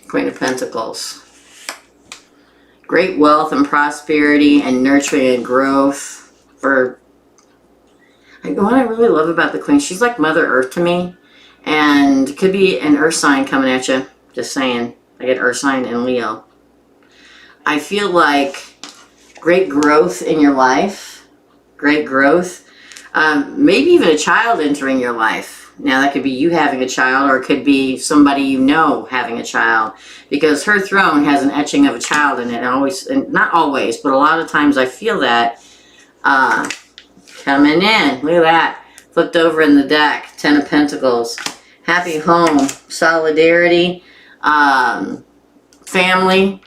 Queen of Pentacles. Great wealth and prosperity and nurturing and growth. What I really love about the Queen, she's like Mother Earth to me. And could be an Earth sign coming at you. Just saying. I get Earth sign and Leo. I feel like great growth in your life. Great growth. Maybe even a child entering your life. Now that could be you having a child, or it could be somebody you know having a child. Because her throne has an etching of a child in it. And not always, but a lot of times I feel that coming in. Look at that. Flipped over in the deck. 10 of Pentacles. Happy home. Solidarity. Family.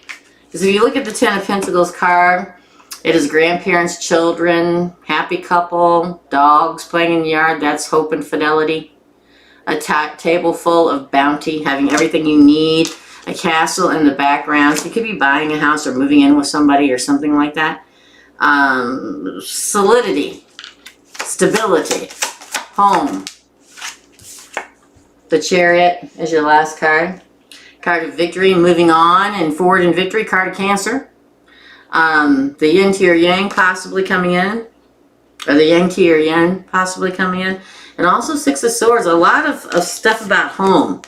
Because if you look at the 10 of Pentacles card, it is grandparents, children, happy couple, dogs playing in the yard. That's hope and fidelity. A table full of bounty, having everything you need. A castle in the background. So you could be buying a house or moving in with somebody or something like that. Solidity. Stability. Home. The Chariot is your last card. Card of victory, moving on and forward in victory. Card of Cancer. The yin to your yang possibly coming in. Or the yang to your yin possibly coming in. And also 6 of Swords. A lot of stuff about home.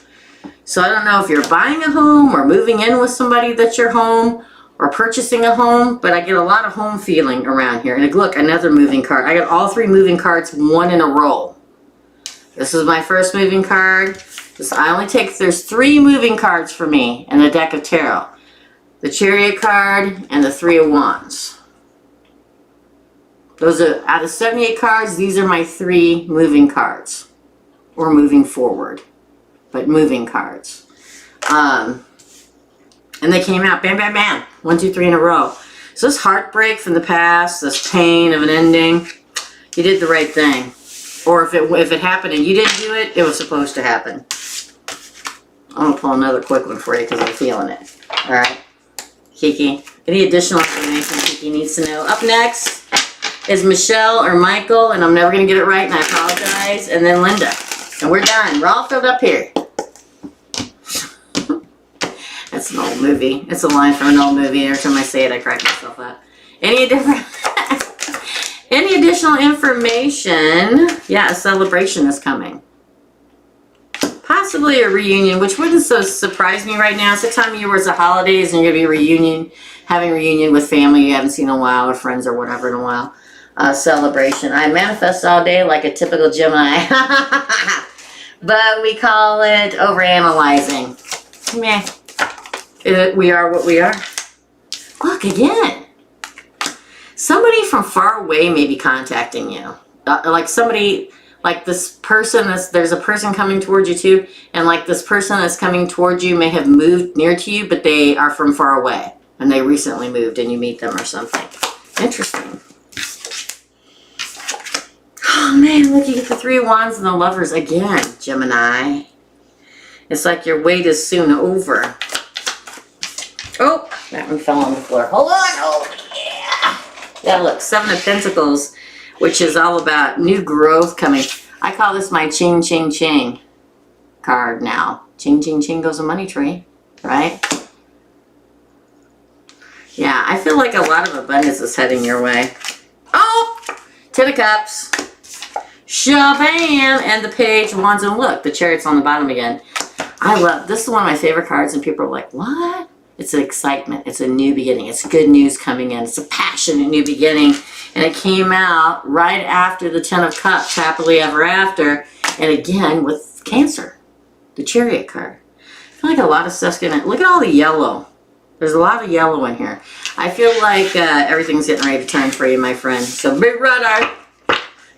So I don't know if you're buying a home or moving in with somebody that's your home. Or purchasing a home. But I get a lot of home feeling around here. And look, another moving card. I got all 3 moving cards, one in a row. This is my first moving card. There's 3 moving cards for me in the deck of tarot. The Chariot card and the 3 of Wands. Those are, out of 78 cards, these are my 3 moving cards. Or moving forward. But moving cards. And they came out, bam, bam, bam. 1, 2, 3 in a row. So this heartbreak from the past, this pain of an ending, you did the right thing. Or if it happened and you didn't do it, it was supposed to happen. I'm going to pull another quick one for you because I'm feeling it. Alright. Kiki. Any additional information Kiki needs to know? Up next is Michelle or Michael, and I'm never going to get it right, and I apologize. And then Linda. And we're done. We're all filled up here. That's an old movie. It's a line from an old movie. Every time I say it, I crack myself up. Any additional information? Yeah, a celebration is coming. Possibly a reunion, which wouldn't so surprise me right now. It's the time of year where it's the holidays and you're going to be having a reunion with family you haven't seen in a while, or friends or whatever in a while. Celebration. I manifest all day like a typical Gemini. But we call it overanalyzing. Meh. We are what we are. Look, again. Somebody from far away may be contacting you. Like somebody... Like this person, there's a person coming towards you too, and like this person that's coming towards you may have moved near to you, but they are from far away, and they recently moved and you meet them or something. Interesting. Oh man, look, you get the 3 of Wands and the Lovers again, Gemini. It's like your wait is soon over. Oh, that one fell on the floor. Hold on, oh yeah. Yeah, look, 7 of Pentacles, which is all about new growth coming. I call this my ching, ching, ching card now. Ching, ching, ching goes a money tree, right? Yeah, I feel like a lot of abundance is heading your way. Oh, 10 of Cups. Shabam! And the Page of Wands. And look, the Chariot's on the bottom again. This is one of my favorite cards, and people are like, what? It's an excitement. It's a new beginning. It's good news coming in. It's a passionate new beginning. And it came out right after the 10 of Cups, happily ever after. And again, with Cancer, the Chariot card. I feel like a lot of stuff's going to... Look at all the yellow. There's a lot of yellow in here. I feel like everything's getting ready to turn for you, my friend. So be ready.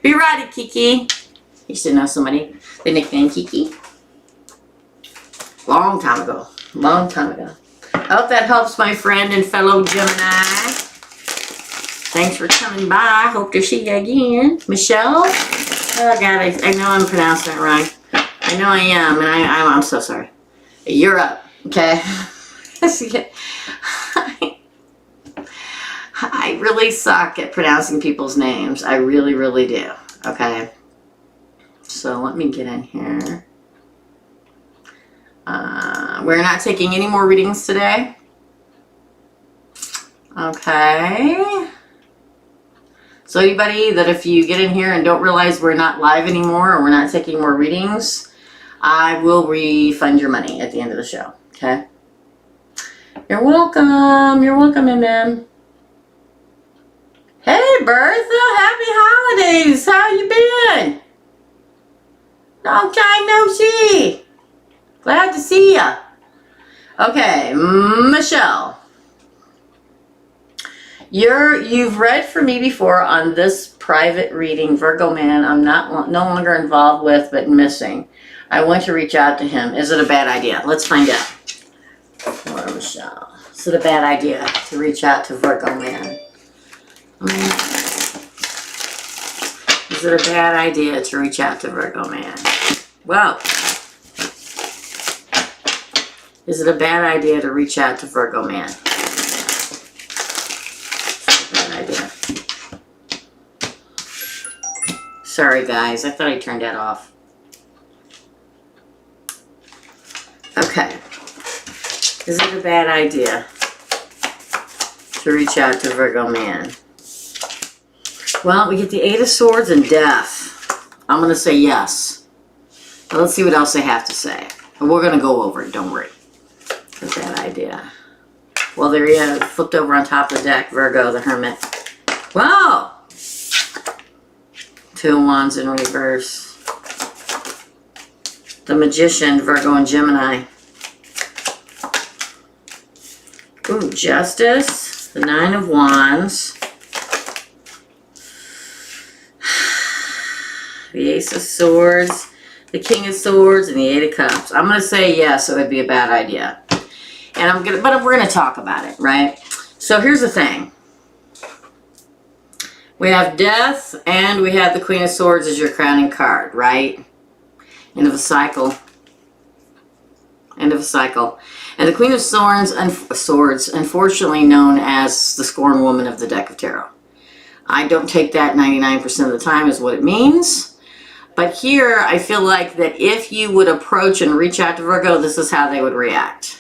Be ready, Kiki. Used to know somebody. They nicknamed Kiki. Long time ago. Long time ago. I hope that helps, my friend and fellow Gemini. Thanks for coming by. Hope to see you again. Michelle? Oh, God, I know I'm pronouncing it wrong. I know I am, and I'm so sorry. You're up, okay? I really suck at pronouncing people's names. I really, really do, okay? So let me get in here. We're not taking any more readings today. Okay. So anybody that if you get in here and don't realize we're not live anymore or we're not taking more readings, I will refund your money at the end of the show. Okay? You're welcome. You're welcome, MM. Hey, Bertha. Happy holidays. How you been? Long time no see. Glad to see ya. Okay, Michelle. You've read for me before on this private reading, Virgo man I'm no longer involved with but missing. I want to reach out to him. Is it a bad idea? Let's find out. Hello, Michelle. Is it a bad idea to reach out to Virgo man? Is it a bad idea to reach out to Virgo man? Whoa. Is it a bad idea to reach out to Virgo man? Idea. Sorry guys, I thought I turned that off. Okay. Is it a bad idea to reach out to Virgo man? Well, we get the 8 of Swords and Death. I'm going to say yes. But let's see what else they have to say. And we're going to go over it, don't worry. It's a bad idea. Well, there he is, flipped over on top of the deck, Virgo, the Hermit. Wow! 2 of Wands in reverse. The Magician, Virgo and Gemini. Ooh, Justice, the 9 of Wands. The Ace of Swords, the King of Swords, and the 8 of Cups. I'm going to say yes, it would be a bad idea. And we're going to talk about it, right? So here's the thing. We have Death and we have the Queen of Swords as your crowning card, right? End of a cycle. End of a cycle. And the Queen of Swords, unfortunately known as the scorned woman of the deck of tarot. I don't take that 99% of the time as what it means. But here, I feel like that if you would approach and reach out to Virgo, this is how they would react.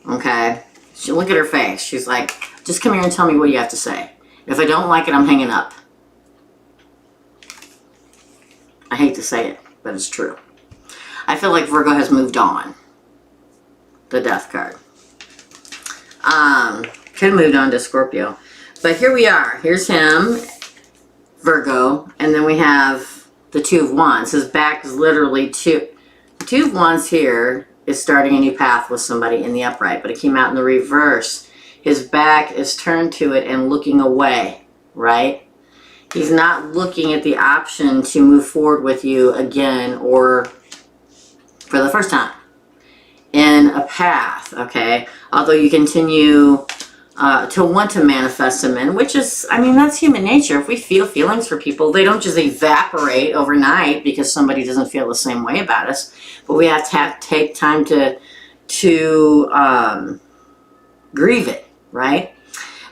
Okay, look at her face. She's like, just come here and tell me what you have to say. If I don't like it, I'm hanging up. I hate to say it, but it's true. I feel like Virgo has moved on. The Death card. Could have moved on to Scorpio. But here we are. Here's him, Virgo. And then we have the 2 of Wands. His back is literally the 2 of Wands here is starting a new path with somebody in the upright, but it came out in the reverse. His back is turned to it and looking away, right? He's not looking at the option to move forward with you again or for the first time in a path, okay? Although you continue to want to manifest them in, which is, I mean, that's human nature. If we feel feelings for people, they don't just evaporate overnight because somebody doesn't feel the same way about us. But we have to take time to grieve it, right?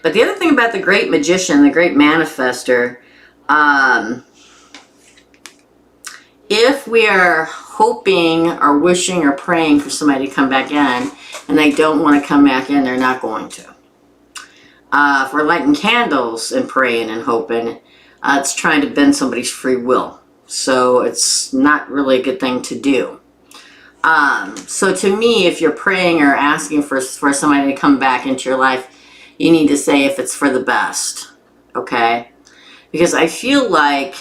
But the other thing about the great magician, the great manifester, if we are hoping or wishing or praying for somebody to come back in and they don't want to come back in, they're not going to. If we're lighting candles and praying and hoping, it's trying to bend somebody's free will. So it's not really a good thing to do. So to me, if you're praying or asking for somebody to come back into your life, you need to say if it's for the best, okay? Because I feel like,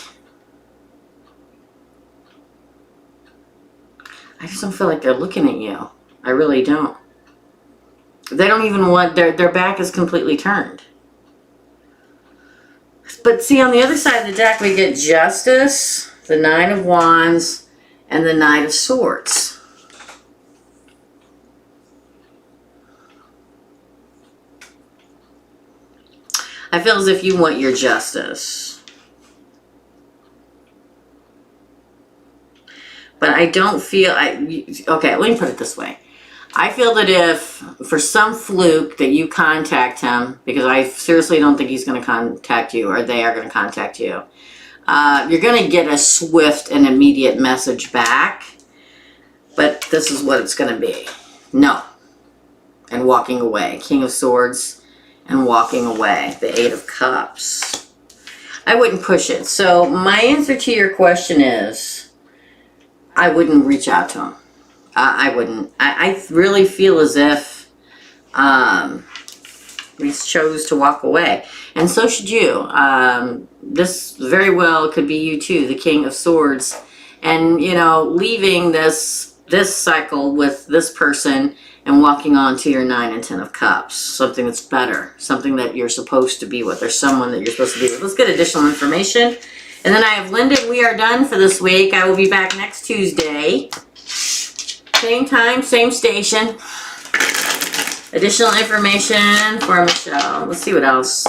I just don't feel like they're looking at you. I really don't. They don't even want, their back is completely turned. But see, on the other side of the deck, we get Justice the Nine of Wands, and the Knight of Swords. I feel as if you want your justice. But I don't feel, okay, let me put it this way. I feel that if, for some fluke, that you contact him, because I seriously don't think he's going to contact you, or they are going to contact you, you're going to get a swift and immediate message back. But this is what it's going to be. No. And walking away. King of Swords. And walking away. The Eight of Cups. I wouldn't push it. So my answer to your question is, I wouldn't reach out to him. I wouldn't. I really feel as if he chose to walk away. And so should you. This very well could be you too, the King of Swords. And, you know, leaving this cycle with this person and walking on to your 9 and 10 of Cups. Something that's better. Something that you're supposed to be with. There's someone that you're supposed to be with. Let's get additional information. And then I have Linda. We are done for this week. I will be back next Tuesday. Same time, same station. Additional information for Michelle. Let's see what else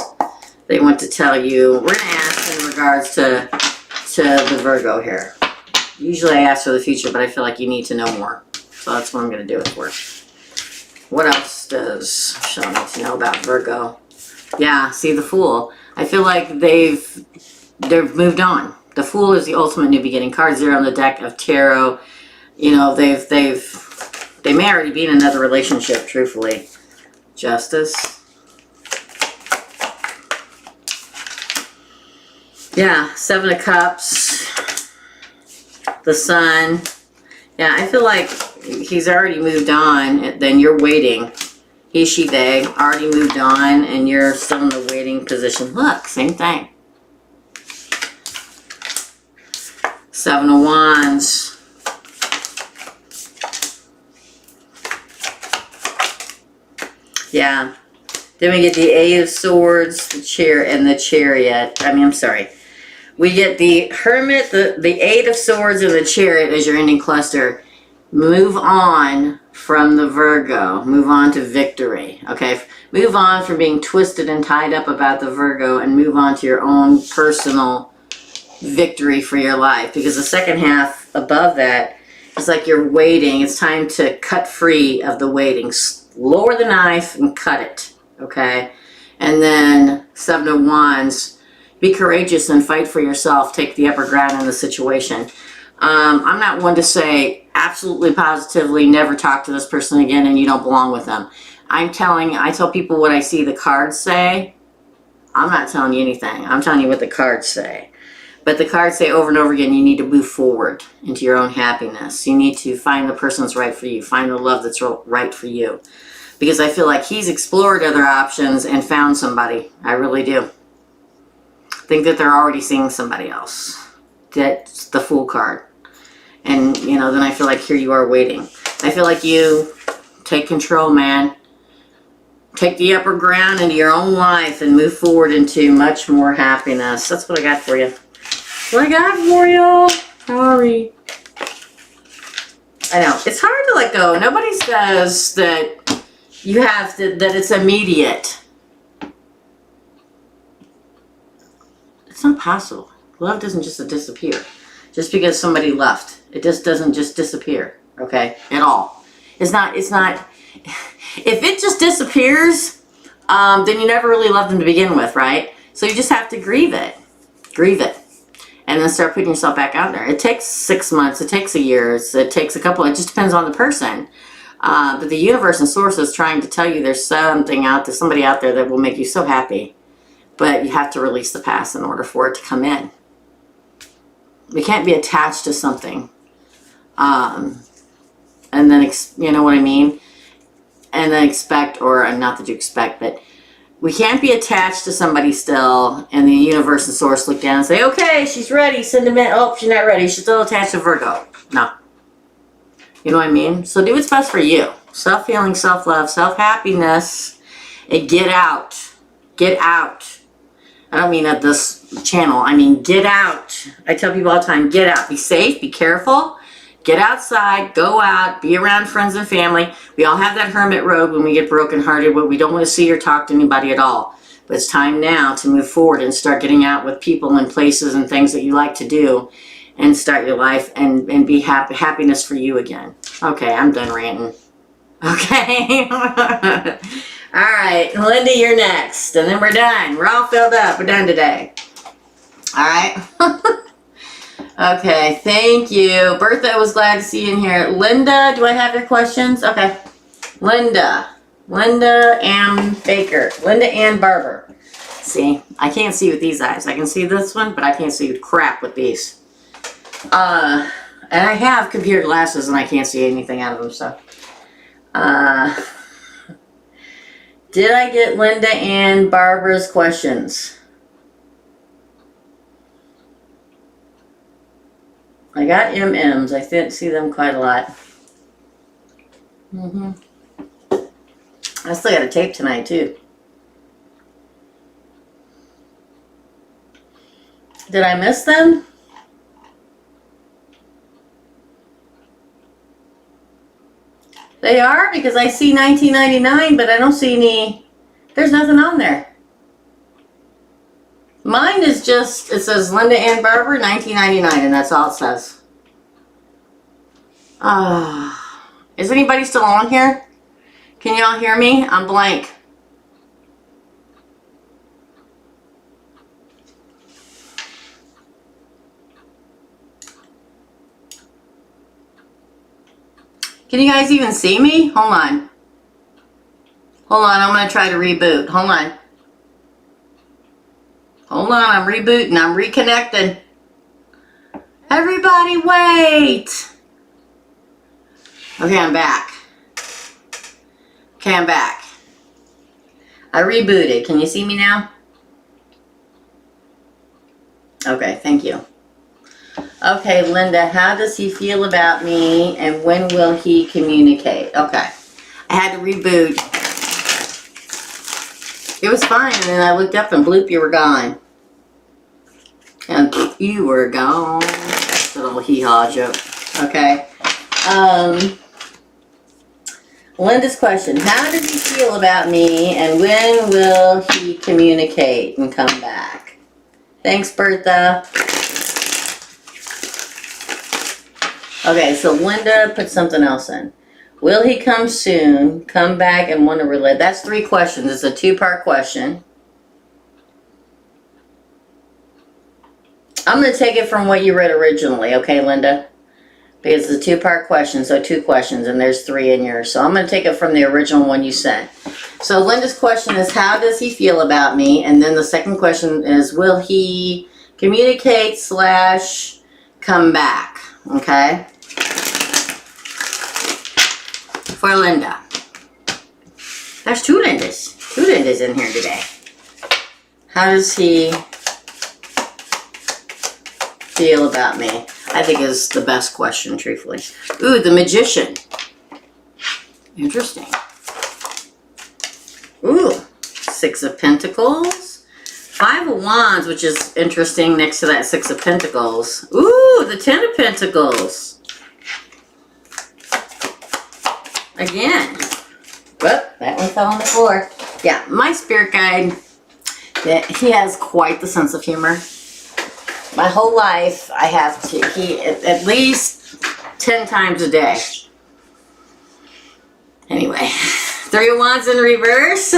they want to tell you. We're going to ask in regards to the Virgo here. Usually I ask for the future, but I feel like you need to know more. So that's what I'm going to do it for. What else does Michelle need to know about Virgo? Yeah, see the Fool. I feel like they've moved on. The Fool is the ultimate new beginning. Card 0 on the deck of tarot. You know, they may already be in another relationship, truthfully. Justice. Yeah, 7 of Cups. The Sun. Yeah, I feel like he's already moved on, then you're waiting. He, she, they already moved on, and you're still in the waiting position. Look, same thing. 7 of Wands. Yeah. Then we get the Eight of Swords, the Chair, and the Chariot. I'm sorry. We get the Hermit, the Eight of Swords, and the Chariot as your ending cluster. Move on from the Virgo. Move on to victory. Okay? Move on from being twisted and tied up about the Virgo and move on to your own personal victory for your life. Because the second half above that is like you're waiting. It's time to cut free of the waiting. Lower the knife and cut it. Okay? And then 7 of Wands. Be courageous and fight for yourself. Take the upper ground in the situation. I'm not one to say absolutely positively never talk to this person again and you don't belong with them. I tell people what I see the cards say. I'm not telling you anything. I'm telling you what the cards say. But the cards say over and over again, you need to move forward into your own happiness. You need to find the person that's right for you. Find the love that's right for you. Because I feel like he's explored other options and found somebody. I really do. Think that they're already seeing somebody else. That's the Fool card. And, you know, then I feel like here you are waiting. I feel like you take control, man. Take the upper ground into your own life and move forward into much more happiness. That's what I got for you. That's what I got for you. Sorry. I know. It's hard to let go. Nobody says that you have to, that it's immediate. It's not possible. Love doesn't just disappear. Just because somebody left. It just doesn't just disappear. Okay? At all. It's not, if it just disappears, then you never really loved them to begin with, right? So you just have to grieve it. Grieve it. And then start putting yourself back out there. It takes 6 months. It takes a year. It takes a couple. It just depends on the person. But the universe and source is trying to tell you there's something out there, somebody out there that will make you so happy. But you have to release the past in order for it to come in. We can't be attached to something. And then, you know what I mean? And then expect, or not that you expect, but we can't be attached to somebody still, and the universe and source look down and say, okay, she's ready, send them in. Oh, she's not ready. She's still attached to Virgo. No. You know what I mean? So do what's best for you. Self-healing, self-love, self-happiness, and get out. Get out. I don't mean at this channel. I mean, get out. I tell people all the time, get out. Be safe, be careful. Get outside, go out, be around friends and family. We all have that hermit road when we get brokenhearted, where we don't want to see or talk to anybody at all. But it's time now to move forward and start getting out with people and places and things that you like to do and start your life and be happy, happiness for you again. Okay, I'm done ranting. Okay. All right, Linda, you're next. And then we're done. We're all filled up. We're done today. All right. Okay, thank you. Bertha, I was glad to see you in here. Linda, do I have your questions? Okay. Linda Ann Baker. Linda Ann Barber. See, I can't see with these eyes. I can see this one, but I can't see crap with these. And I have computer glasses and I can't see anything out of them, so. Did I get Linda Ann Barbara's questions? I got MMs. I see them quite a lot. I still got a tape tonight, too. Did I miss them? They are? Because I see 1999, but I don't see any... There's nothing on there. Mine is just, it says Linda Ann Barber, 1999, and that's all it says. Is anybody still on here? Can y'all hear me? I'm blank. Can you guys even see me? Hold on. Hold on, I'm going to try to reboot. Hold on. Hold on, I'm rebooting. I'm reconnecting. Everybody wait. Okay, I'm back. Okay, I'm back. I rebooted. Can you see me now? Okay, thank you. Okay, Linda, how does he feel about me and when will he communicate? Okay, I had to reboot. It was fine, and then I looked up and bloop, you were gone. And you were gone. That's a little hee-haw joke. Okay. Linda's question. How does he feel about me and when will he communicate and come back? Thanks, Bertha. Okay, so Linda put something else in. Will he come soon, come back, and want to relate? That's 3 questions. It's a 2-part question. I'm going to take it from what you read originally, okay, Linda? Because it's a 2-part question, so 2 questions, and there's 3 in yours. So I'm going to take it from the original one you sent. So Linda's question is, how does he feel about me? And then the second question is, will he communicate / come back? Okay? For Linda. There's 2 Lindas. 2 Lindas in here today. How does he feel about me? I think is the best question, truthfully. Ooh, the Magician. Interesting. Ooh, 6 of Pentacles. 5 of Wands, which is interesting next to that 6 of Pentacles. Ooh, the 10 of Pentacles. Again. Whoop, that one fell on the floor. Yeah, my spirit guide, he has quite the sense of humor. My whole life, I have to, at least 10 times a day. Anyway, 3 of Wands in reverse.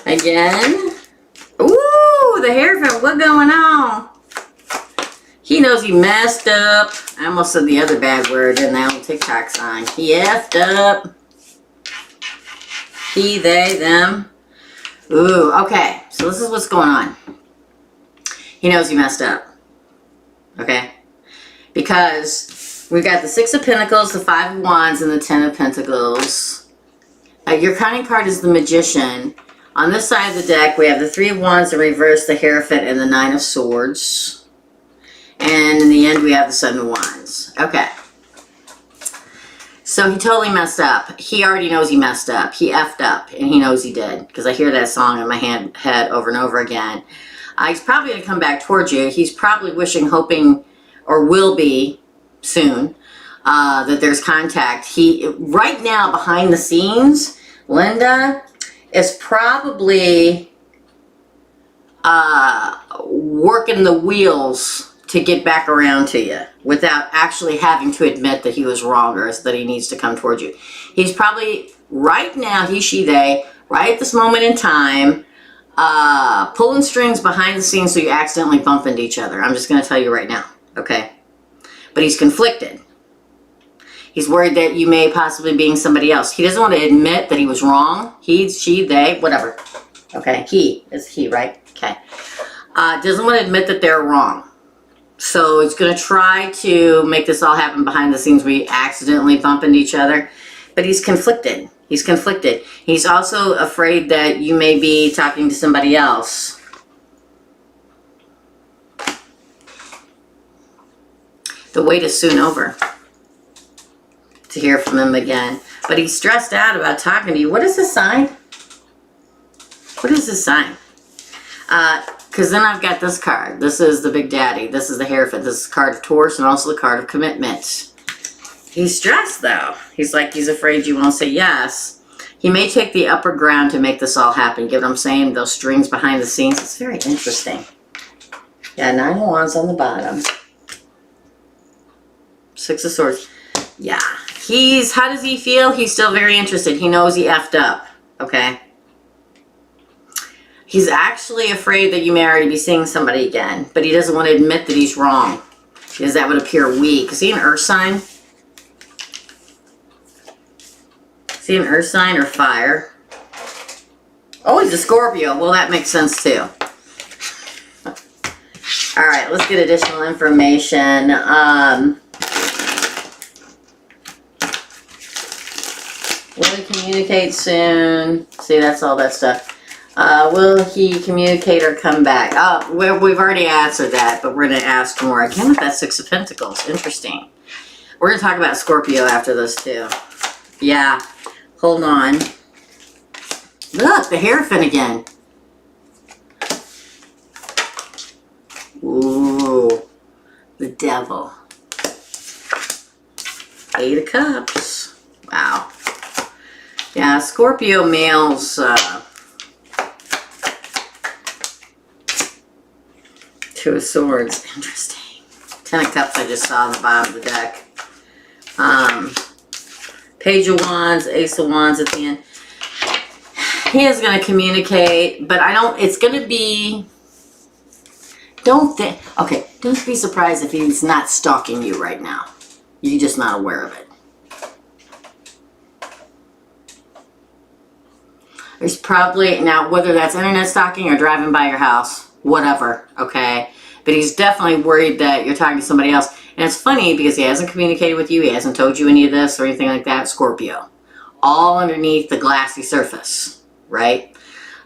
Again. Ooh, the Hierophant, what's going on? He knows he messed up. I almost said the other bad word in that old TikTok song. He effed up. He, they, them. Ooh, okay. So this is what's going on. He knows he messed up. Okay? Because we've got the 6 of Pentacles, the 5 of Wands, and the 10 of Pentacles. Your cunning card is the Magician. On this side of the deck, we have the 3 of Wands in reverse, the Hierophant, and the 9 of Swords. And in the end, we have the 7 of Wands. Okay. So he totally messed up. He already knows he messed up. He effed up, and he knows he did. Because I hear that song in my head over and over again. He's probably going to come back towards you. He's probably wishing, hoping, or will be soon, that there's contact. Right now, behind the scenes, Linda is probably working the wheels to get back around to you without actually having to admit that he was wrong or that he needs to come towards you. He's probably, right now, he, she, they, right at this moment in time, pulling strings behind the scenes so you accidentally bump into each other. I'm just going to tell you right now, okay? But he's conflicted. He's worried that you may possibly being somebody else. He doesn't want to admit that he was wrong. He, she, they, whatever. Okay, he. It's he, right? Okay. Doesn't want to admit that they're wrong. So he's going to try to make this all happen behind the scenes where you accidentally bump into each other. But he's conflicted. He's conflicted. He's also afraid that you may be talking to somebody else. The wait is soon over to hear from him again. But he's stressed out about talking to you. What is this sign? What is this sign? Because then I've got this card. This is the Big Daddy. This is the Hierophant. This is the card of Taurus and also the card of commitment. He's stressed, though. He's like, he's afraid you won't say yes. He may take the upper ground to make this all happen. Get what I'm saying? Those strings behind the scenes. It's very interesting. Yeah, 9 of Wands on the bottom. 6 of Swords. Yeah. How does he feel? He's still very interested. He knows he effed up. Okay? He's actually afraid that you may already be seeing somebody again, but he doesn't want to admit that he's wrong because that would appear weak. Is he an earth sign? Is he an earth sign or fire? Oh, he's a Scorpio. Well, that makes sense too. All right, let's get additional information. Will he communicate soon? See, that's all that stuff. Will he communicate or come back? Oh, we've already answered that, but we're going to ask more. Again with that 6 of Pentacles. Interesting. We're going to talk about Scorpio after this, too. Yeah. Hold on. Look, the Hierophant again. Ooh. The Devil. 8 of Cups. Wow. Yeah, Scorpio males... 2 of Swords. Interesting. 10 of Cups I just saw on the bottom of the deck. Page of Wands, Ace of Wands at the end. He is going to communicate, but it's going to be, don't be surprised if he's not stalking you right now. You're just not aware of it. There's probably, now whether that's internet stalking or driving by your house, whatever, okay? But he's definitely worried that you're talking to somebody else. And it's funny because he hasn't communicated with you. He hasn't told you any of this or anything like that. Scorpio. All underneath the glassy surface, right?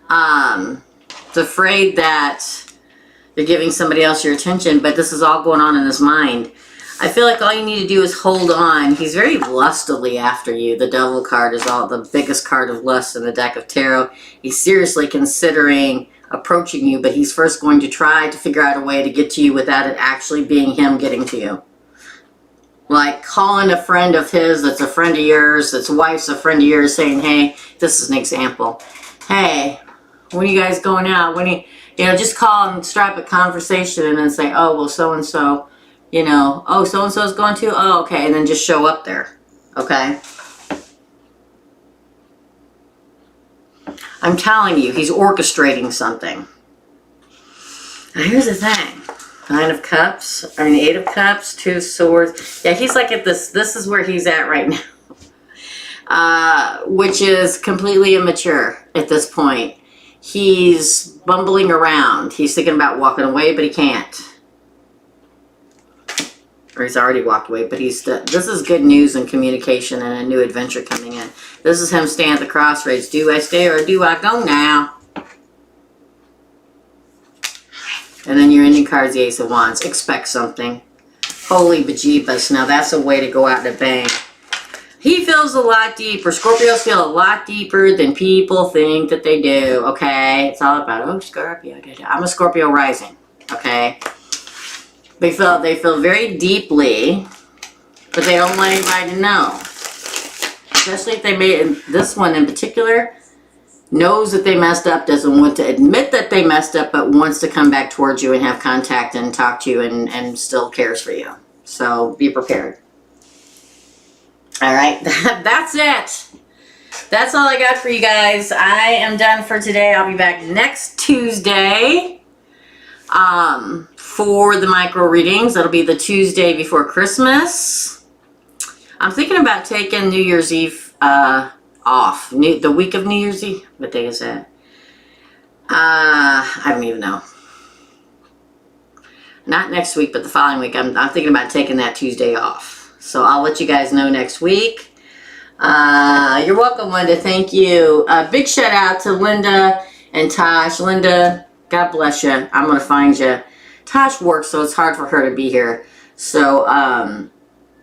He's afraid that you're giving somebody else your attention, but this is all going on in his mind. I feel like all you need to do is hold on. He's very lustily after you. The Devil card is the biggest card of lust in the deck of tarot. He's seriously considering approaching you, but he's first going to try to figure out a way to get to you without it actually being him getting to you. Like calling a friend of his that's a friend of yours, that's wife's a friend of yours, saying, hey, this is an example. Hey, when are you guys going out? Just call and strike a conversation and then say, oh, well, so-and-so, oh, so-and-so's going to? Oh, okay, and then just show up there, okay? I'm telling you, he's orchestrating something. Now, here's the thing. 8 of Cups, 2 of Swords. Yeah, he's like at this is where he's at right now. Which is completely immature at this point. He's bumbling around. He's thinking about walking away, but he can't. Or he's already walked away, but this is good news and communication and a new adventure coming in. This is him staying at the crossroads. Do I stay or do I go now? And then your ending card's the Ace of Wands. Expect something. Holy bejeebus. Now that's a way to go out in a bang. He feels a lot deeper. Scorpios feel a lot deeper than people think that they do, okay? It's all about, oh, Scorpio. I'm a Scorpio rising, okay? They feel very deeply, but they don't want anybody to know. Especially if they made, this one in particular, knows that they messed up, doesn't want to admit that they messed up, but wants to come back towards you and have contact and talk to you and still cares for you. So be prepared. All right, that's it. That's all I got for you guys. I am done for today. I'll be back next Tuesday for the micro readings. That'll be the Tuesday before Christmas. I'm thinking about taking New Year's Eve off. The week of New Year's Eve. What day is that? I don't even know. Not next week, but the following week. I'm thinking about taking that Tuesday off. So I'll let you guys know next week. You're welcome, Linda. Thank you. Big shout out to Linda and Tosh. Linda, God bless you. I'm going to find you. Tosh works, so it's hard for her to be here. So I'm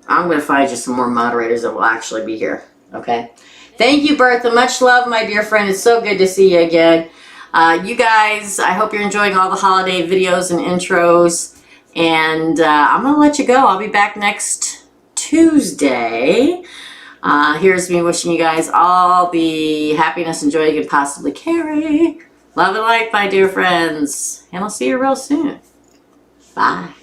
going to find you some more moderators that will actually be here. Okay? Thank you, Bertha. Much love, my dear friend. It's so good to see you again. You guys, I hope you're enjoying all the holiday videos and intros. And I'm going to let you go. I'll be back next Tuesday. Here's me wishing you guys all the happiness and joy you can possibly carry. Love and light, my dear friends. And I'll see you real soon. Bye.